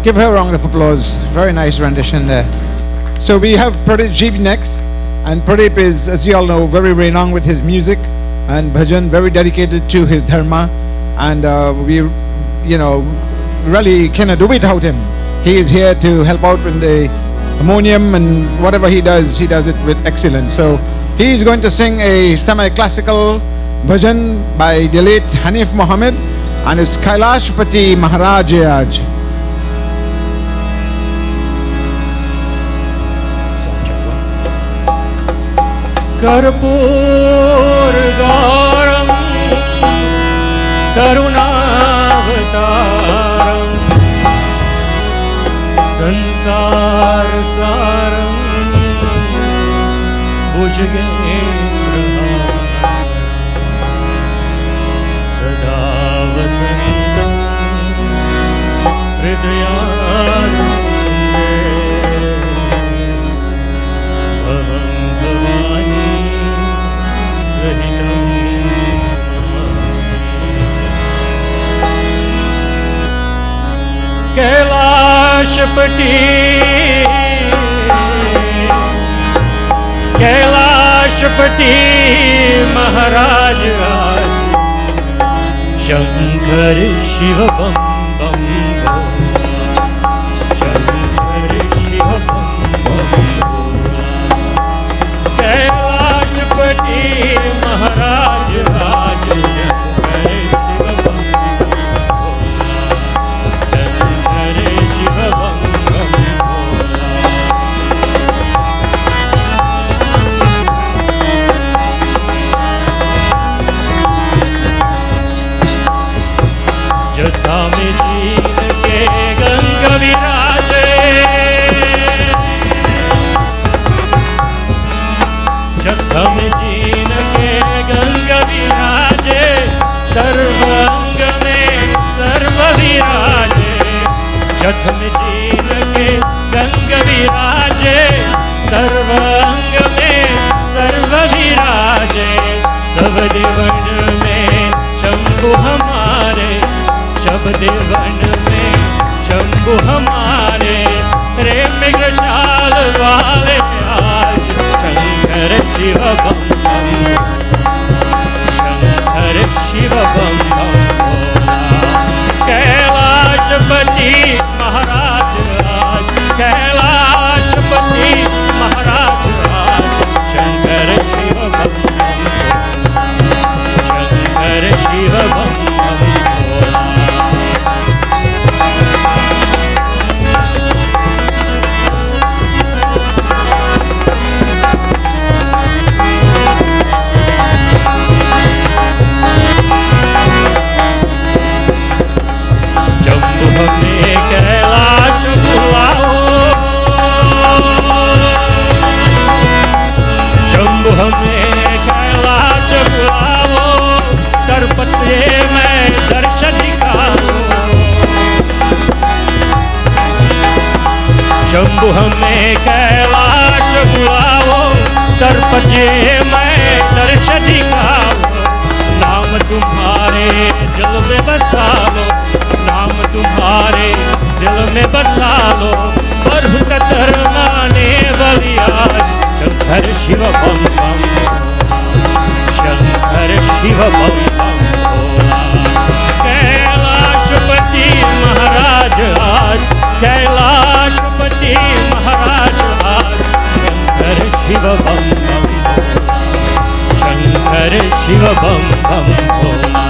Give her a round of applause. Very nice rendition there. So we have Pradeep next. And Pradeep is, as you all know, very renowned with his music and bhajan, very dedicated to his dharma. And we, really cannot do without him. He is here to help out with the harmonium, and whatever he does it with excellence. So he is going to sing a semi-classical bhajan by the late Hanif Mohammed, and it's Kailashpati Maharaj Aj. कर्पूर गौरम करुणावतारम संसार सारम भुजगेन्द्रहारम सदा वसन्तं हृदयारविन्दे भवं भवानी सहितं कैलाशपति कैलाशपति महाराज आज शंकर शिव बम बम शंकर शिव बम बम कैलाशपति महाराज आज शंकर शिव बम शंकर शिव बम जटा में जीन के गंग विराजे जटा में जीन के गंग विराजे सर्वांग में सर्व विराजे जट में जीन के गंग विराजे सर्वांग में सर्व विराजे सब देवन में शंभु हमारे शब देवन में शंभु हमारे रे मृगजाल वाले आज शंकर शिव बम बम शंकर शिव बम बम कैलाशपति महाराज आज कैलाशपति महाराज आज शंकर शिव बम बम शंकर शिव बम बम हमें कैलाश बुलाओ शंभु हमें कैलाश बुलाओ दरपते में दर्शन दिखाओ शंभु हमें कैलाश बुलाओ दरपते में दर्शन दिखाओ नाम तुम्हारे दिल में बसा लो नाम तुम्हारे दिल में बसा लो प्रभु कतर माने बलियाज शंकर शिव बम बम शंकर शिव बम बम भोला कैलाशपति महाराज आज कैलाशपति महाराज आज शंकर शिव बम बम शंकर शिव बम बम भोला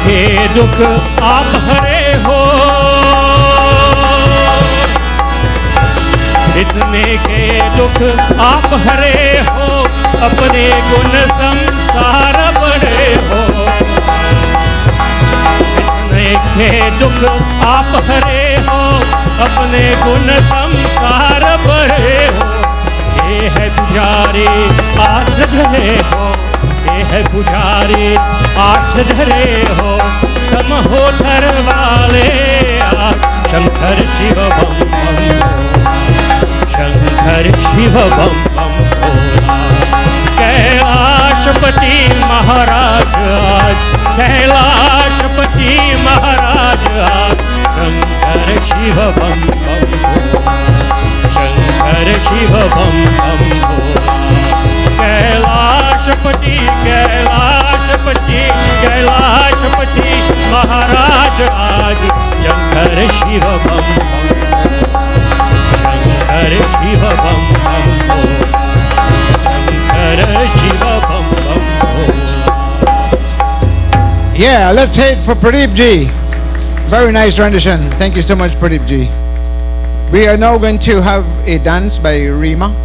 के दुख आप हरे हो इतने के दुख आप हरे हो अपने गुण संसार बड़े हो इतने के दुख आप हरे हो अपने गुण संसार बड़े हो ये है पुजारी आस धरे हो ये है पुजारी आस धरे हो तुम हो धर वाले आज शंकर शिव बम बम शंकर शिव बम बम भोला। कैलाशपति महाराज आज, कैलाशपति महाराज आज, शंकर शिव बम बम भोला शंकर शिव बम बम भोला। कैलाशपति कैलाशपति कैलाशपति महाराज आज, शंकर शिव बम बम शंकर शिव बम बम भोला शंकर शिव बम बम भोला। Yeah, let's hear it for Pradeep ji. Very nice rendition. Thank you so much, Pradeep ji. We are now going to have a dance by Rima.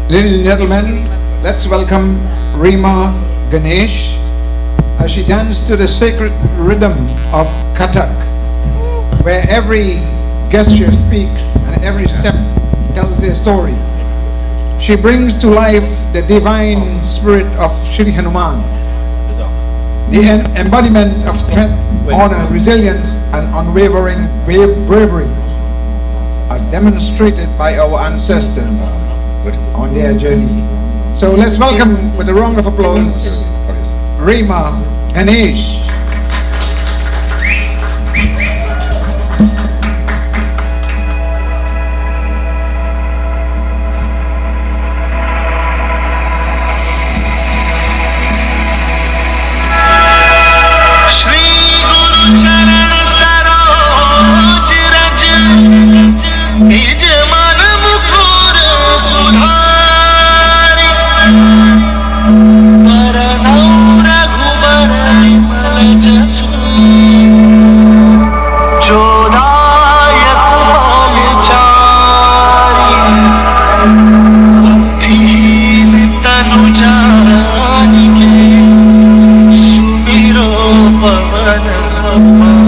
Ladies and gentlemen, let's welcome Rima Ganesh as she dances to the sacred rhythm of Kathak, where every gesture speaks and every step tells a story. She brings to life the divine spirit of Shri Hanuman, the embodiment of strength, honor, resilience, and unwavering bravery, as demonstrated by our ancestors on their journey. So let's welcome with a round of applause Rima Ganesh. Pawan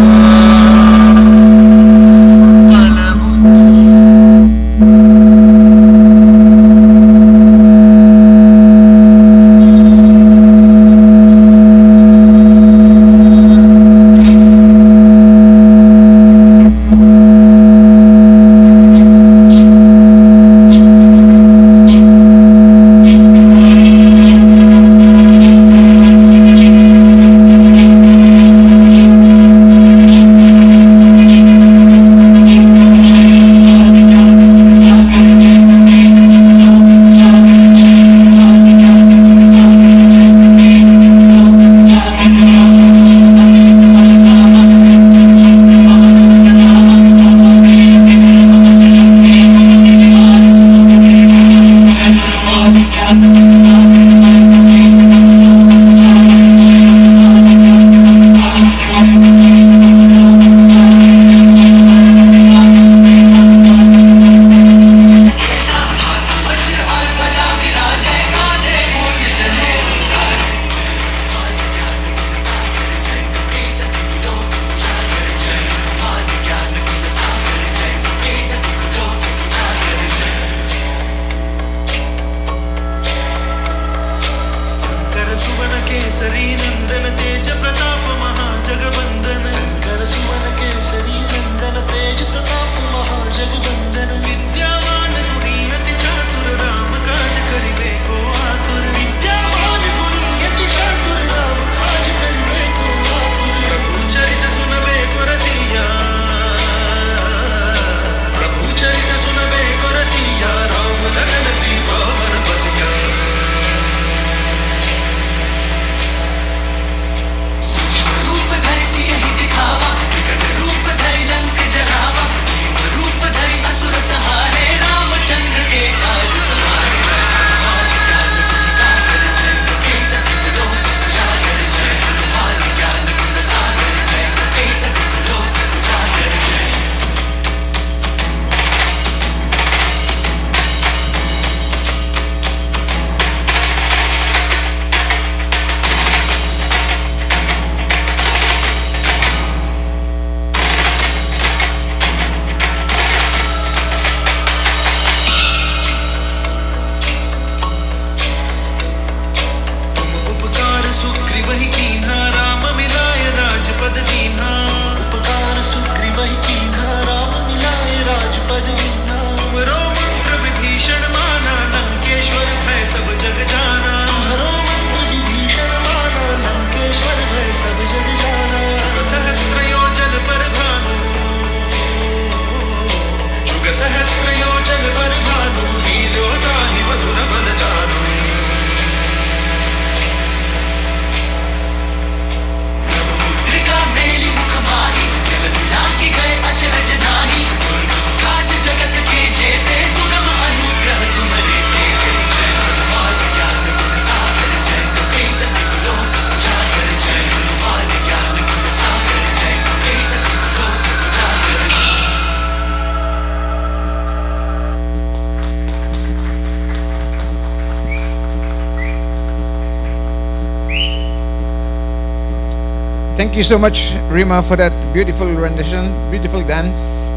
Thank you so much, Rima, for that beautiful rendition, beautiful dance.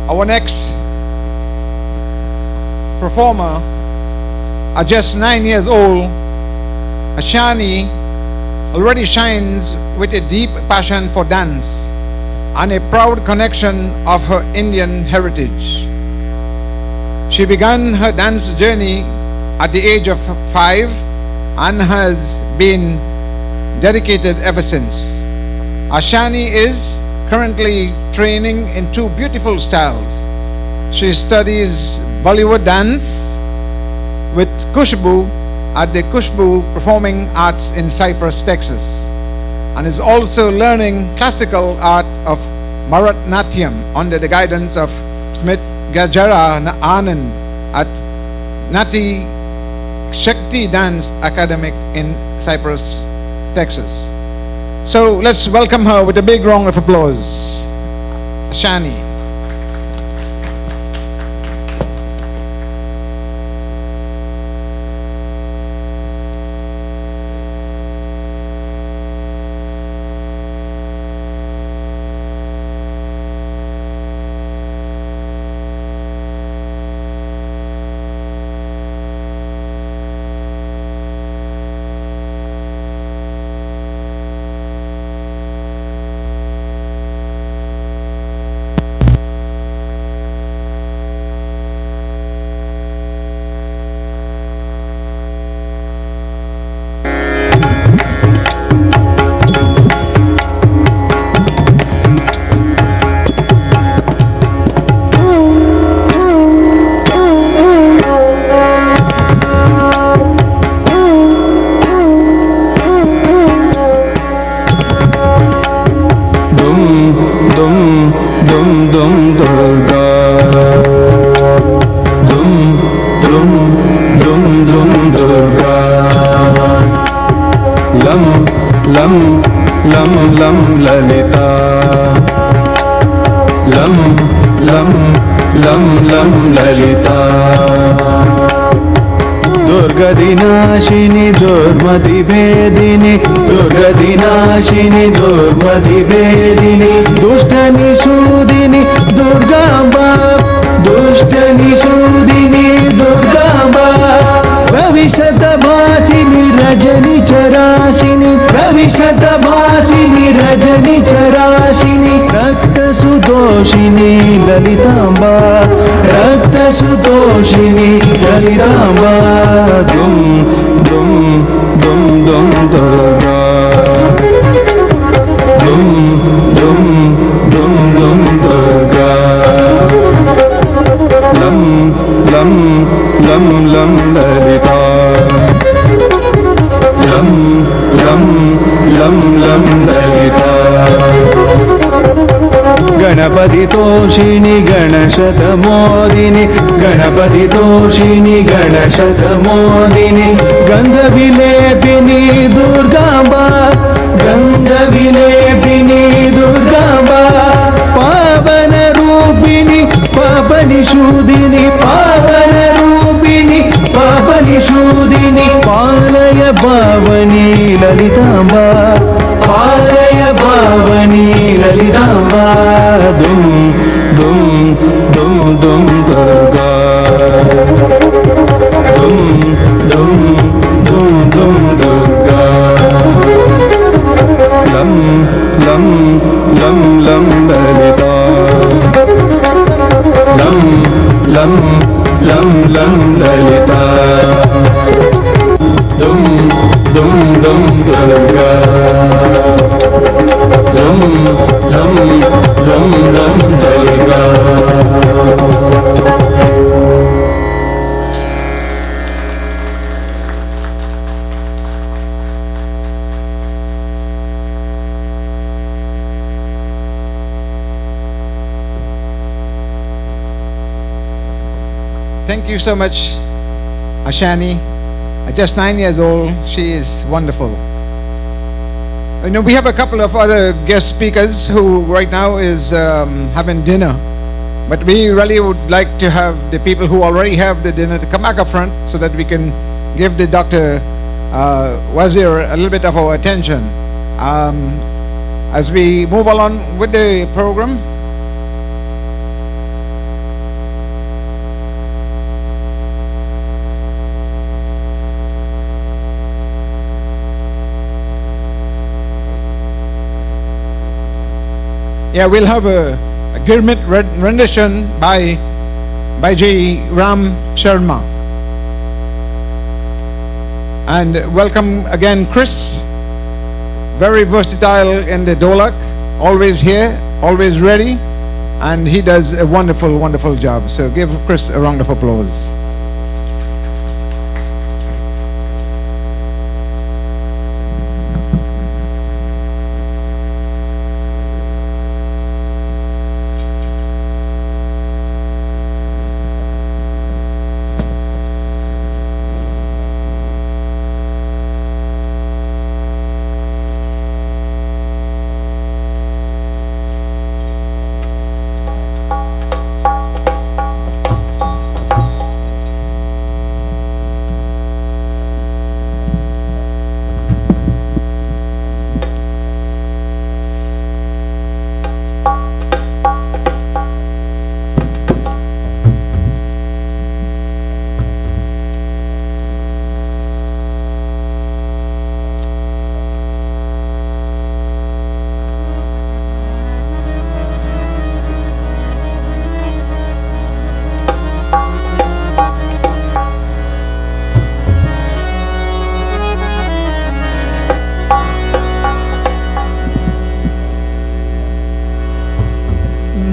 Our next performer are just 9 years old. Ashani already shines with a deep passion for dance and a proud connection of her Indian heritage. She began her dance journey at the age of 5 and has been dedicated ever since. Ashani is currently training in 2 beautiful styles. She studies Bollywood dance with Kushbu at the Kushbu Performing Arts in Cypress, Texas, and is also learning classical art of Bharatanatyam under the guidance of Smith Gajara Anand at Nati Shakti Dance Academic in Cypress, Texas. So let's welcome her with a big round of applause. Ashani. दुर्गदिनाशिनी दुर्मतिभेदिनी दुर्गदिनाशिनी दुर्मतिभेदिनी दुष्टनिषूदिनी Durgamba दुष्टनिषूदिनी Durgamba प्रविशतभासिनी रजनिचराशिनी प्रविशतभासिनी रजनिचराशिनी रक्तसुदोषिनी Lalitamba रक्तसुदोषिनी Lalitamba दुम दुम दुम दुम दुर्गा दुम दुम दुम दुम दुर्गा लं लं लं लं ललिता लं लं लं लं ललिता गणपति तोषिणी गणशतमोदिनी गणपति तोषिणी गणशतमोदिनी गन्धविलेपिनी दुर्गाम्बा गन्धविलेपिनी दुर्गाम्बा पावनरूपिणी पापनिषूदिनी पावनरूपिणी पापनिषूदिनी पालय पावनी ललिताम्बा पालय पावनी ललिताम्बा दुम दुम दुम दुम दुर्गा दुम दुम दुम दुम दुर्गा लं लं लं लं ललिता लं लं लं लं ललिता दुम दुम दुम दुर्गा लं लं लं लं Durga Thank you so much, Ashani. Just 9 years old, she is wonderful. You know, we have a couple of other guest speakers who right now is having dinner. But we really would like to have the people who already have the dinner to come back up front so that we can give the Dr. Wazir a little bit of our attention. As we move along with the program, we'll have a Gurmit rendition by J. Ram Sharma. And welcome again, Chris. Very versatile in the dolak, always here, always ready, and he does a wonderful, wonderful job. So give Chris a round of applause.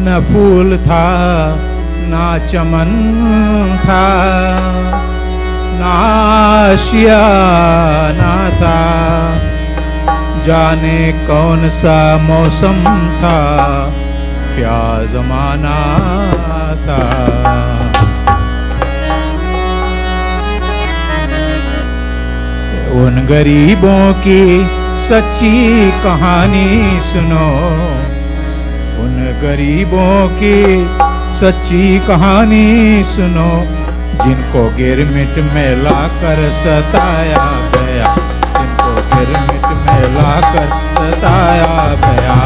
न फूल था ना चमन था ना आशियाना था, जाने कौन सा मौसम था, क्या जमाना था। उन गरीबों की सच्ची कहानी सुनो, उन गरीबों की सच्ची कहानी सुनो, जिनको गिरमिट में लाकर सताया गया, जिनको गिरमिट में लाकर सताया गया।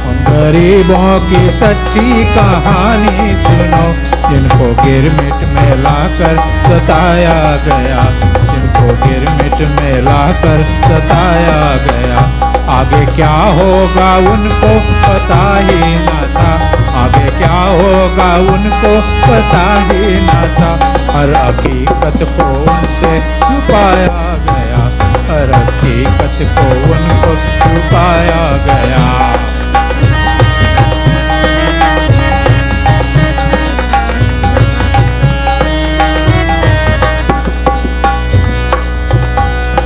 उन गरीबों की सच्ची कहानी सुनो, जिनको गिरमिट में लाकर सताया गया, जिनको गिरमिट में लाकर सताया गया। आगे क्या होगा उनको पता ही न था, आगे क्या होगा उनको पता ही न था। हर हकीकत को उनसे छुपाया गया, हर हकीकत को उनको छुपाया गया।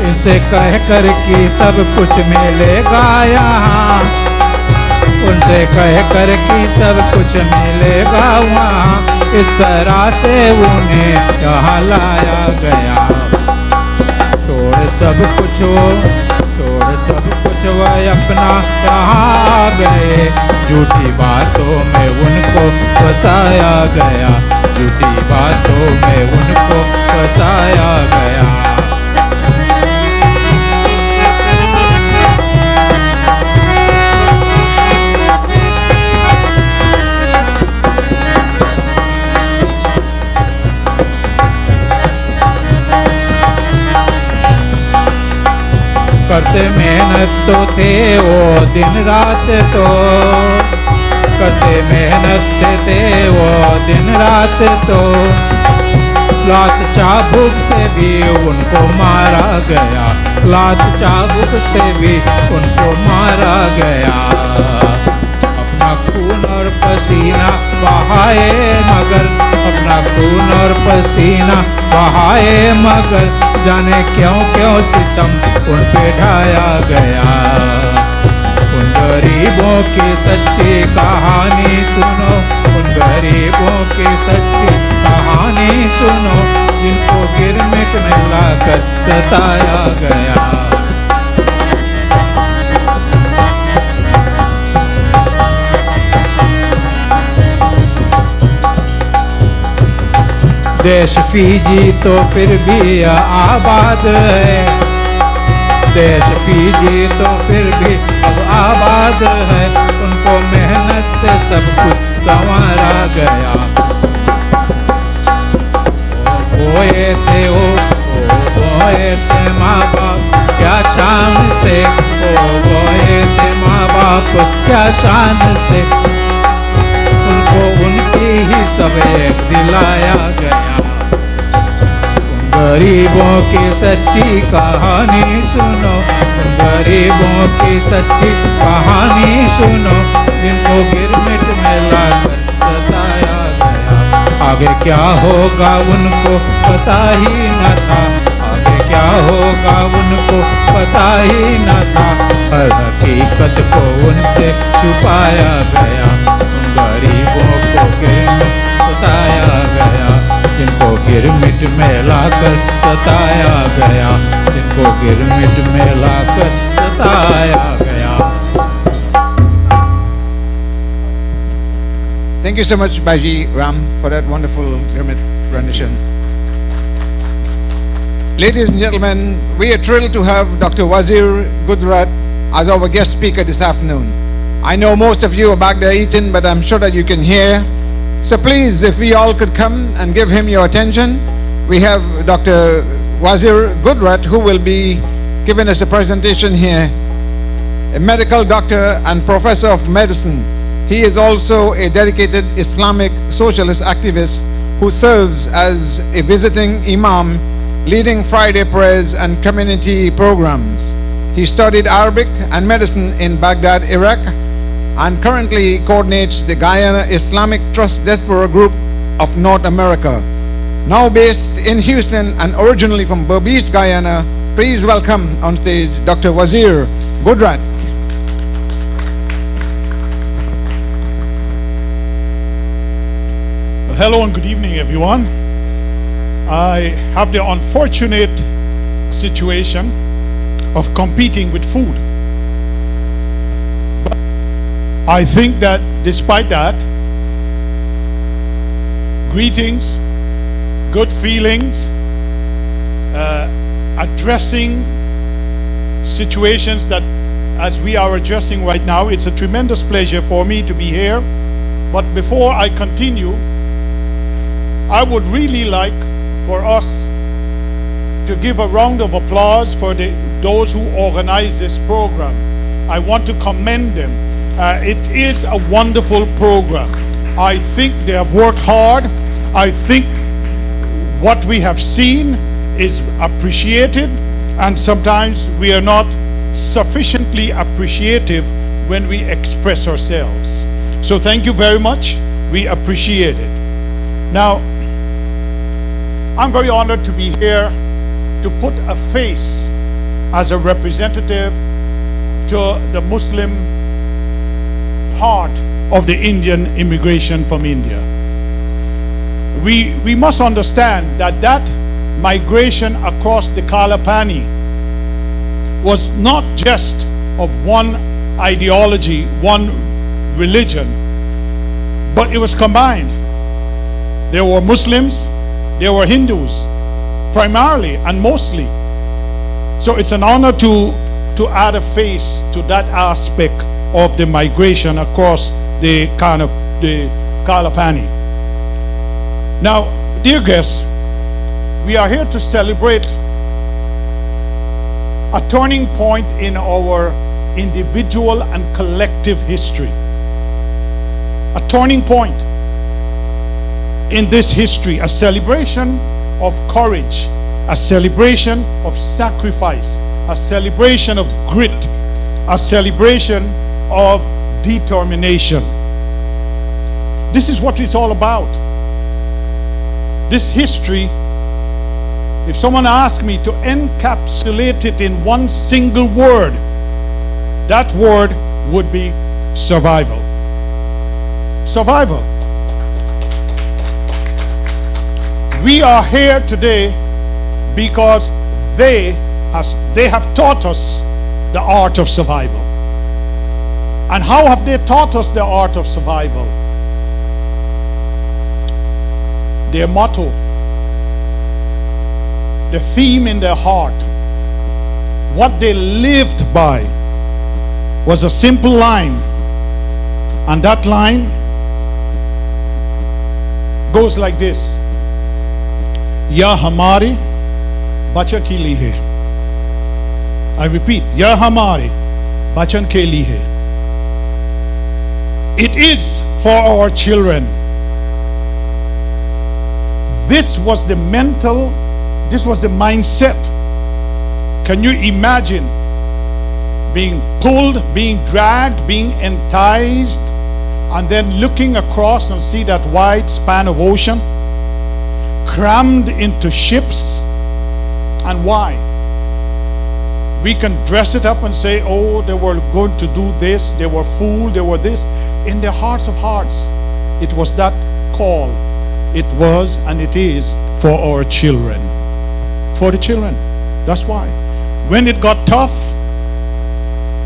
उनसे कह कर कि सब कुछ मिलेगा यहाँ, उनसे कह कर कि सब कुछ मिलेगा वहाँ, इस तरह से उन्हें यहाँ लाया गया। छोड़ सब कुछ वो, छोड़ सब कुछ वह अपना यहाँ आ गए, झूठी बातों में उनको फंसाया गया, झूठी बातों में उनको फंसाया गया। करते मेहनत तो थे वो दिन रात, तो करते मेहनत थे वो दिन रात, तो लात चाबुक से भी उनको मारा गया, लात चाबुक से भी उनको मारा गया। अपना खून और पसीना बहाए मगर, अपना खून और पसीना बहाए मगर, जाने क्यों क्यों सितम उन पे ढाया गया। उन गरीबों की सच्ची कहानी सुनो, उन गरीबों की सच्ची कहानी सुनो, जिनको गिरमिट में लाकर सताया गया। देश फीजी तो फिर भी आबाद है, देश फीजी तो फिर भी अब आबाद है, उनको मेहनत से सब कुछ संवारा गया। बोए थे बोए थे माँ बाप क्या शान से, ओ बोए थे माँ बाप क्या शान से, उनको उनकी ही सब एक दिलाया गया। तुम गरीबों की सच्ची कहानी सुनो, तुम गरीबों की सच्ची कहानी सुनो, जिनको गिरमिट में लाकर बताया गया। आगे क्या होगा उनको पता ही न था, आगे क्या होगा उनको पता ही न था, हर हकीकत को उनसे छुपाया गया। गरीबों को गिरमिट सताया गया, जिनको गिरमिट में लाकर सताया गया, जिनको गिरमिट में लाकर सताया गया। Thank you so much, Baji Ram, for that wonderful rendition. Ladies and gentlemen, we are thrilled to have Dr. Wazir Gudrat as our guest speaker this afternoon. I know most of you are back there eating, but I'm sure that you can hear. So please, if we all could come and give him your attention. We have Dr. Wazir Gudrat, who will be giving us a presentation here, a medical doctor and professor of medicine. He is also a dedicated Islamic socialist activist who serves as a visiting imam, leading Friday prayers and community programs. He studied Arabic and medicine in Baghdad, Iraq, and currently coordinates the Guyana Islamic Trust Diaspora Group of North America. Now based in Houston and originally from Berbice, Guyana, please welcome on stage Dr. Wazir Gudrat. Hello and good evening, everyone. I have the unfortunate situation of competing with food. But I think that despite that, greetings, good feelings, addressing situations that as we are addressing right now, it's a tremendous pleasure for me to be here. But before I continue, I would really like for us to give a round of applause for those who organized this program. I want to commend them. It is a wonderful program. I think they have worked hard. I think what we have seen is appreciated, and sometimes we are not sufficiently appreciative when we express ourselves. So thank you very much. We appreciate it. Now, I'm very honored to be here to put a face as a representative to the Muslim part of the Indian immigration from India. We must understand that migration across the Kalapani was not just of one ideology, one religion, but it was combined. There were Muslims, there were Hindus, primarily and mostly. So it's an honor to add a face to that aspect of the migration across the Kalapani. Now, dear guests, we are here to celebrate a turning point in our individual and collective history. A turning point in this history, a celebration of courage, a celebration of sacrifice, a celebration of grit, a celebration of determination. This is what it's all about. This history, if someone asked me to encapsulate it in one single word, that word would be survival. Survival. We are here today because they have taught us the art of survival. And how have they taught us the art of survival? Their motto the theme in their heart, what they lived by, was a simple line. And that line goes like this: Ya hamari bachan ke liye. I repeat, Ya hamari bachan ke liye. It is for our children. This was the mindset. Can you imagine being pulled, being dragged, being enticed, and then looking across and see that wide span of ocean, crammed into ships? And why? We can dress it up and say, oh, they were going to do this, they were fooled, they were this. In their hearts of hearts, it was that call. It was and it is for our children. For the children. That's why. When it got tough,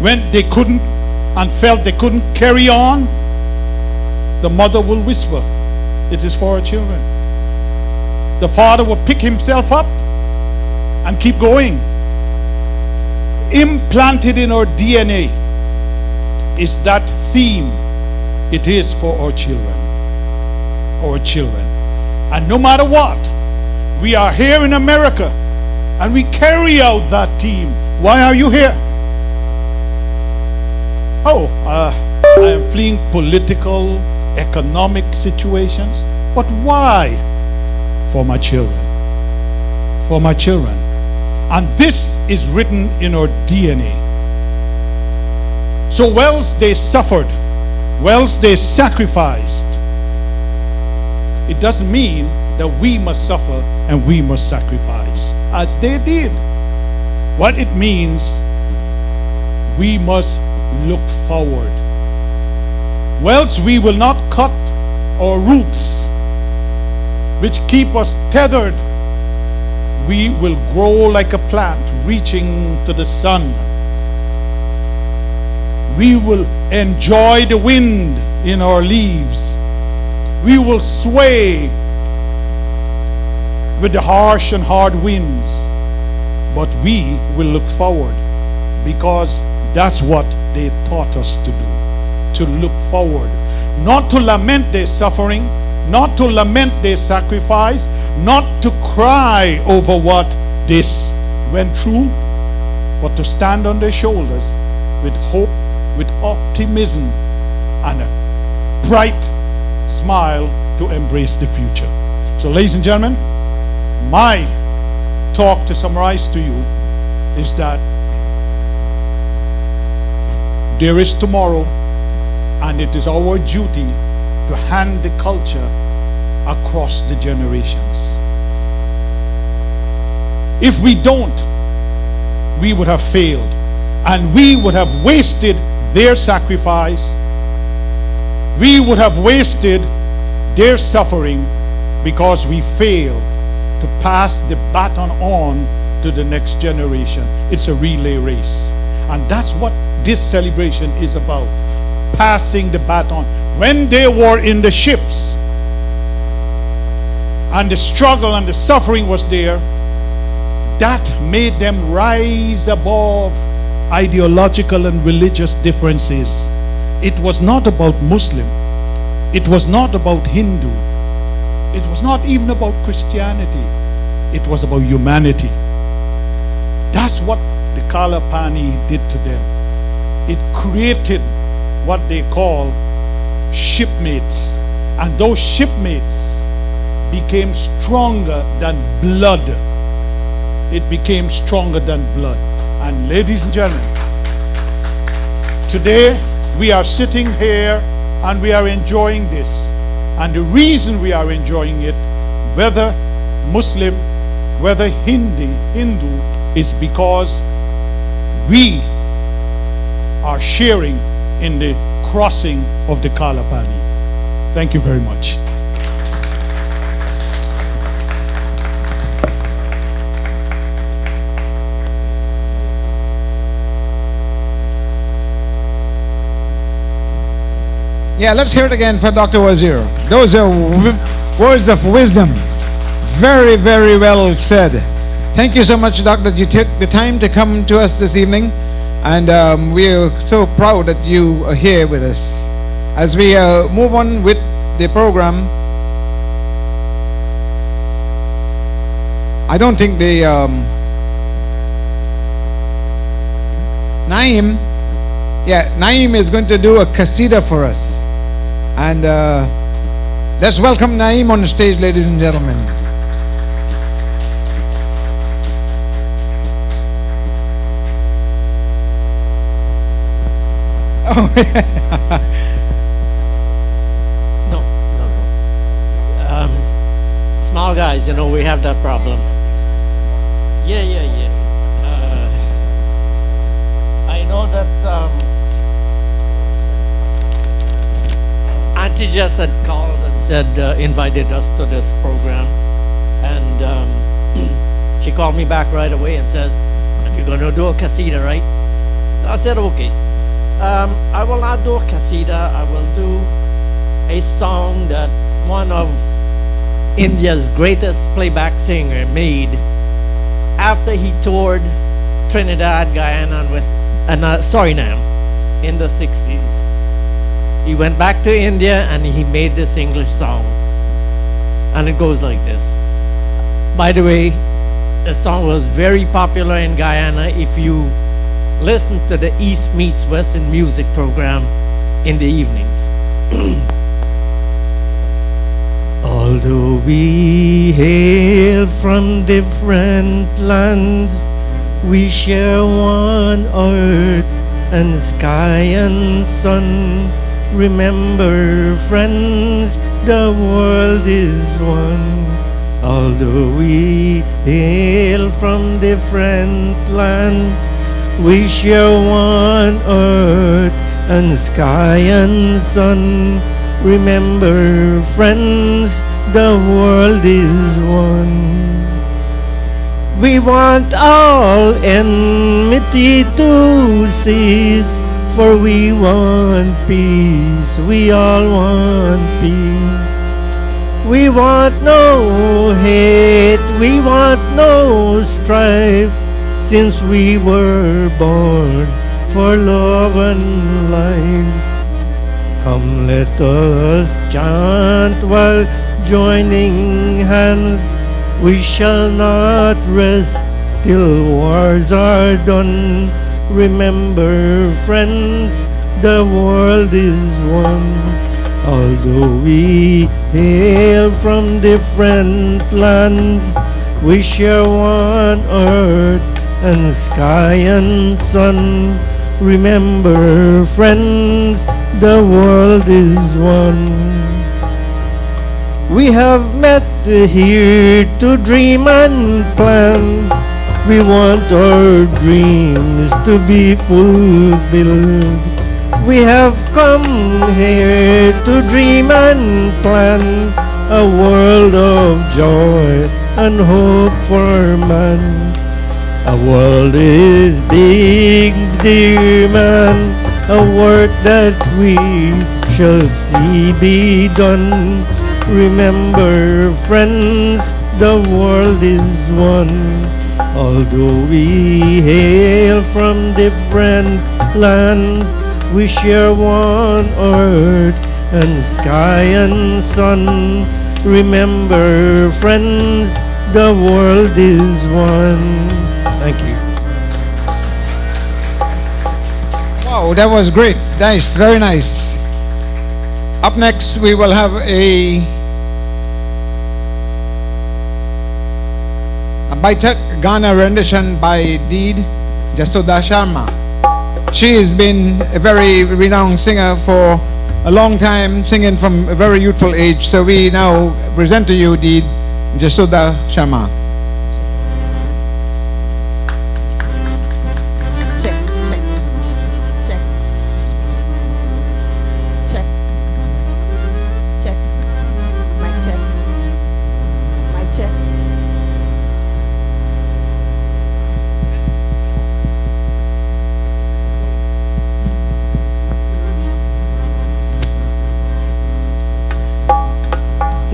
when they couldn't and felt they couldn't carry on, the mother will whisper, it is for our children. The father will pick himself up and keep going. Implanted in our DNA is that theme. It is for our children. Our children. And no matter what, we are here in America and we carry out that theme. Why are you here? Oh, I am fleeing political, economic situations. But why? For my children. For my children. And this is written in our DNA. So whilst they suffered, whilst they sacrificed, it doesn't mean that we must suffer and we must sacrifice as they did. What it means, we must look forward. Whilst we will not cut our roots, which keep us tethered, we will grow like a plant reaching to the sun. We will enjoy the wind in our leaves. We will sway with the harsh and hard winds, but we will look forward, because that's what they taught us to do, to look forward, not to lament their suffering, not to lament their sacrifice, not to cry over what they went through, but to stand on their shoulders with hope, with optimism, and a bright smile to embrace the future. So, ladies and gentlemen, my talk, to summarize to you, is that there is tomorrow, and it is our duty to hand the culture across the generations. If we don't, we would have failed, and we would have wasted their sacrifice. We would have wasted their suffering because we failed to pass the baton on to the next generation. It's a relay race, and that's what this celebration is about, passing the baton. When they were in the ships and the struggle and the suffering was there, that made them rise above ideological and religious differences. It was not about Muslim. It was not about Hindu. It was not even about Christianity. It was about humanity. That's what the Kalapani did to them. It created what they call shipmates. And those shipmates became stronger than blood. It became stronger than blood. And ladies and gentlemen, today we are sitting here and we are enjoying this. And the reason we are enjoying it, whether Muslim, whether Hindu, is because we are sharing in the crossing of the Kalapani. Thank you very much. Yeah, let's hear it again for Dr. Wazir. Those are words of wisdom. Very, very well said. Thank you so much, Doc, that you took the time to come to us this evening. And we are so proud that you are here with us. As we move on with the program, I don't think the Naeem is going to do a qasida for us. And let's welcome Naeem on the stage, ladies and gentlemen. Oh, Small guys, you know, we have that problem. Yeah. I know that Auntie Jess had called and said, invited us to this program. And she called me back right away and says, "You're going to do a qasida, right?" I said, okay. I will not do a qasida. I will do a song that one of India's greatest playback singer made after he toured Trinidad, Guyana, and Suriname in the 60s. He went back to India and he made this English song. And it goes like this. By the way, the song was very popular in Guyana. If you listen to the East Meets West in Music program in the evenings. Although we hail from different lands, we share one earth and sky and sun. Remember, friends, the world is one. Although we hail from different lands, we share one earth and sky and sun. Remember, friends, the world is one. We want all enmity to cease, for we want peace, we all want peace. We want no hate, we want no strife, since we were born for love and life. Come, let us chant while joining hands. We shall not rest till wars are done. Remember, friends, the world is one. Although we hail from different lands, we share one earth and sky and sun. Remember, friends, the world is one. We have met here to dream and plan. We want our dreams to be fulfilled. We have come here to dream and plan a world of joy and hope for man. A world is big, dear man, a work that we shall see be done. Remember, friends, the world is one. Although we hail from different lands, we share one earth and sky and sun. Remember, friends, the world is one. Thank you. Wow, that was great. Nice, very nice. Up next, we will have a Baitak Ghana rendition by Deed Jasoda Sharma. She has been a very renowned singer for a long time, singing from a very youthful age. So we now present to you Deed Jasoda Sharma.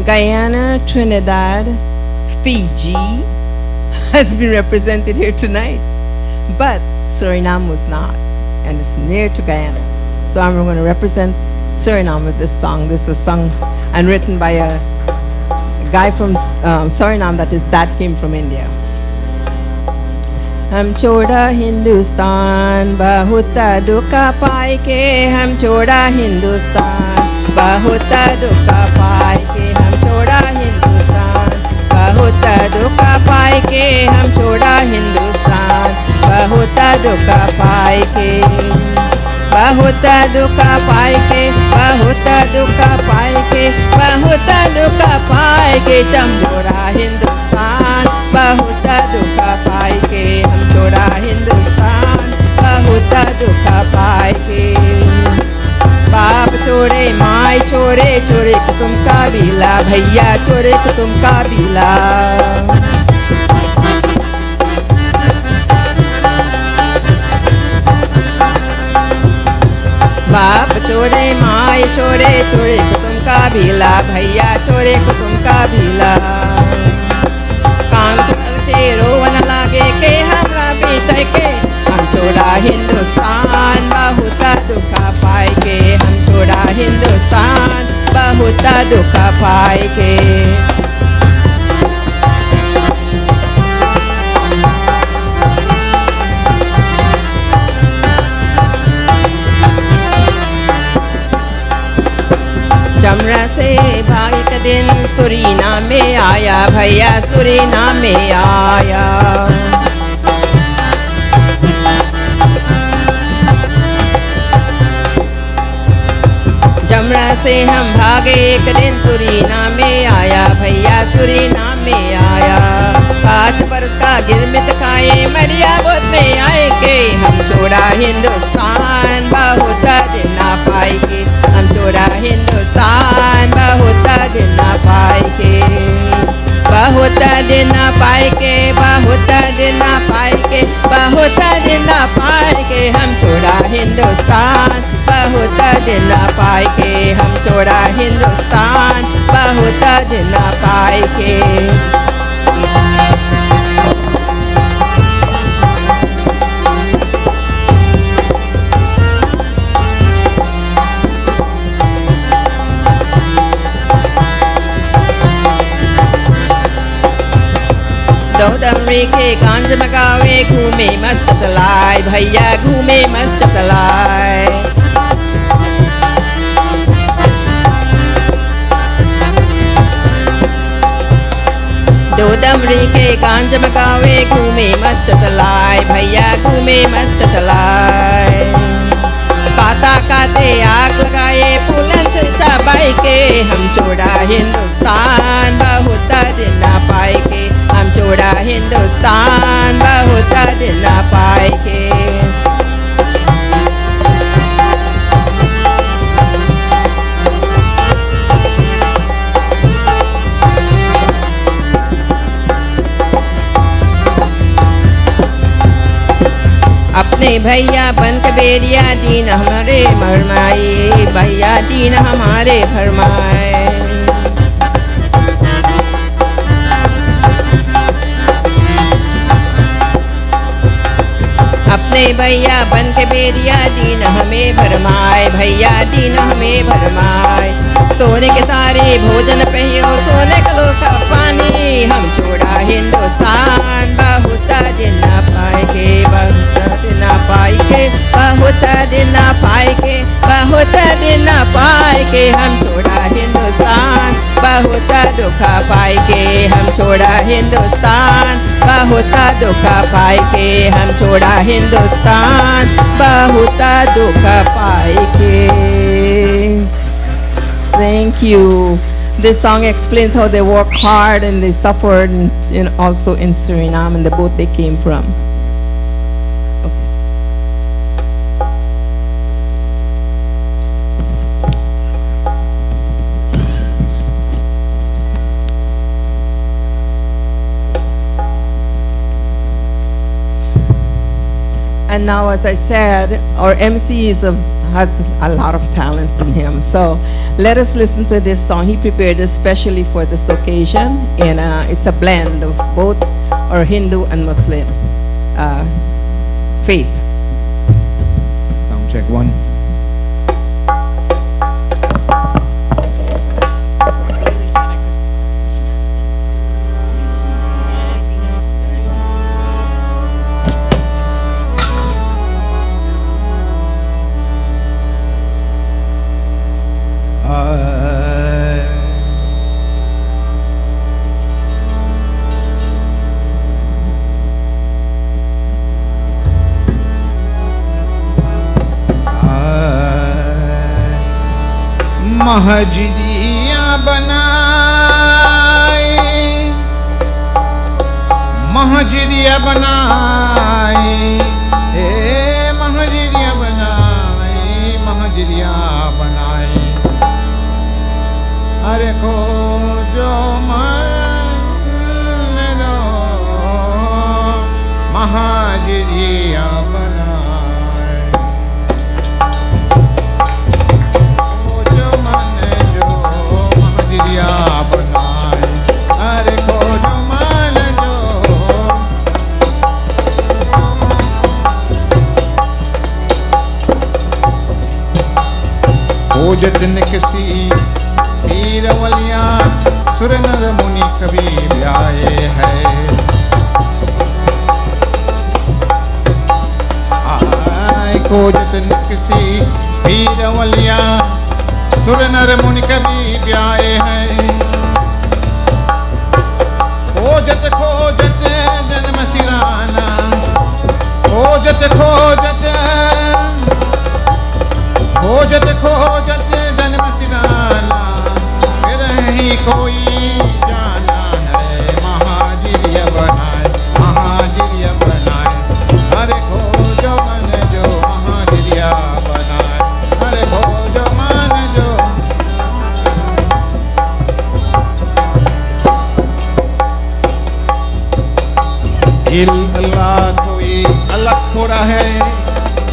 Guyana, Trinidad, Fiji, has been represented here tonight. But Suriname was not, and it's near to Guyana. So I'm going to represent Suriname with this song. This was sung and written by a guy from Suriname that his dad came from India. हम छोड़ा हिंदुस्तान बहुत दुख पाए के हम छोड़ा हिंदुस्तान बहुत दुख पाए के हम छोड़ा हिंदुस्तान बहुत दुख पाए के हम छोड़ा हिंदुस्तान बहुत दुख पाए के बहुत दुख पाए के बहुत दुख पाए के बहुत दुख पाए के हम छोड़ा हिंदुस्तान बहुत दुख पाए के हम छोड़ा हिंदुस्तान बहुत दुख पाए के बाप छोड़े माई छोड़े छोड़े तुम काबिला भैया छोड़े तुम काबिला बाप छोड़े माई छोड़े छोड़े तुम काबिला भैया छोड़े तुम काबिला कान करते रोवन लागे के हमरा बीते के हम छोड़ा हिंदुस्तान बहुत दुख पाए के हम छोड़ा हिंदुस्तान बहुत दुख पाए के चमरा से भाग के दिन सुरीनाम में आया भैया सुरीनाम में आया जमरा से हम भागे एक दिन सुरीनाम में आया भैया सुरीनाम में आया 5 बरस का गिरमिट खाए मरिया बोध में आएंगे हम छोड़ा हिंदुस्तान बहुत दिन ना पाएंगे हम छोड़ा हिंदुस्तान बहुत दिन ना पाएंगे बहुत दिन ना पाएंगे बहुत दिन ना पाएंगे बहुत दिन ना पाएंगे हम छोड़ा हिंदुस्तान बहुत दिन ना पाएंगे हम छोड़ा हिंदुस्तान बहुत दिन ना पाएंगे दो दमरी के गांज मगावे घूमे मस्त चलाए भैया घूमे मस्त चलाए दो दमरी के गांज मगावे घूमे मस्त चलाए भैया घूमे मस्त चलाए काता काते आग लगाए पुलन से चाबाई के हम छोड़ा हिंदुस्तान बहुत दिन ना पाएंगे हम छोड़ा हिंदुस्तान बहुत दिन ना पाएंगे अपने भैया बन के बेरिया दीन हमारे भरमाए भैया दीन हमारे भरमाए अपने भैया बन के बेरिया दीन हमें भरमाए भैया दीन हमें भरमाए सोने के तारे भोजन पहियो सोने का लोटा पानी हम छोड़ा हिंदुस्तान बहुत दिन ना पाएंगे बहुत दिन ना पाएंगे बहुत दिन ना पाएंगे बहुत दिन ना पाएंगे हम छोड़ा हिंदुस्तान बहुत दुख पाएंगे हम छोड़ा हिंदुस्तान बहुत दुख पाएंगे हम छोड़ा हिंदुस्तान बहुत दुख पाएंगे Thank you. This song explains how they worked hard and they suffered and also in Suriname and the boat they came from. And now, as I said, our MC has a lot of talent in him. So let us listen to this song. He prepared especially for this occasion, and it's a blend of both or Hindu and Muslim faith. Sound check one. महजिदियाँ बनाए, महजिदियाँ बनाए, महजिदियाँ बनाए, महजिदियाँ बनाए। अरे को जो मन दो महजिदियाँ बनाए। बनाए, अरे को जो मान जो खोजत न किसी पीर वलिया सुर नर मुनि कभी ब्याए है। आय खोजत न किसी पीर वलिया सुर नर मुनि कभी ब्याए हैं। खोजत खोजत जन्म सिराना, खोजत खोजत, खोजत खोजत जन्म सिराना, फिर ही कोई जाना है। महाजिरिया बनाए, महाजिरिया बनाए, अरे खोजो मन जो महाजिरिया बनाए, अरे खोजो मन जो। अल्लाह कोई अलग थोड़ा है,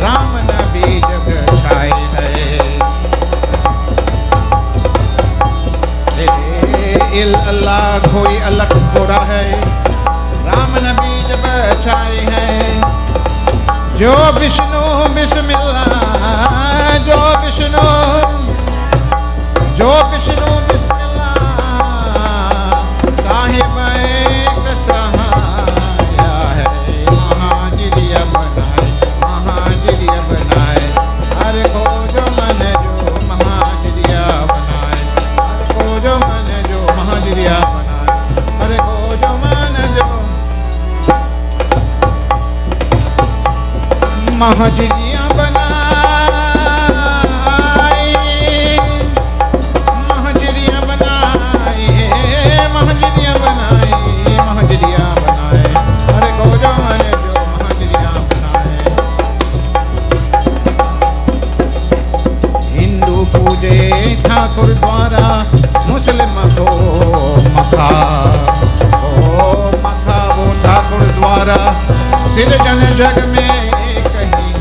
राम नबी जग छाए है। अल्लाह कोई अलग थोड़ा है, राम नबी जग छाए है। जो विष्णु बिस्मिल्लाह, जो विष्णु, जो विष्णु बिस्मिल्लाह, साहिब एक सहाया है। महाजिरिया बनाए, महाजिरिया बनाए, अरे खोजो मन जो महाजिरिया बनाए, अरे खोजो मन जो महाजिरिया बनाए, अरे खोजो मन जो महाजिरिया बनाए, महाजिरिया बनाए, महाजिरिया बनाए, महाजिरिया बनाए, अरे खोजो मन जो महाजिरिया बनाए। हिंदू पूजे ठाकुर द्वारा, मुस्लिम को मखा, ओ मखा वो ठाकुर द्वारा, सिरजन जग में कहीं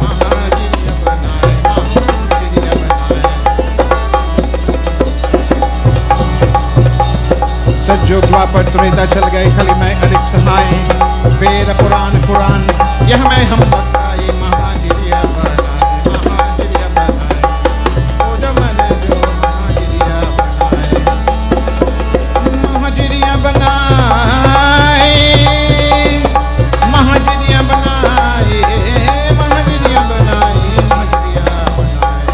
महाजिरिया बनाए, महाजिरिया बनाए। सज्जो द्वापर त्रेता चल गए, खली में अरिक सहाय, वेद पुराण कुरान यह में हम बताए। महाजिरिया बनाए, महाजिरिया बनाए, खोजो मन जो महाजिरिया बनाए, महाजिरिया बनाए, महाजिरिया बनाए, महाजिरिया बनाए, महाजिरिया बनाए,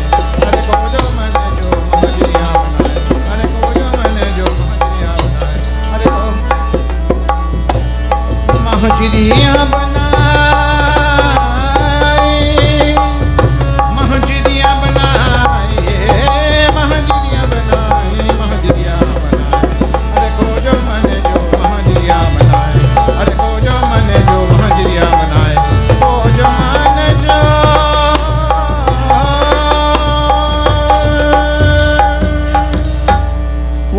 अरे खोजो मन जो महाजिरिया बनाए, अरे खोजो मन जो महाजिरिया बनाए, अरे महाजिरिया बनाए, महाजिरिया बनाए, महाजिरिया बनाए, महाजिरिया बनाए, अरे खोजो मन जो महाजिरिया बनाए, अरे खोजो मन जो महाजिरिया बनाए, खोजो मन जो।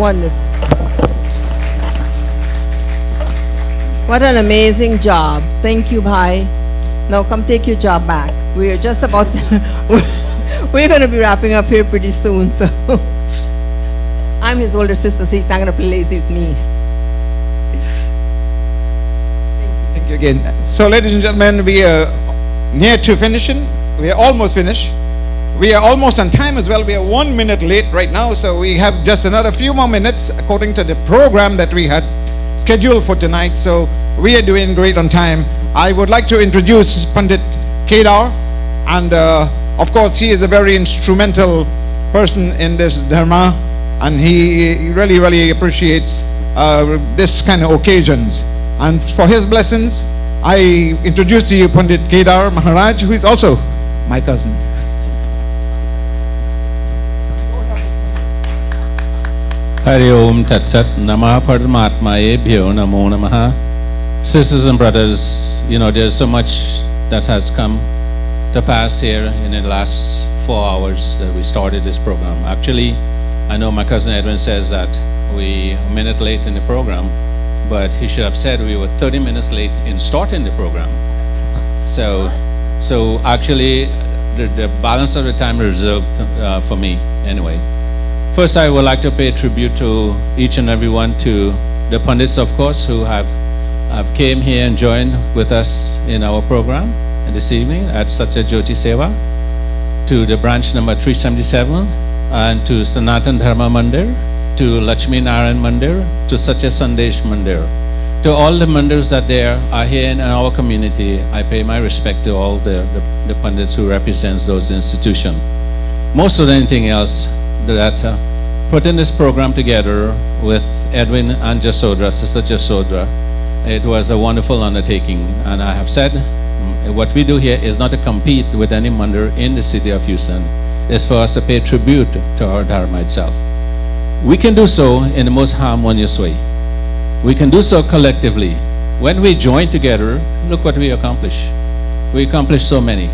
Wonderful. What an amazing job. Thank you, Bhai. Now come take your job back. We're just about we're going to be wrapping up here pretty soon. So I'm his older sister, so he's not going to play lazy with me. you again. So, ladies and gentlemen, we are near to finishing. We are almost finished. We are almost on time as well. We are 1 minute late right now, so we have just another few more minutes according to the program that we had scheduled for tonight. So we are doing great on time. I would like to introduce Pandit Kedar, and of course he is a very instrumental person in this dharma, and he really appreciates this kind of occasions. And for his blessings, I introduce to you Pandit Kedar Maharaj, who is also my cousin. Hari Om Tat Sat Namah Paramatmayebhyo Namo Namaha. Sisters and brothers, you know, there's so much that has come to pass here in the last 4 hours that we started this program. Actually, I know my cousin Edwin says that we a minute late in the program, but he should have said we were 30 minutes late in starting the program. So actually, the balance of the time reserved for me anyway. First, I would like to pay tribute to each and every one, to the pundits, of course, who have came here and joined with us in our program this evening at Satya Jyoti Seva, to the branch number 377, and to Sanatan Dharma Mandir, to Lakshmi Narayan Mandir, to Satya Sandesh Mandir. To all the mandirs that there are here in our community, I pay my respect to all the pundits who represents those institutions. Most of anything else, that putting this program together with Edwin and Jasodra, Sister Jasodra, it was a wonderful undertaking. And I have said, what we do here is not to compete with any mandir in the city of Houston. It's for us to pay tribute to our Dharma itself. We can do so in the most harmonious way. We can do so collectively. When we join together, look what we accomplish. We accomplish so many.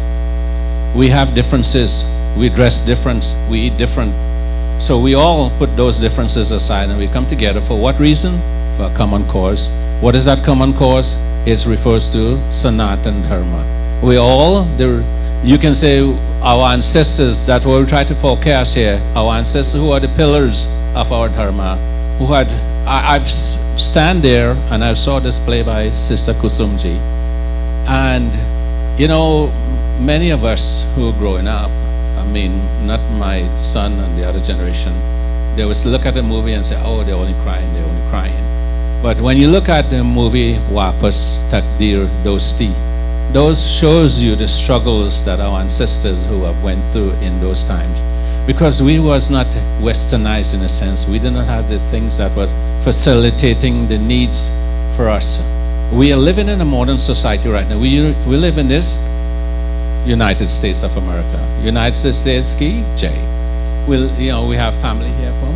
We have differences. We dress different. We eat different. So we all put those differences aside and we come together for what reason? For a common cause. What is that common cause? It refers to Sanatan Dharma. We all, you can say our ancestors, that's what we try to forecast here, our ancestors who are the pillars of our Dharma, who had, I've stand there and I saw this play by Sister Kusumji. And, you know, many of us who are growing up, I mean, not my son and the other generation, they would look at the movie and say, oh, they're only crying. But when you look at the movie Wapas Takdir Dosti, those shows you the struggles that our ancestors who have went through in those times. Because we was not westernized in a sense. We did not have the things that were facilitating the needs for us. We are living in a modern society right now. We live in this United States of America. United States ki jai. We have family here from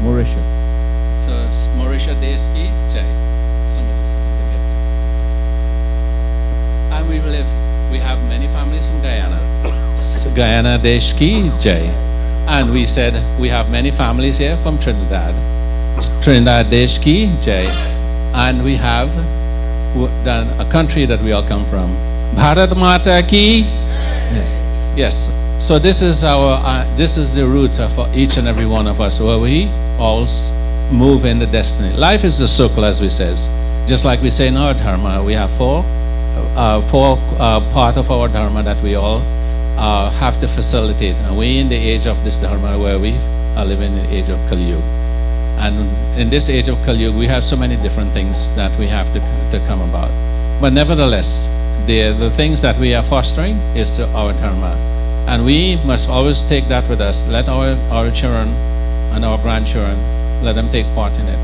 Mauritius. So Mauritius Desh ki jai. And we have many families from Guyana. Guyana Desh ki jai. And we said we have many families here from Trinidad. Trinidad Desh ki jai. And we have a country that we all come from. Bharat Mata ki. Yes. So this is this is the root for each and every one of us, where we all move in the destiny. Life is a circle, as we says. Just like we say in our Dharma, we have four part of our Dharma that we all have to facilitate. And we in the age of this Dharma where we are living in the age of Kali Yuga. And in this age of Kali Yuga, we have so many different things that we have to come about. But nevertheless, the things that we are fostering is to our Dharma. And we must always take that with us. Let our children and our grandchildren, let them take part in it.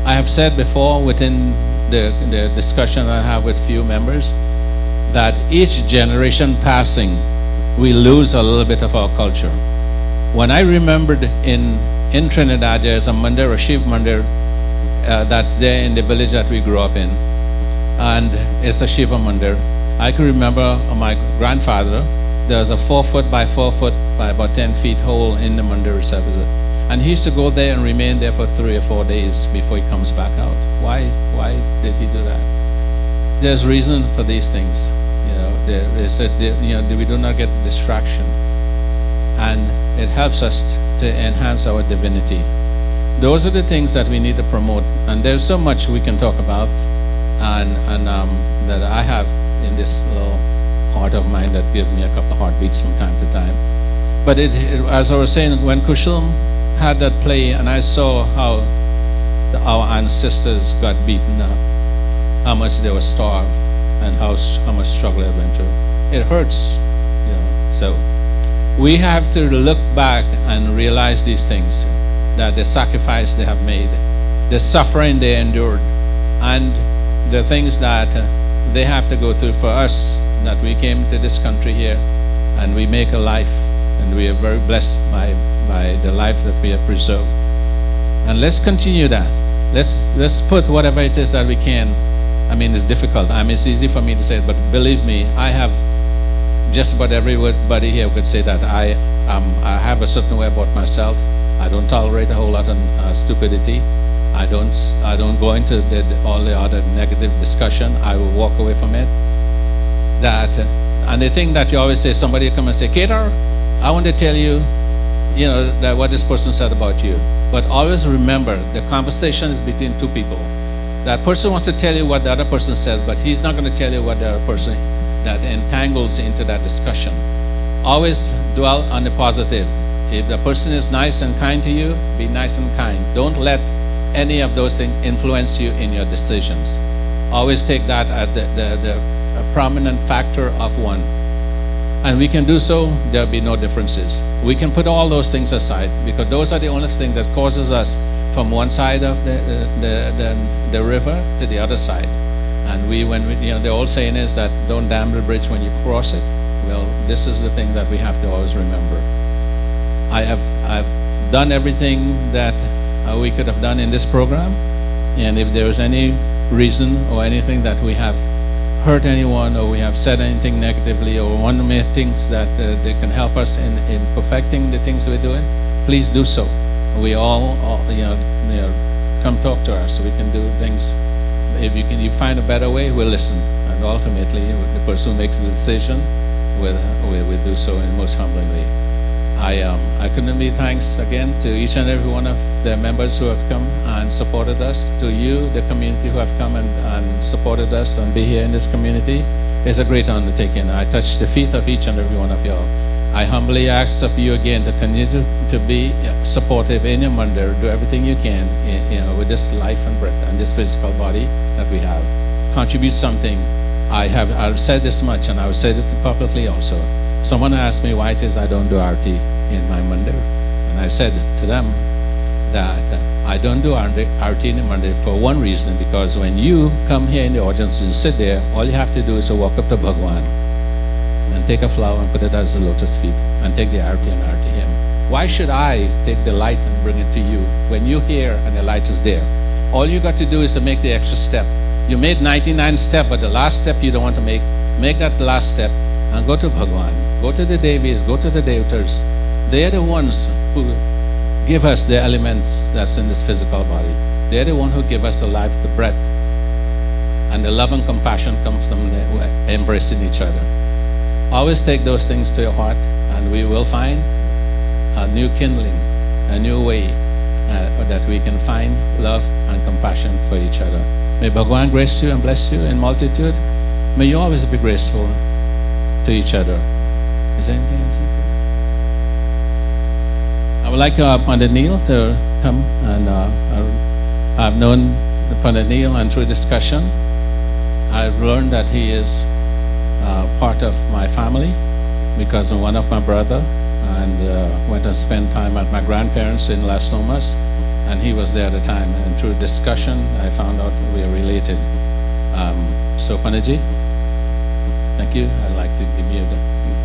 I have said before within the discussion I have with few members that each generation passing, we lose a little bit of our culture. When I remembered in Trinidad, there's a mandir, a Shiv mandir, that's there in the village that we grew up in. And it's a Shiva mandir. I can remember my grandfather, there's a 4 foot by 4 foot by about 10 feet hole in the mandir itself. And he used to go there and remain there for 3 or 4 days before he comes back out. Why did he do that? There's reason for these things. We do not get distraction. And it helps us to enhance our divinity. Those are the things that we need to promote. And there's so much we can talk about. and that I have in this little heart of mine that gives me a couple of heartbeats from time to time. But as I was saying, when Kushum had that play and I saw how our ancestors got beaten up, how much they were starved, and how much struggle they went through, it hurts. So we have to look back and realize these things, that the sacrifice they have made, the suffering they endured, and the things that they have to go through for us, that we came to this country here and we make a life, and we are very blessed by the life that we have preserved. And let's continue that. Let's put whatever it is that we can. I mean, it's difficult. It's easy for me to say it, but believe me, I have just about everybody here could say that I have a certain way about myself. I don't tolerate a whole lot of stupidity. I don't go into all the other negative discussion. I will walk away from it. And the thing that you always say, somebody come and say, Kedar, I want to tell you, that what this person said about you. But always remember, the conversation is between two people. That person wants to tell you what the other person says, but he's not going to tell you what the other person that entangles into that discussion. Always dwell on the positive. If the person is nice and kind to you, be nice and kind. Don't let any of those things influence you in your decisions. Always take that as a prominent factor of one. And we can do so, there'll be no differences. We can put all those things aside, because those are the only things that causes us from one side of the river to the other side. And the old saying is that don't dam the bridge when you cross it. Well, this is the thing that we have to always remember. I've done everything that we could have done in this program, and if there is any reason or anything that we have hurt anyone or we have said anything negatively or want to make things that they can help us in perfecting the things we're doing, please do so. We all come talk to us so we can do things. If you find a better way, we'll listen. And ultimately, the person who makes the decision will do so in the most humbling way. I couldn't be thanks again to each and every one of the members who have come and supported us, to you, the community who have come and supported us and be here in this community. It's a great undertaking. I touch the feet of each and every one of y'all. I humbly ask of you again to continue to be supportive in your mandir. Do everything you can with this life and breath and this physical body that we have. Contribute something. I've said this much, and I will say it publicly also. Someone asked me why it is I don't do RT in my mandir. And I said to them that I don't do RT in the mandir for one reason, because when you come here in the audience and sit there, all you have to do is to walk up to Bhagwan and take a flower and put it as the lotus feet and take the RT and RT him. Why should I take the light and bring it to you when you're here and the light is there? All you got to do is to make the extra step. You made 99 steps, but the last step you don't want to make that last step and go to Bhagwan, go to the Devis, go to the Devatas. They're the ones who give us the elements that's in this physical body. They're the ones who give us the life, the breath. And the love and compassion comes from embracing each other. Always take those things to your heart, and we will find a new kindling, a new way that we can find love and compassion for each other. May Bhagwan grace you and bless you in multitude. May you always be graceful to each other. Is there anything else? I would like Pandit Neil to come, and I've known Pandit Neil, and through discussion, I've learned that he is part of my family because of one of my brother, and went and spent time at my grandparents in Las Lomas, and he was there at the time, and through discussion I found out we are related. So Panditji, thank you. I'd like to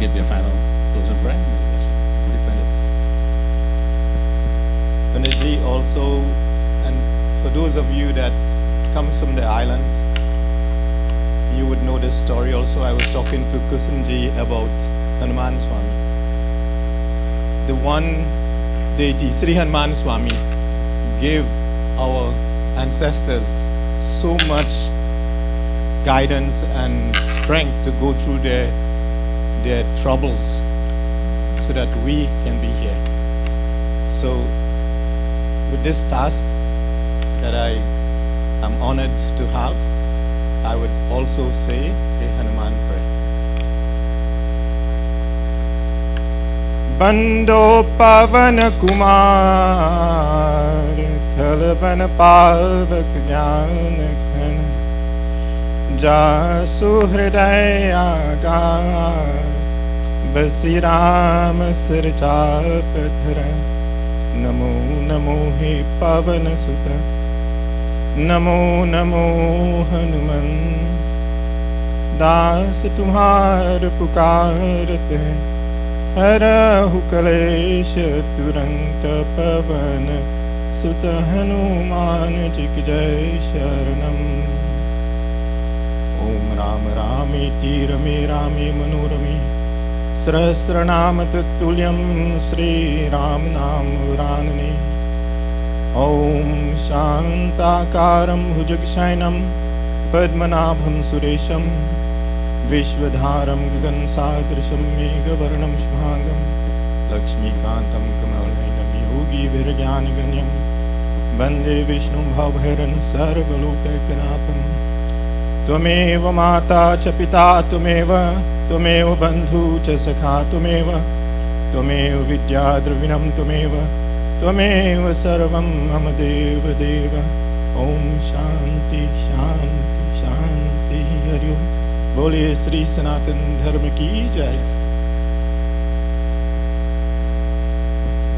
give you a final closing prayer. Panditji, also, and for those of you that comes from the islands, you would know this story also. I was talking to Kusumji about Hanuman Swami. The one deity, Sri Hanuman Swami, gave our ancestors so much guidance and strength to go through their troubles so that we can be here. So with this task that I am honored to have, I would also say a Hanuman prayer. Bando pavan kumar kalban pavak jnana ghan jasu hridaya agar basi ram sirja pathara namo namo he pavan sutta namo namo Hanuman दास तुम्हार पुकारते हैं हरहु कलेश तुरंत पवन सुत हनुमान जी की जय शरणम ओम राम रामेति रमे रामे मनोरमे सहस्रनाम तत्तुल्यं श्री राम नाम वरानने ओम शांताकारं भुजगशयनं पद्मनाभं सुरेशं विश्वधारं गगनसादृशं मेघवर्णं शुभांगं लक्ष्मीकान्तं कमलनयनं योगिभिर्ज्ञानगण्यं वन्दे विष्णुं भवभयहरं सर्वलोकैकनाथं त्वमेव माता च पिता त्वमेव बन्धु च सखा त्वमेव विद्या द्रविणं त्वमेव सर्वं मम देव देव ओम शांति शांति शांति हरि ओम बोले श्री सनातन धर्म की जय.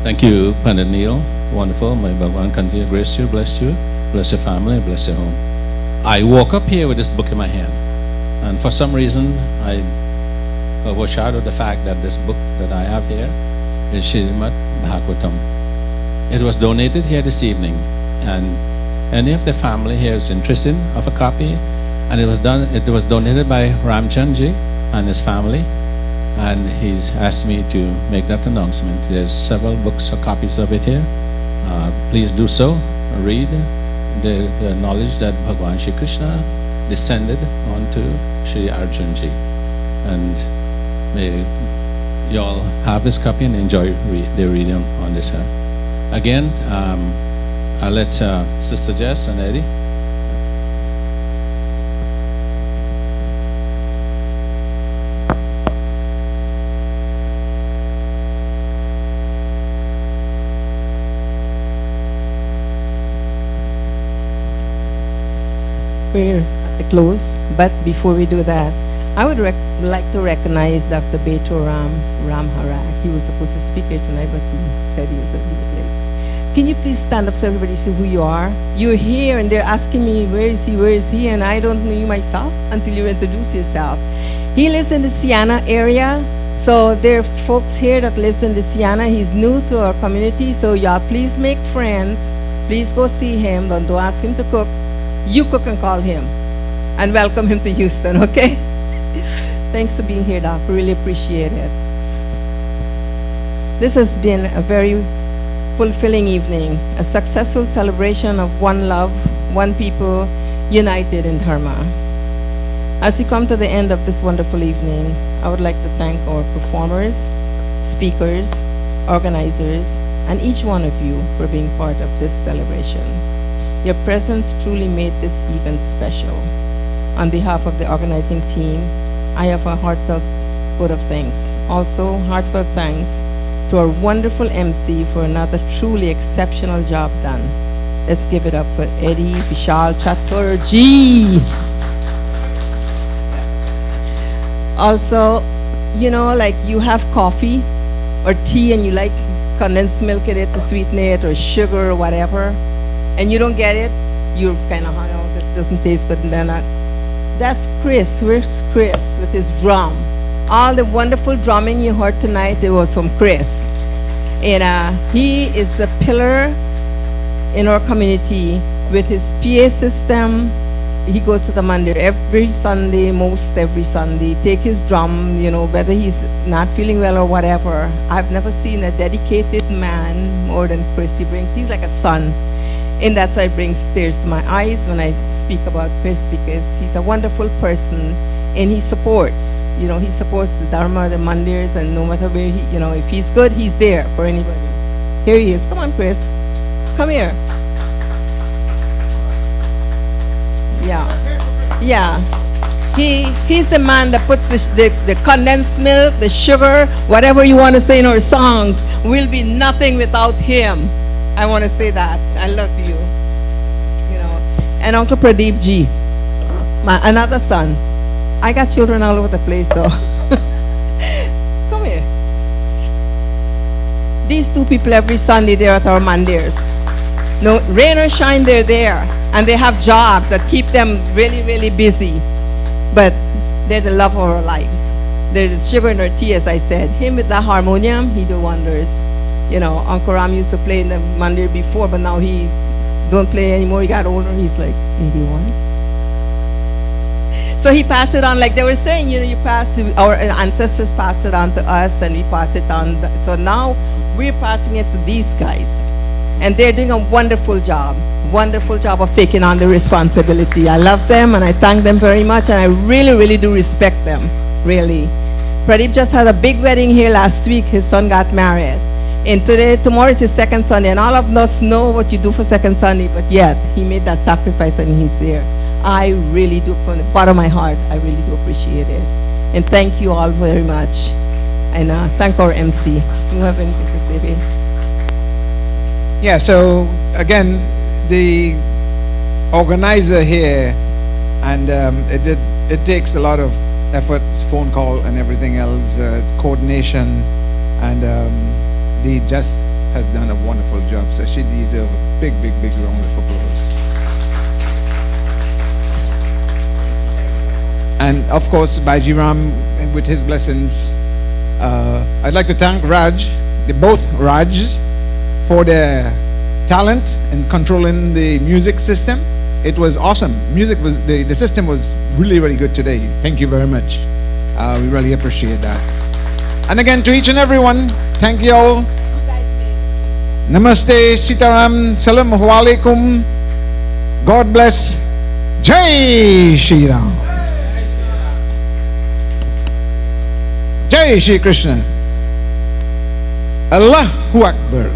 Thank you, Pandit Neil. Wonderful. May Bhagwan continue to grace you, bless your family, bless your home. I woke up here with this book in my hand, and for some reason I overshadowed the fact that this book that I have here is Srimad Bhagavatam. It was donated here this evening, and any of the family here is interested of a copy, and it was donated by Ramchandji and his family, and he's asked me to make that announcement. There's several books or copies of it here. Please do so. Read the knowledge that Bhagwan Shri Krishna descended onto Shri Arjunji, and may you all have this copy and enjoy the reading on this. Again, I'll let Sister Jess and Eddie. We're at the close, but before we do that, I would like to recognize Dr. Beto Ramharak. He was supposed to speak here tonight, but he said he was a little bit late. Can you please stand up so everybody see who you are? You're here and they're asking me, where is he? And I don't know you myself until you introduce yourself. He lives in the Siena area. So there are folks here that lives in the Siena. He's new to our community, so y'all please make friends. Please go see him. Don't ask him to cook. You cook and call him. And welcome him to Houston, okay? Thanks for being here, Doc. Really appreciate it. This has been a very fulfilling evening, a successful celebration of one love, one people, united in Dharma. As we come to the end of this wonderful evening, I would like to thank our performers, speakers, organizers, and each one of you for being part of this celebration. Your presence truly made this event special. On behalf of the organizing team, I have a heartfelt vote of thanks. Also, heartfelt thanks to our wonderful MC for another truly exceptional job done. Let's give it up for Eddie Vishal Chaturji. Also, you know, like you have coffee or tea and you like condensed milk in it to sweeten it, or sugar or whatever, and you don't get it, you're kind of, oh, this doesn't taste good, and then that's Chris. Where's Chris with his drum? All the wonderful drumming you heard tonight, it was from Chris. And he is a pillar in our community with his PA system. He goes to the mandir every Sunday, most every Sunday, take his drum, you know, whether he's not feeling well or whatever. I've never seen a dedicated man more than Chris. He's like a son. And that's why it brings tears to my eyes when I speak about Chris, because he's a wonderful person and he supports the Dharma, the mandirs, and no matter where he, you know, if he's good, he's there for anybody. Here he is. Come on, Chris. Come here. Yeah. Yeah. He's the man that puts the condensed milk, the sugar, whatever you want to say in our songs, will be nothing without him. I want to say that. I love you. You know. And Uncle Pradeep Ji, my another son. I got children all over the place, so come here. These two people every Sunday they're at our mandirs. No, rain or shine, they're there. And they have jobs that keep them really, really busy. But they're the love of our lives. They're the sugar in our tea, as I said. Him with the harmonium, he do wonders. You know, Uncle Ram used to play in the mandir before, but now he don't play anymore. He got older, he's like 81. So he passed it on, like they were saying, you know, you pass, our ancestors passed it on to us, and we pass it on. So now we're passing it to these guys. And they're doing a wonderful job of taking on the responsibility. I love them, and I thank them very much, and I really, really do respect them, really. Pradeep just had a big wedding here last week. His son got married. And tomorrow is his second Sunday, and all of us know what you do for second Sunday, but yet he made that sacrifice and he's there. I really do, from the bottom of my heart, I really do appreciate it. And thank you all very much. And thank our MC. Do you have anything to say, babe? Yeah, so again, the organizer here, and it takes a lot of effort, phone call and everything else, coordination, and Dee just has done a wonderful job, so she deserves a big, big, big round of applause. And of course, Baji Ram, with his blessings, I'd like to thank Raj, both Rajs, for their talent in controlling the music system. It was awesome. The system was really, really good today. Thank you very much. We really appreciate that. And again, to each and everyone, thank you all. Namaste, Sitaram, Salam Alaikum. God bless. Jai Shri Ram. Jai Shri Krishna. Allahu Akbar.